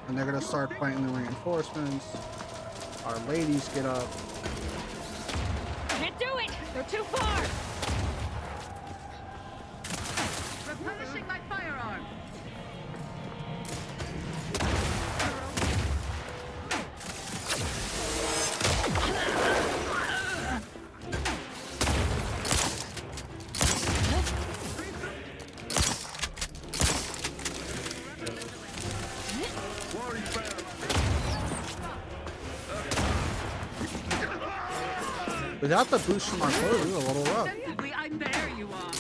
And they're gonna start fighting the reinforcements. Our ladies get up.
Can't do it! They're too far!
Replenishing my firearm!
Without the boost from our clothes, it's a little rough.
I'm there, you are!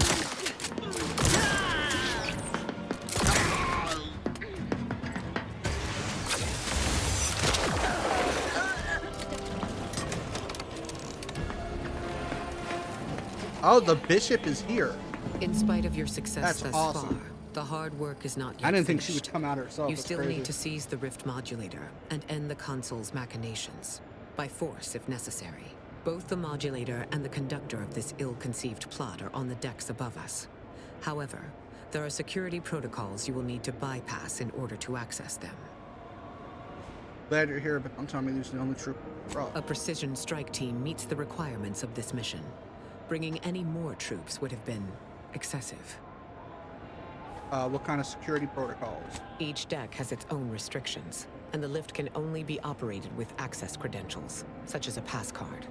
Oh, the bishop is here.
In spite of your success
That's
thus
awesome.
far, the hard work is not yet
I didn't think she
finished.
would come out herself.
You
That's
still
crazy.
need to seize the rift modulator and end the console's machinations. By force, if necessary. Both the modulator and the conductor of this ill-conceived plot are on the decks above us. However, there are security protocols you will need to bypass in order to access them.
Glad you're here, but don't tell me this is the only troop.
A precision strike team meets the requirements of this mission. Bringing any more troops would have been excessive.
What kind of security protocols?
Each deck has its own restrictions, and the lift can only be operated with access credentials, such as a pass card.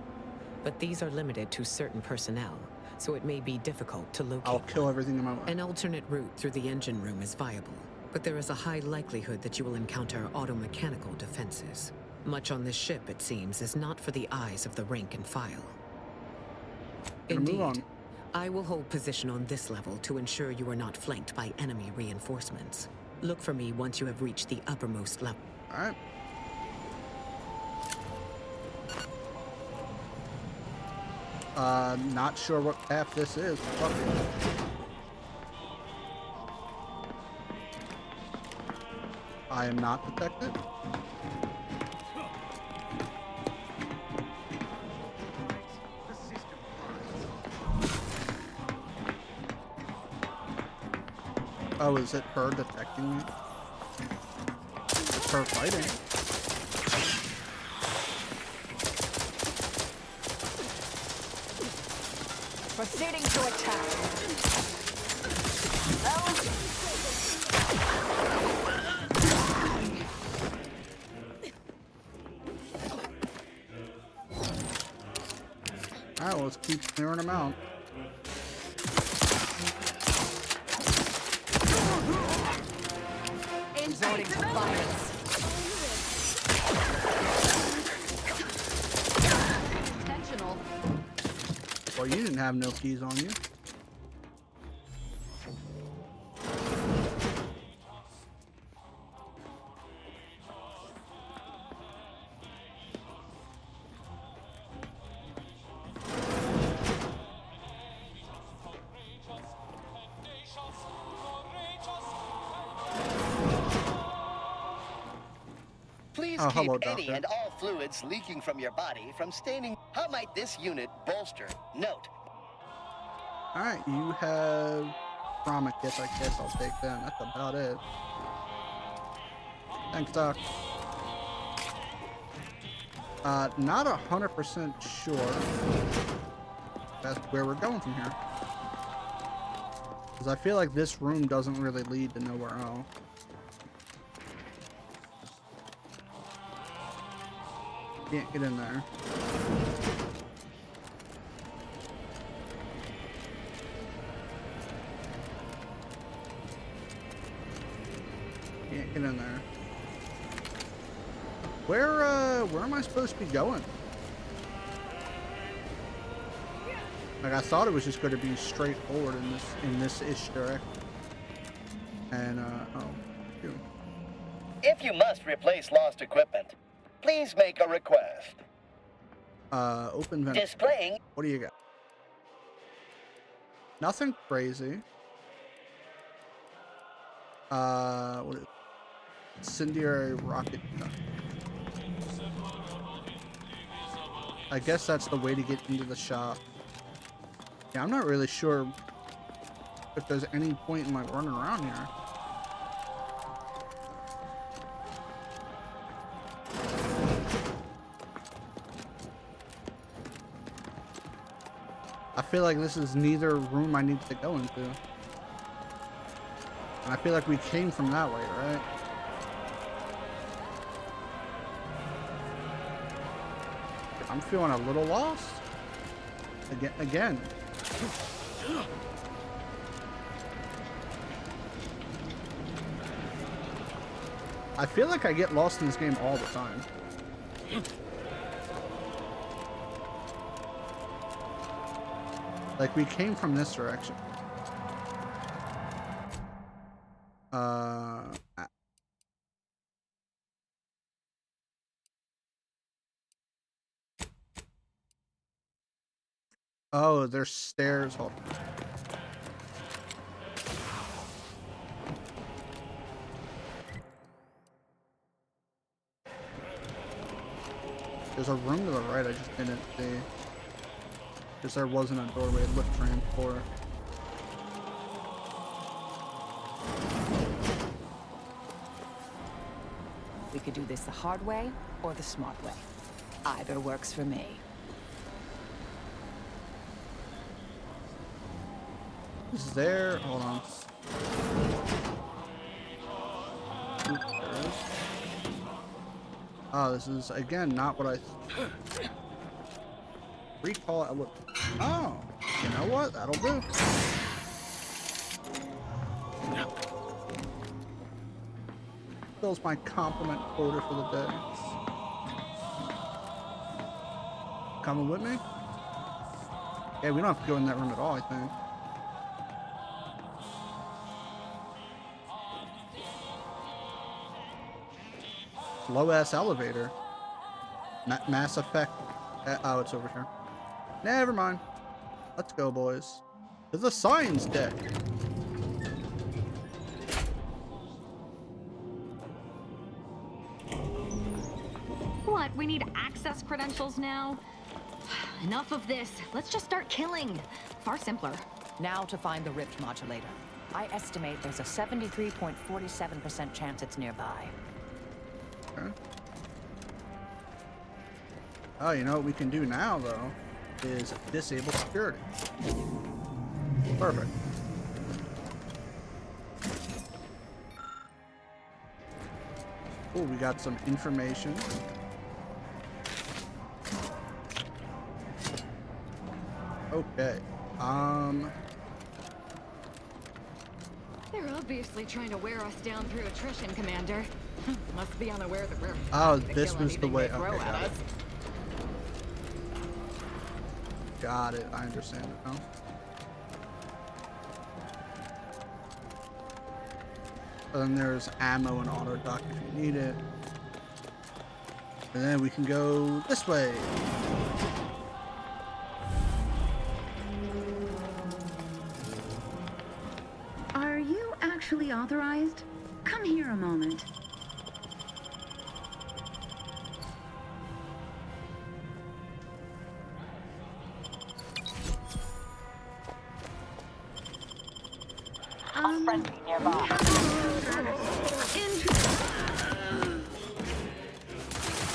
But these are limited to certain personnel, so it may be difficult to locate.
I'll kill everything in my way.
An alternate route through the engine room is viable, but there is a high likelihood that you will encounter automechanical defenses. Much on this ship, it seems, is not for the eyes of the rank and file. Indeed, I will hold position on this level to ensure you are not flanked by enemy reinforcements. Look for me once you have reached the uppermost level.
All right. Not sure what path this is. Fuck it. I am not detected. Oh, is it her detecting me? It's her fighting.
Proceeding to attack.
Alright, well, let's keep clearing them out.
Resorting to violence.
Intentional.
Well, you didn't have no keys on you.
Please
Oh,
keep
hello,
any
Doctor.
and all fluids leaking from your body from staining. How might this unit bolster? Note.
Alright, you have trauma kits. I guess I'll take them. That's about it. Thanks, Doc. Not 100% sure that's where we're going from here. Because I feel like this room doesn't really lead to nowhere else. Can't get in there. Get in there. Where am I supposed to be going? Like, I thought it was just going to be straightforward in this ish direction. And oh, phew.
If you must replace lost equipment, please make a request.
Open vent.
Displaying.
What do you got? Nothing crazy. What is it? Incendiary rocket gun. I guess that's the way to get into the shop. Yeah, I'm not really sure if there's any point in like running around here. I feel like this is neither room I need to go into. And I feel like we came from that way, right? I'm feeling a little lost. Again. I feel like I get lost in this game all the time. Like, we came from this direction. Oh, there's stairs. Hold on. There's a room to the right I just didn't see. Because there wasn't a doorway to look for.
We could do this the hard way or the smart way. Either works for me.
Is there? Hold on. Oh, this is again not what I recall. Oh, you know what? That'll do. Fills my compliment quota for the day. Coming with me? Yeah, we don't have to go in that room at all, I think. Low ass elevator. Mass Effect. Oh, it's over here. Never mind. Let's go, boys. There's a science deck.
What? We need access credentials now? Enough of this. Let's just start killing. Far simpler.
Now to find the rift modulator. I estimate there's a 73.47% chance it's nearby.
Okay. Oh, you know what we can do now, though, is disable security. Perfect. Oh, we got some information. Okay.
They're obviously trying to wear us down through attrition, Commander. Must be unaware that we're
Oh, this was the way. Okay, got it. Got it. I understand it now. And then there's ammo and auto dock if you need it. And then we can go this way.
Are you actually authorized? Come here a moment.
Friendly nearby.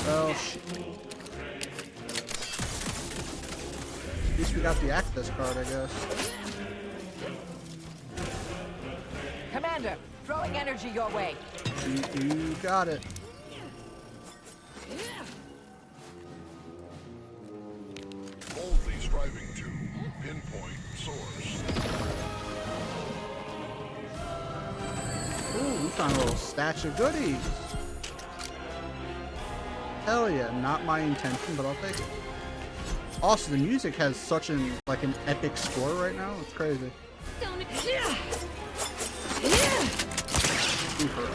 Well, at least we got the access card, I guess.
Commander, throwing energy your way.
You got it.
Boldly striving to pinpoint source.
Ooh, we found a little stash of goodies. Hell yeah, not my intention, but I'll take it. Also, the music has such an epic score right now. It's crazy. Super.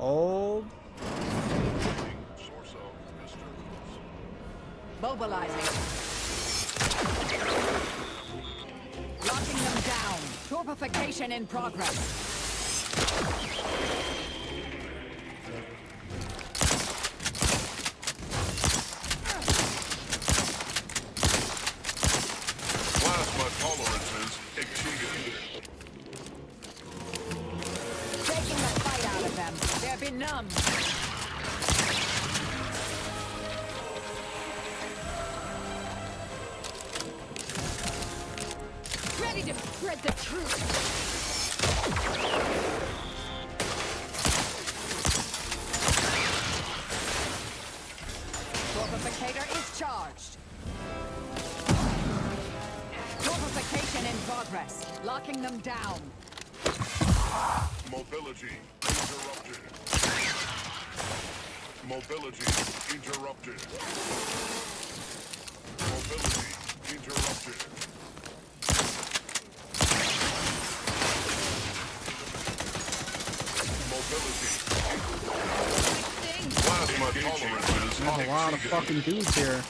Old.
Mobilizing. Locking them down. Torpification in progress.
Plasma tolerances exceeded.
Taking the fight out of them. They're benumbed.
Ready to spread the truth.
Torpificator is charged. Torpification in progress. Locking them down.
Mobility interrupted. Mobility interrupted. Mobility interrupted. Plasma tolerances.
There's a lot of fucking dudes here.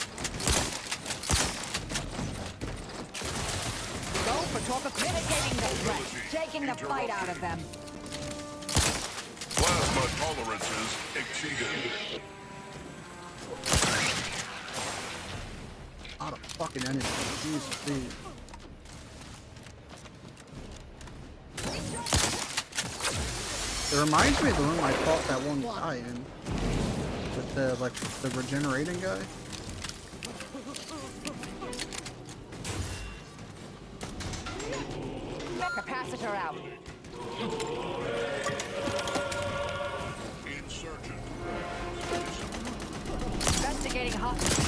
Go for mitigating the threat. Taking the fight out of them.
Plasma tolerances exceeded.
A lot of fucking enemies. Jesus, dude. It reminds me of the room I fought that one guy in. With the, the regenerating guy.
Capacitor out.
Insurgent.
Investigating hostile.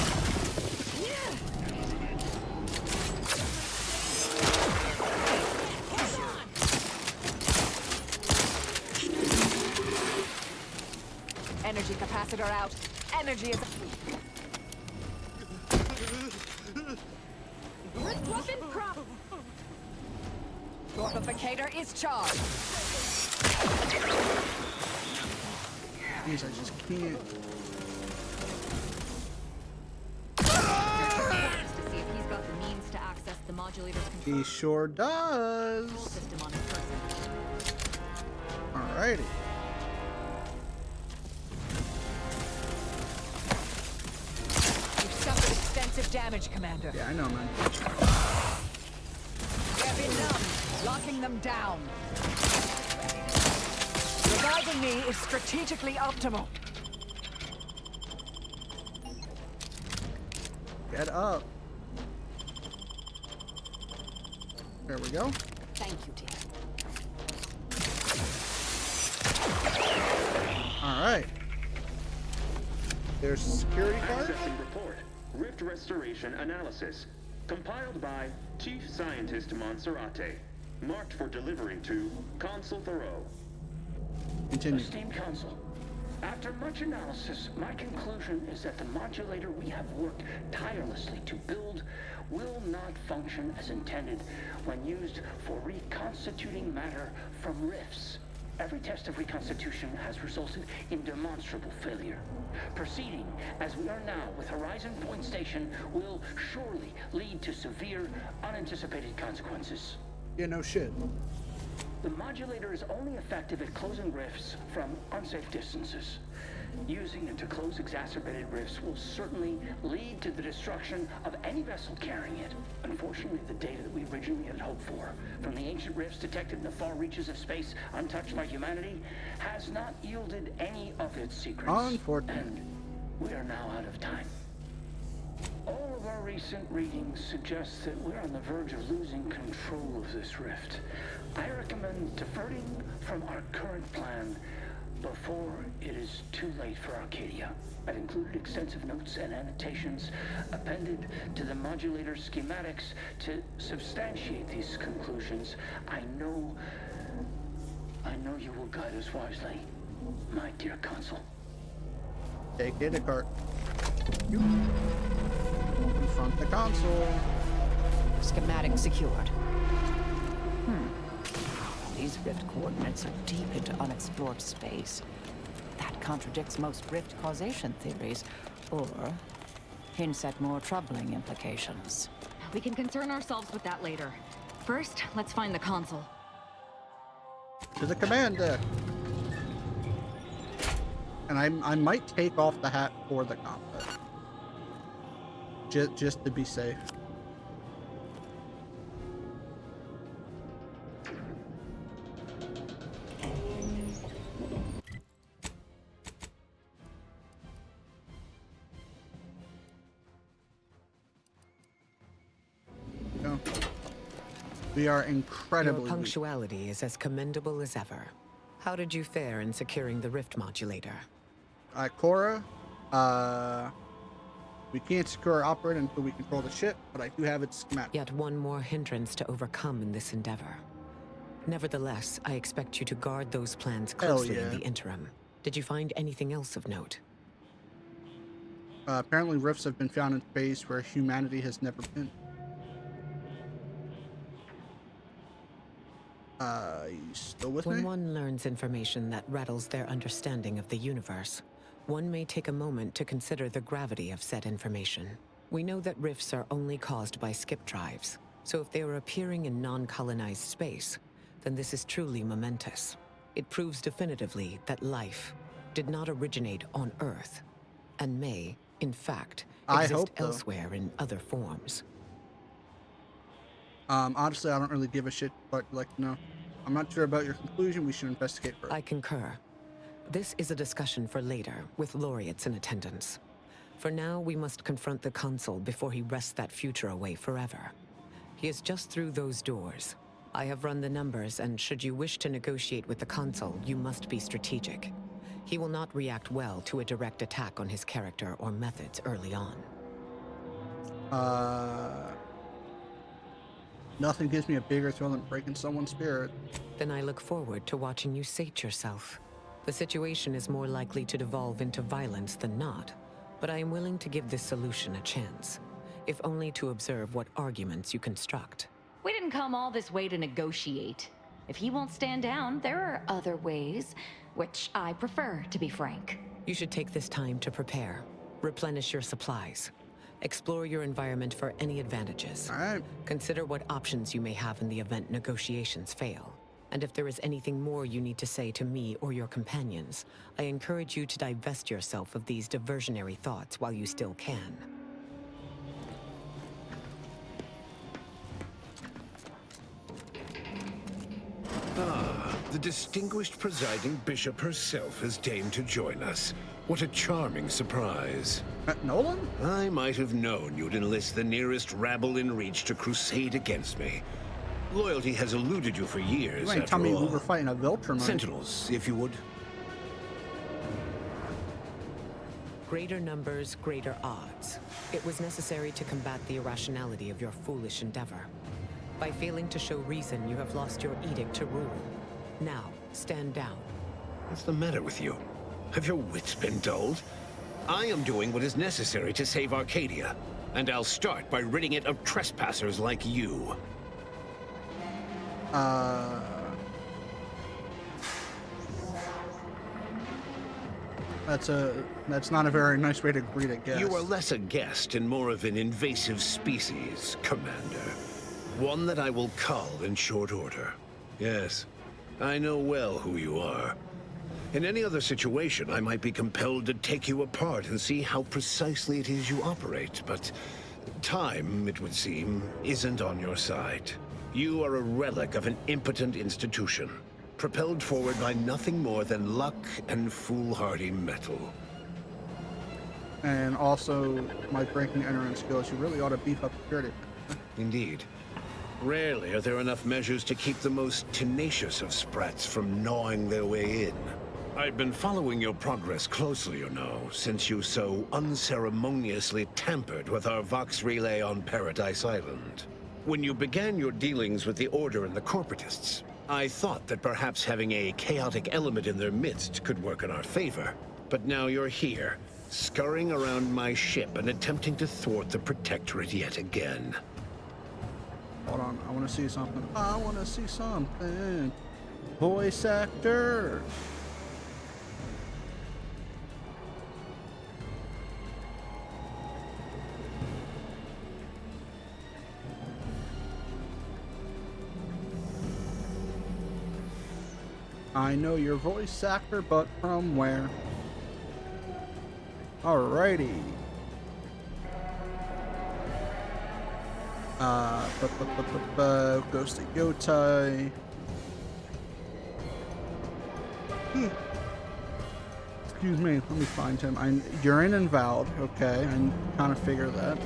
Energy capacitor out. Energy is...
Weapon prop.
Torpificator is charged.
Jeez, I just can't.
To see if he's got the means to access the modulator's control
He sure does.
system on his person.
Alrighty.
You've suffered extensive damage, Commander.
Yeah, I know, man.
They're benumbed. Locking them down. Reviving me is strategically optimal.
Get up. There we go.
Thank you, team.
Alright. There's a security card.
Accessing report. Rift restoration analysis. Compiled by Chief Scientist Monserrate. Marked for delivery to Consul Thoreau.
Continue.
Esteemed Council, after much analysis, my conclusion is that the modulator we have worked tirelessly to build will not function as intended when used for reconstituting matter from rifts. Every test of reconstitution has resulted in demonstrable failure. Proceeding as we are now with Horizon Point Station will surely lead to severe, unanticipated consequences.
Yeah, no shit.
The modulator is only effective at closing rifts from unsafe distances. Using it to close exacerbated rifts will certainly lead to the destruction of any vessel carrying it. Unfortunately, the data that we originally had hoped for from the ancient rifts detected in the far reaches of space untouched by humanity has not yielded any of its secrets.
Unfortunate.
And we are now out of time. All of our recent readings suggest that we're on the verge of losing control of this rift. I recommend diverting from our current plan, before it is too late for Arcadia. I've included extensive notes and annotations appended to the modulator schematics to substantiate these conclusions. I know you will guide us wisely, my dear Consul.
Take it, Descartes. Confront the console.
Schematic secured. These rift coordinates are deep into unexplored space. That contradicts most rift causation theories, or hints at more troubling implications.
We can concern ourselves with that later. First, let's find the console.
To the command deck. And I might take off the hat for the combat. Just to be safe. We are incredibly
Your punctuality is as commendable as ever. How did you fare in securing the rift modulator?
Cora, we can't secure our operator until we control the ship, but I do have its schematic.
Yet one more hindrance to overcome in this endeavor. Nevertheless, I expect you to guard those plans closely in the interim. Did you find anything else of note?
Apparently rifts have been found in space where humanity has never been. You still with me?
When one learns information that rattles their understanding of the universe, one may take a moment to consider the gravity of said information. We know that rifts are only caused by skip drives, so if they are appearing in non-colonized space, then this is truly momentous. It proves definitively that life did not originate on Earth, and may, in fact, exist elsewhere in other forms.
Honestly, I don't really give a shit, but no. I'm not sure about your conclusion. We should investigate further.
I concur. This is a discussion for later, with laureates in attendance. For now, we must confront the Consul before he wrests that future away forever. He is just through those doors. I have run the numbers, and should you wish to negotiate with the Consul, you must be strategic. He will not react well to a direct attack on his character or methods early on.
Nothing gives me a bigger thrill than breaking someone's spirit.
Then I look forward to watching you sate yourself. The situation is more likely to devolve into violence than not, but I am willing to give this solution a chance, if only to observe what arguments you construct.
We didn't come all this way to negotiate. If he won't stand down, there are other ways, which I prefer, to be frank.
You should take this time to prepare, replenish your supplies, explore your environment for any advantages.
All right.
Consider what options you may have in the event negotiations fail. And if there is anything more you need to say to me or your companions, I encourage you to divest yourself of these diversionary thoughts while you still can.
The distinguished presiding bishop herself has deigned to join us. What a charming surprise.
Nolan?
I might have known you'd enlist the nearest rabble in reach to crusade against me. Loyalty has eluded you for years,
You ain't tell me we were fighting a Viltrum.
Sentinels, if you would.
Greater numbers, greater odds. It was necessary to combat the irrationality of your foolish endeavor. By failing to show reason, you have lost your edict to rule. Now, stand down.
What's the matter with you? Have your wits been dulled? I am doing what is necessary to save Arcadia, and I'll start by ridding it of trespassers like you.
That's not a very nice way to greet a guest.
You are less a guest and more of an invasive species, Commander. One that I will cull in short order. Yes, I know well who you are. In any other situation, I might be compelled to take you apart and see how precisely it is you operate, but time, it would seem, isn't on your side. You are a relic of an impotent institution, propelled forward by nothing more than luck and foolhardy metal.
And also, my breaking and entering skills, you really ought to beef up security.
Indeed. Rarely are there enough measures to keep the most tenacious of sprats from gnawing their way in. I've been following your progress closely, you know, since you so unceremoniously tampered with our Vox relay on Paradise Island. When you began your dealings with the Order and the Corporatists, I thought that perhaps having a chaotic element in their midst could work in our favor. But now you're here, scurrying around my ship and attempting to thwart the Protectorate yet again.
Hold on, I want to see something. I want to see something. Voice actor. I know your voice actor, but from where? Alrighty. Ghost of Yotai. Excuse me, let me find him. You're in Invalid, okay, I kind of figured that.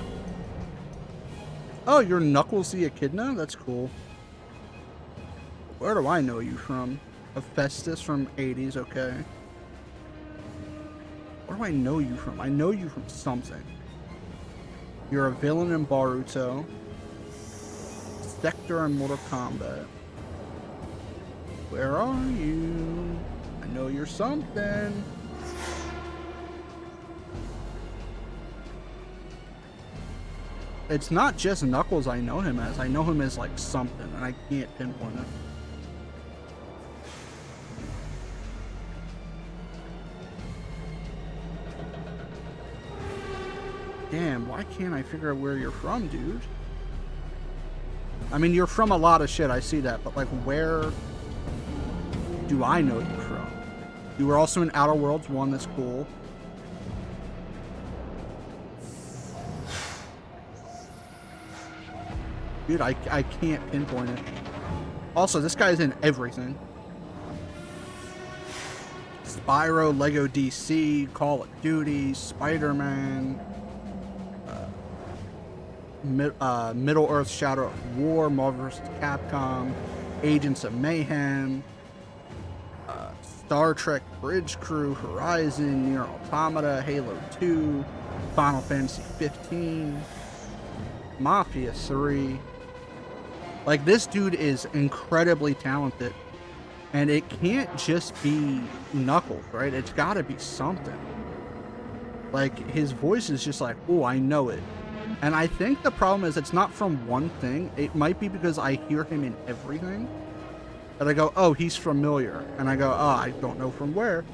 Oh, you're Knuckles the Echidna? That's cool. Where do I know you from? Hephaestus from 80s, okay. Where do I know you from? I know you from something. You're a villain in Boruto. Sector in Mortal Kombat. Where are you? I know you're something. It's not just Knuckles I know him as. I know him as like something, and I can't pinpoint it. Damn, why can't I figure out where you're from, dude? I mean, you're from a lot of shit, I see that, but like, where do I know you from? You were also in Outer Worlds 1, that's cool. Dude, I can't pinpoint it. Also, this guy's in everything. Spyro, Lego DC, Call of Duty, Spider-Man, Middle-earth Shadow of War, Marvel vs. Capcom, Agents of Mayhem, Star Trek Bridge Crew, Horizon, Nier Automata, Halo 2, Final Fantasy 15, Mafia 3. Like, this dude is incredibly talented, and it can't just be Knuckles, right? It's gotta be something. Like, his voice is just like, oh, I know it. And I think the problem is it's not from one thing. It might be because I hear him in everything. And I go, oh, he's familiar. And I go, oh, I don't know from where.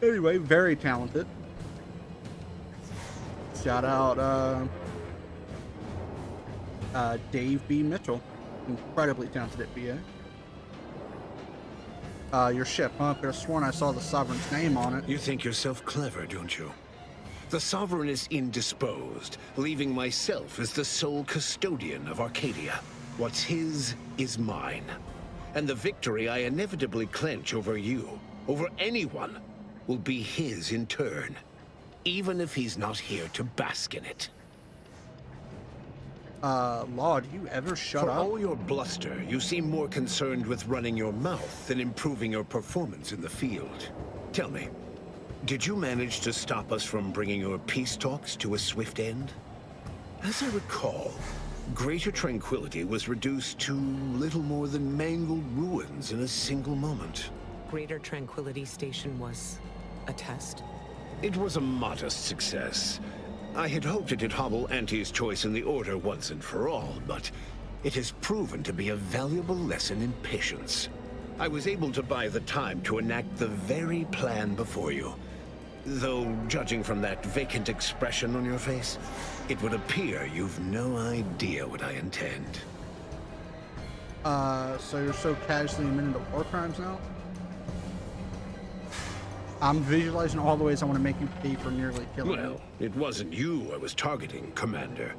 Anyway, very talented. Shout out Dave B. Mitchell. Incredibly talented at BA. Your ship, huh? I could have sworn I saw the Sovereign's name on it.
You think yourself clever, don't you? The Sovereign is indisposed, leaving myself as the sole custodian of Arcadia. What's his is mine. And the victory I inevitably clench over you, over anyone, will be his in turn. Even if he's not here to bask in it.
Law, do you ever shut up?
For all your bluster, you seem more concerned with running your mouth than improving your performance in the field. Tell me, did you manage to stop us from bringing your peace talks to a swift end? As I recall, Greater Tranquility was reduced to little more than mangled ruins in a single moment.
Greater Tranquility Station was a test?
It was a modest success. I had hoped it'd hobble Auntie's choice in the Order once and for all, but it has proven to be a valuable lesson in patience. I was able to buy the time to enact the very plan before you. Though, judging from that vacant expression on your face, it would appear you've no idea what I intend.
So you're so casually admitting to war crimes now? I'm visualizing all the ways I want to make you pay for nearly killing me.
Well, it wasn't you I was targeting, Commander.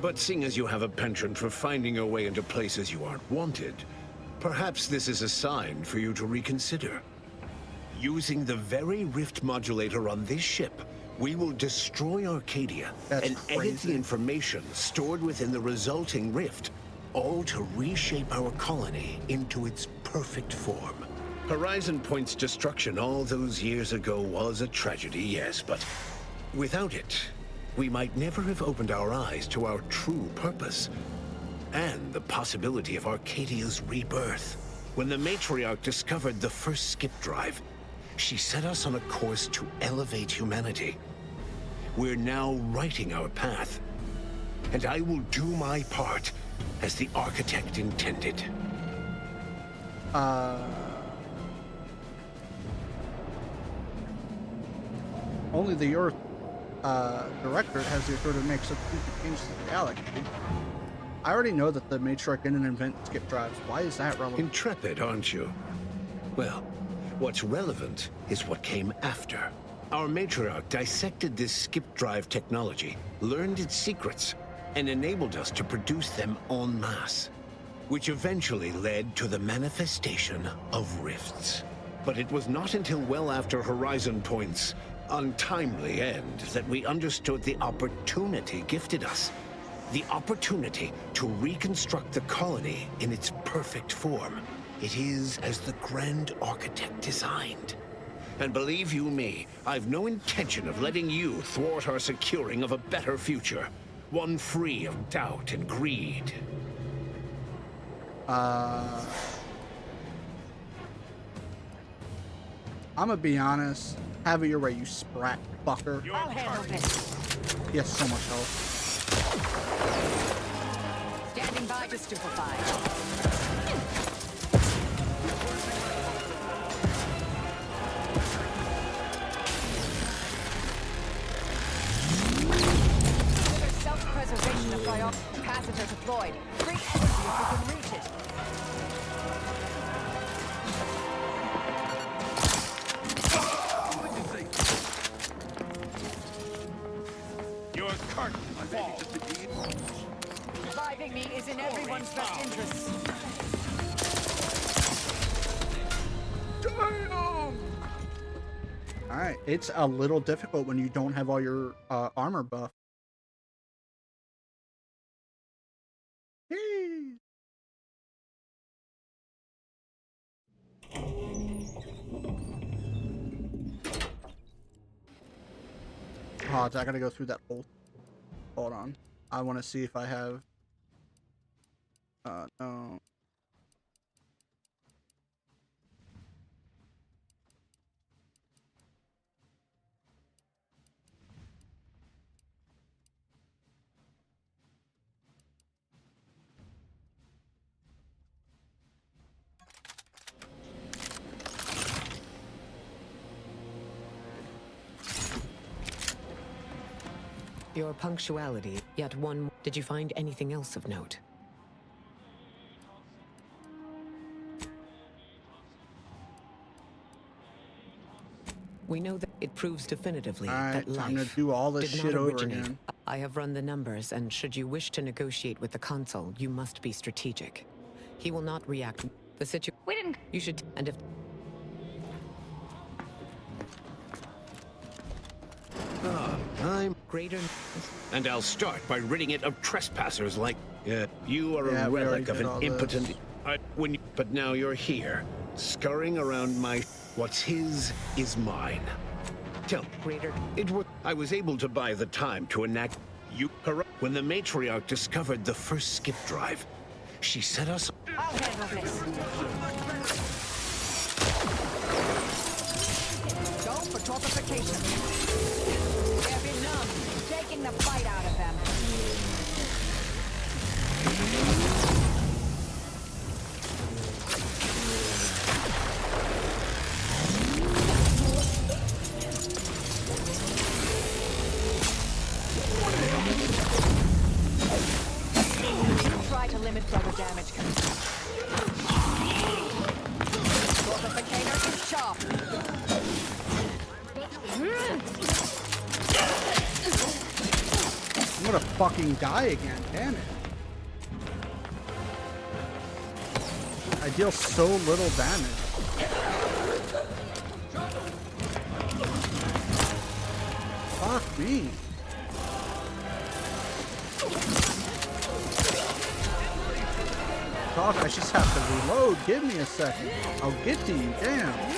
But seeing as you have a penchant for finding your way into places you aren't wanted, perhaps this is a sign for you to reconsider. Using the very rift modulator on this ship, we will destroy Arcadia and edit the information stored within the resulting rift, all to reshape our colony into its perfect form. Horizon Point's destruction all those years ago was a tragedy, yes, but without it, we might never have opened our eyes to our true purpose and the possibility of Arcadia's rebirth. When the Matriarch discovered the first skip drive, she set us on a course to elevate humanity. We're now writing our path, and I will do my part as the architect intended.
Only the Earth Directorate has the authority to make such changes to the galaxy. I already know that the Matriarch didn't invent skip drives. Why is that relevant?
Intrepid, aren't you? Well, what's relevant is what came after. Our Matriarch dissected this skip drive technology, learned its secrets, and enabled us to produce them en masse, which eventually led to the manifestation of rifts. But it was not until well after Horizon Point's untimely end that we understood the opportunity gifted us. The opportunity to reconstruct the colony in its perfect form. It is as the Grand Architect designed. And believe you me, I've no intention of letting you thwart our securing of a better future. One free of doubt and greed.
I'm gonna be honest. Have it your way, you sprat fucker.
I'll handle this.
He has so much health.
Standing by to stupefy. Self-preservation of priority. Capacitor deployed. Great energy if we can reach it.
Your curtain falls.
Reviving me is in everyone's best interests.
Alright, it's a little difficult when you don't have all your armor buff. Oh, I gotta go through that whole... Hold on. I want to see if I have... no.
Your punctuality, yet one more. Did you find anything else of note? We know that it proves definitively that life
I'm gonna do all this
did
shit
not
over
originate.
again.
I have run the numbers, and should you wish to negotiate with the Consul, you must be strategic. He will not react. The situation.
We didn't.
You should. And if.
I'm
greater.
And I'll start by ridding it of trespassers like... you are a relic of an impotent... but now you're here, scurrying around my... What's his is mine. Tell
greater...
I was able to buy the time to enact... When the Matriarch discovered the first skip drive, she set us...
I'll handle this. Go for torpification. They're benumbed, taking the fight out of them. Try to limit further damage. Torpificator is sharp.
I'm gonna fucking die again, damn it. I deal so little damage. Fuck me. talking. I just have to reload. Give me a second. I'll get to you. Damn.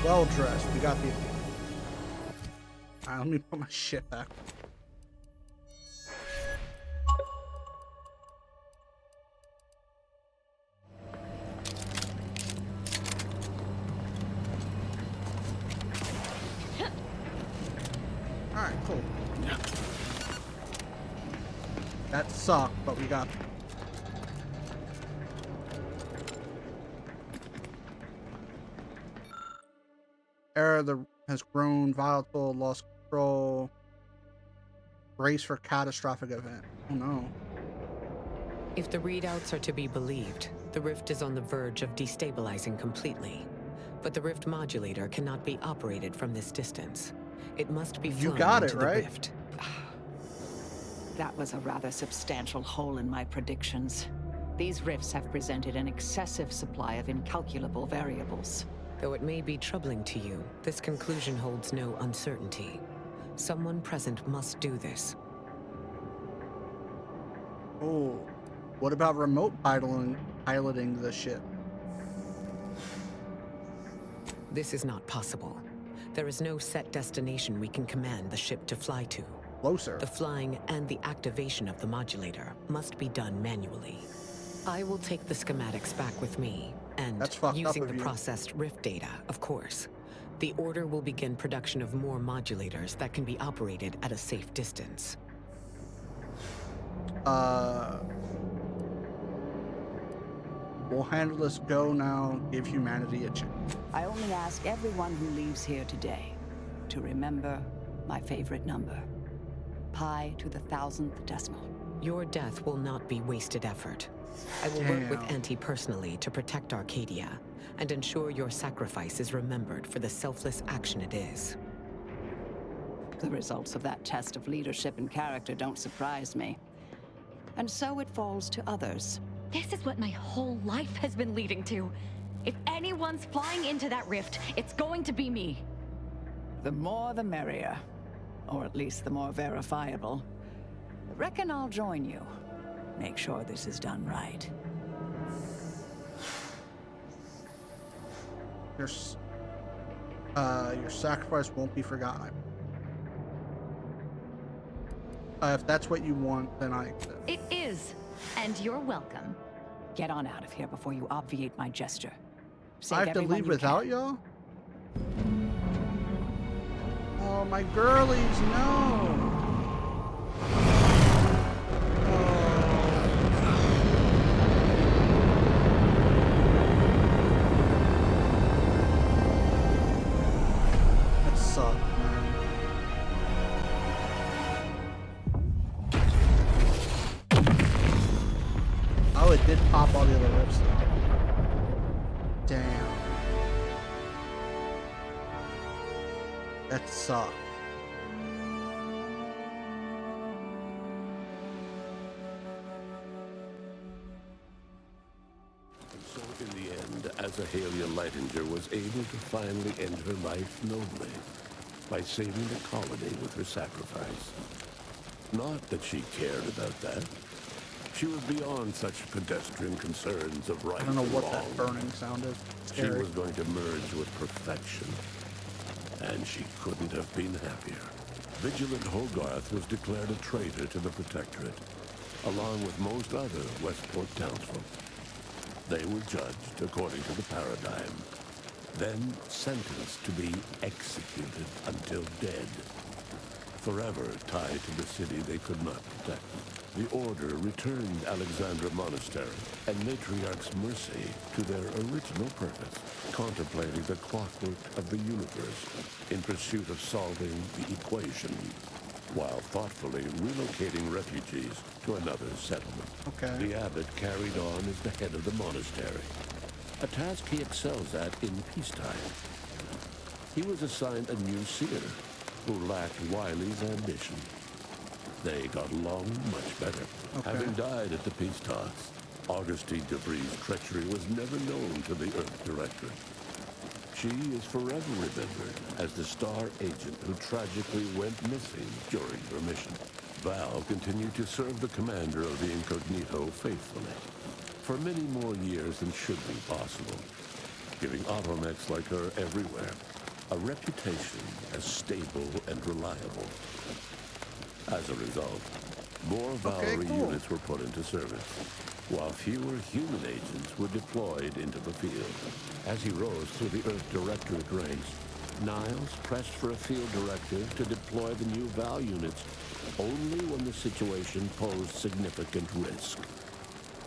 Well dressed. We got the. Alright, let me put my shit back. Alright, cool. That sucked, but we got. Error has grown volatile, lost control. Brace for catastrophic event. Oh no.
If the readouts are to be believed, the rift is on the verge of destabilizing completely. But the rift modulator cannot be operated from this distance. It must be flown into the rift.
That was a rather substantial hole in my predictions. These rifts have presented an excessive supply of incalculable variables.
Though it may be troubling to you, this conclusion holds no uncertainty. Someone present must do this.
Oh, what about remote piloting the ship?
This is not possible. There is no set destination we can command the ship to fly to.
Closer.
The flying and the activation of the modulator must be done manually. I will take the schematics back with me, and using the processed rift data, of course, the Order will begin production of more modulators that can be operated at a safe distance.
We'll handle this. Go now. Give humanity a chance.
I only ask everyone who leaves here today to remember my favorite number. Pi to the 1000th decimal.
Your death will not be wasted effort. I will work with Auntie personally to protect Arcadia and ensure your sacrifice is remembered for the selfless action it is.
The results of that test of leadership and character don't surprise me. And so it falls to others.
This is what my whole life has been leading to. If anyone's flying into that rift, it's going to be me.
The more the merrier. Or at least the more verifiable. Reckon I'll join you. Make sure this is done right.
Your sacrifice won't be forgotten. If that's what you want, then I accept.
It is, and you're welcome.
Get on out of here before you obviate my gesture.
I have to leave without y'all? Oh, my girlies, no! That sucked, man. Oh, it did pop all the other rips though. Damn. That sucked.
So in the end, Azahalia Lightinger was able to finally end her life nobly by saving the colony with her sacrifice. Not that she cared about that. She was beyond such pedestrian concerns of right and wrong.
I don't know what that burning sound is.
She was going to merge with perfection. And she couldn't have been happier. Vigilant Hogarth was declared a traitor to the Protectorate, along with most other Westport townsfolk. They were judged according to the paradigm, then sentenced to be executed until dead, forever tied to the city they could not protect. The Order returned Alexandra Monastery and Matriarch's Mercy to their original purpose, contemplating the clockwork of the universe in pursuit of solving the equation, while thoughtfully relocating refugees to another settlement.
Okay.
The abbot carried on as the head of the monastery, a task he excels at in peacetime. He was assigned a new seer who lacked Wiley's ambition. They got along much better.
Okay.
Having died at the peace talks, Augustine Debris' treachery was never known to the Earth Directorate. She is forever remembered as the Star agent who tragically went missing during her mission. Val continued to serve the commander of the Incognito faithfully for many more years than should be possible, giving automechs like her everywhere a reputation as stable and reliable. As a result, more Valerie units were put into service, while fewer human agents were deployed into the field. As he rose through the Earth Directorate ranks, Niles pressed for a field directive to deploy the new Val units only when the situation posed significant risk.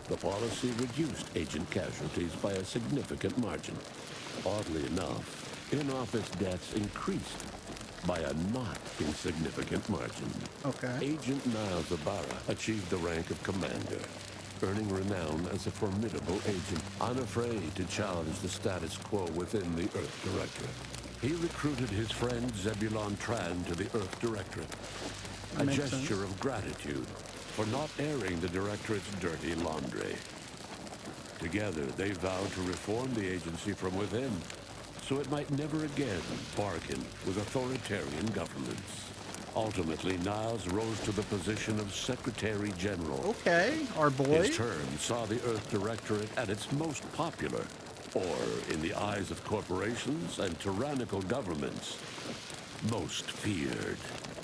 The policy reduced agent casualties by a significant margin. Oddly enough, in-office deaths increased by a not insignificant margin.
Okay.
Agent Niles Ibarra achieved the rank of commander, earning renown as a formidable agent, unafraid to challenge the status quo within the Earth Directorate. He recruited his friend Zebulon Tran to the Earth Directorate, a gesture of gratitude for not airing the Directorate's dirty laundry. Together, they vowed to reform the agency from within, so it might never again bargain with authoritarian governments. Ultimately, Niles rose to the position of Secretary General.
Okay, our boy.
His term saw the Earth Directorate at its most popular, or, in the eyes of corporations and tyrannical governments, most feared.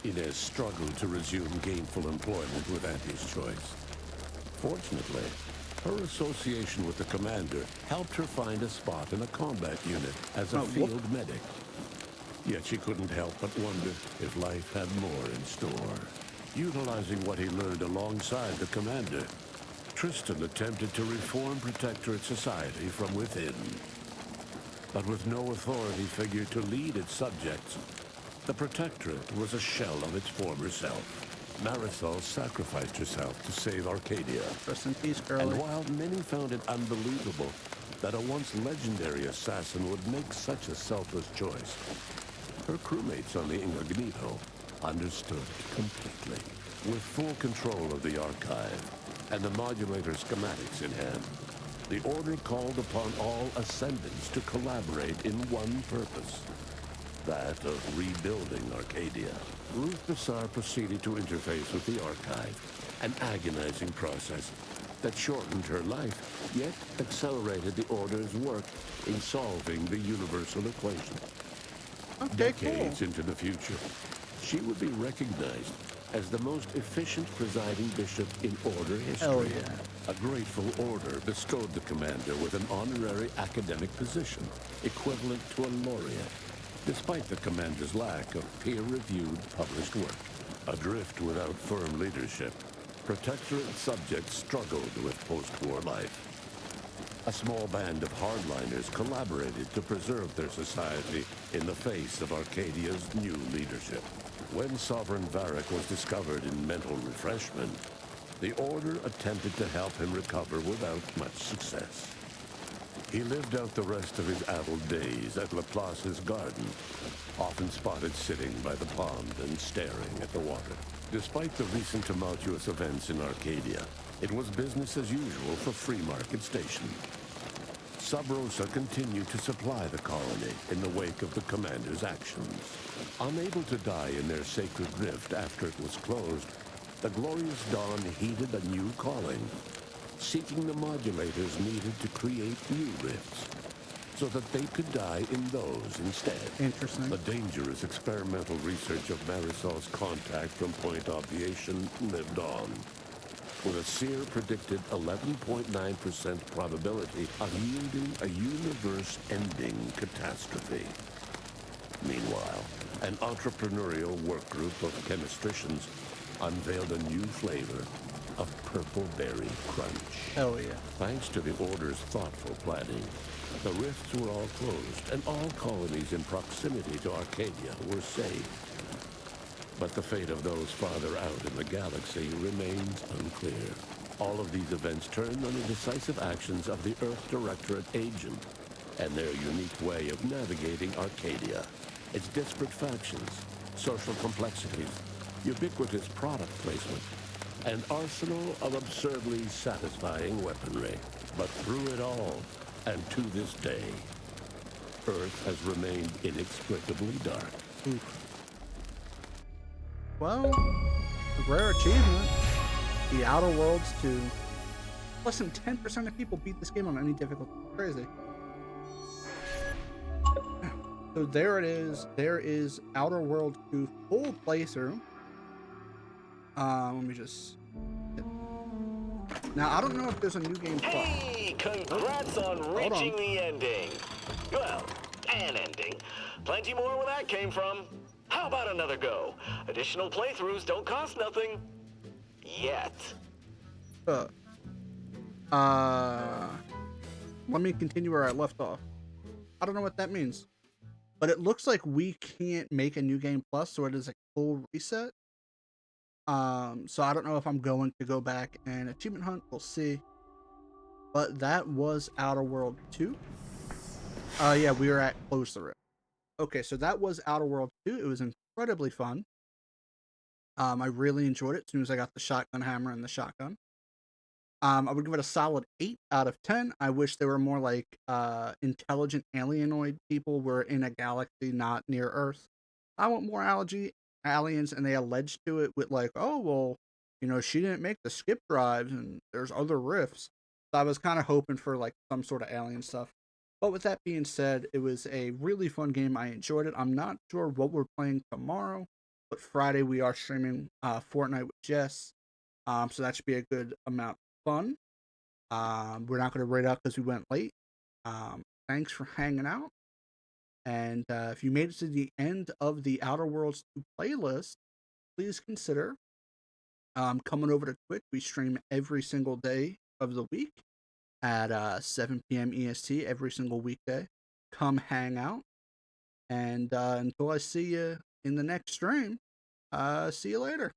Inez struggled to resume gainful employment without his choice. Fortunately, her association with the commander helped her find a spot in a combat unit as a field medic. Yet she couldn't help but wonder if life had more in store. Utilizing what he learned alongside the commander, Tristan attempted to reform Protectorate society from within. But with no authority figure to lead its subjects, the Protectorate was a shell of its former self. Marisol sacrificed herself to save Arcadia.
Rest in peace, girlie.
And while many found it unbelievable that a once legendary assassin would make such a selfless choice, her crewmates on the Incognito understood completely. With full control of the archive and the modulator schematics in hand, the Order called upon all Ascendants to collaborate in one purpose, that of rebuilding Arcadia. Ruth Bassar proceeded to interface with the archive, an agonizing process that shortened her life, yet accelerated the Order's work in solving the universal equation. Decades into the future, she would be recognized as the most efficient presiding bishop in Order history.
Hell yeah.
A grateful Order bestowed the commander with an honorary academic position, equivalent to a laureate, despite the commander's lack of peer-reviewed published work. Adrift without firm leadership, Protectorate subjects struggled with post-war life. A small band of hardliners collaborated to preserve their society in the face of Arcadia's new leadership. When Sovereign Varric was discovered in mental refreshment, the Order attempted to help him recover without much success. He lived out the rest of his addled days at Laplace's garden, often spotted sitting by the pond and staring at the water. Despite the recent tumultuous events in Arcadia, it was business as usual for Free Market Station. Sub Rosa continued to supply the colony in the wake of the commander's actions. Unable to die in their sacred rift after it was closed, the Glorious Dawn heeded a new calling, seeking the modulators needed to create new rifts. so that they could die in those instead.
Interesting.
The dangerous experimental research of Marisol's contact from Point Obviation lived on, with a Seer predicted 11.9% probability of yielding a universe-ending catastrophe. Meanwhile, an entrepreneurial workgroup of chemistricians unveiled a new flavor of Purple Berry Crunch.
Hell yeah.
Thanks to the Order's thoughtful planning, the rifts were all closed, and all colonies in proximity to Arcadia were saved. But the fate of those farther out in the galaxy remains unclear. All of these events turned on the decisive actions of the Earth Directorate agent and their unique way of navigating Arcadia, its disparate factions, social complexities, ubiquitous product placement, an arsenal of absurdly satisfying weaponry. But through it all, and to this day, Earth has remained inexplicably dark.
Well, a rare achievement. The Outer Worlds 2. Less than 10% of people beat this game on any difficulty. Crazy. So there it is. There is Outer Worlds 2 full playthrough. Let me just... Now, I don't know if there's a new game plus.
Hey, congrats on reaching the ending. Well, an ending. Plenty more where that came from. How about another go? Additional playthroughs don't cost nothing. Yet.
Let me continue where I left off. I don't know what that means. But it looks like we can't make a new game plus, so it is a full reset. So I don't know if I'm going to go back and achievement hunt. We'll see. But that was Outer World 2. Yeah, we were at Close the Rift. Okay, so that was Outer World 2. It was incredibly fun. I really enjoyed it as soon as I got the shotgun hammer and the shotgun. I would give it a solid 8 out of 10. I wish there were more like intelligent alienoid people were in a galaxy not near Earth. I want more aliens, and they alleged to it with like, oh, well, you know, she didn't make the skip drives and there's other rifts. So I was kind of hoping for like some sort of alien stuff. But with that being said, it was a really fun game. I enjoyed it. I'm not sure what we're playing tomorrow, but Friday we are streaming Fortnite with Jess. So that should be a good amount of fun. We're not going to rate out because we went late. Thanks for hanging out. And if you made it to the end of the Outer Worlds 2 playlist, please consider coming over to Twitch. We stream every single day of the week at 7 p.m. EST every single weekday. Come hang out. And until I see you in the next stream, see you later.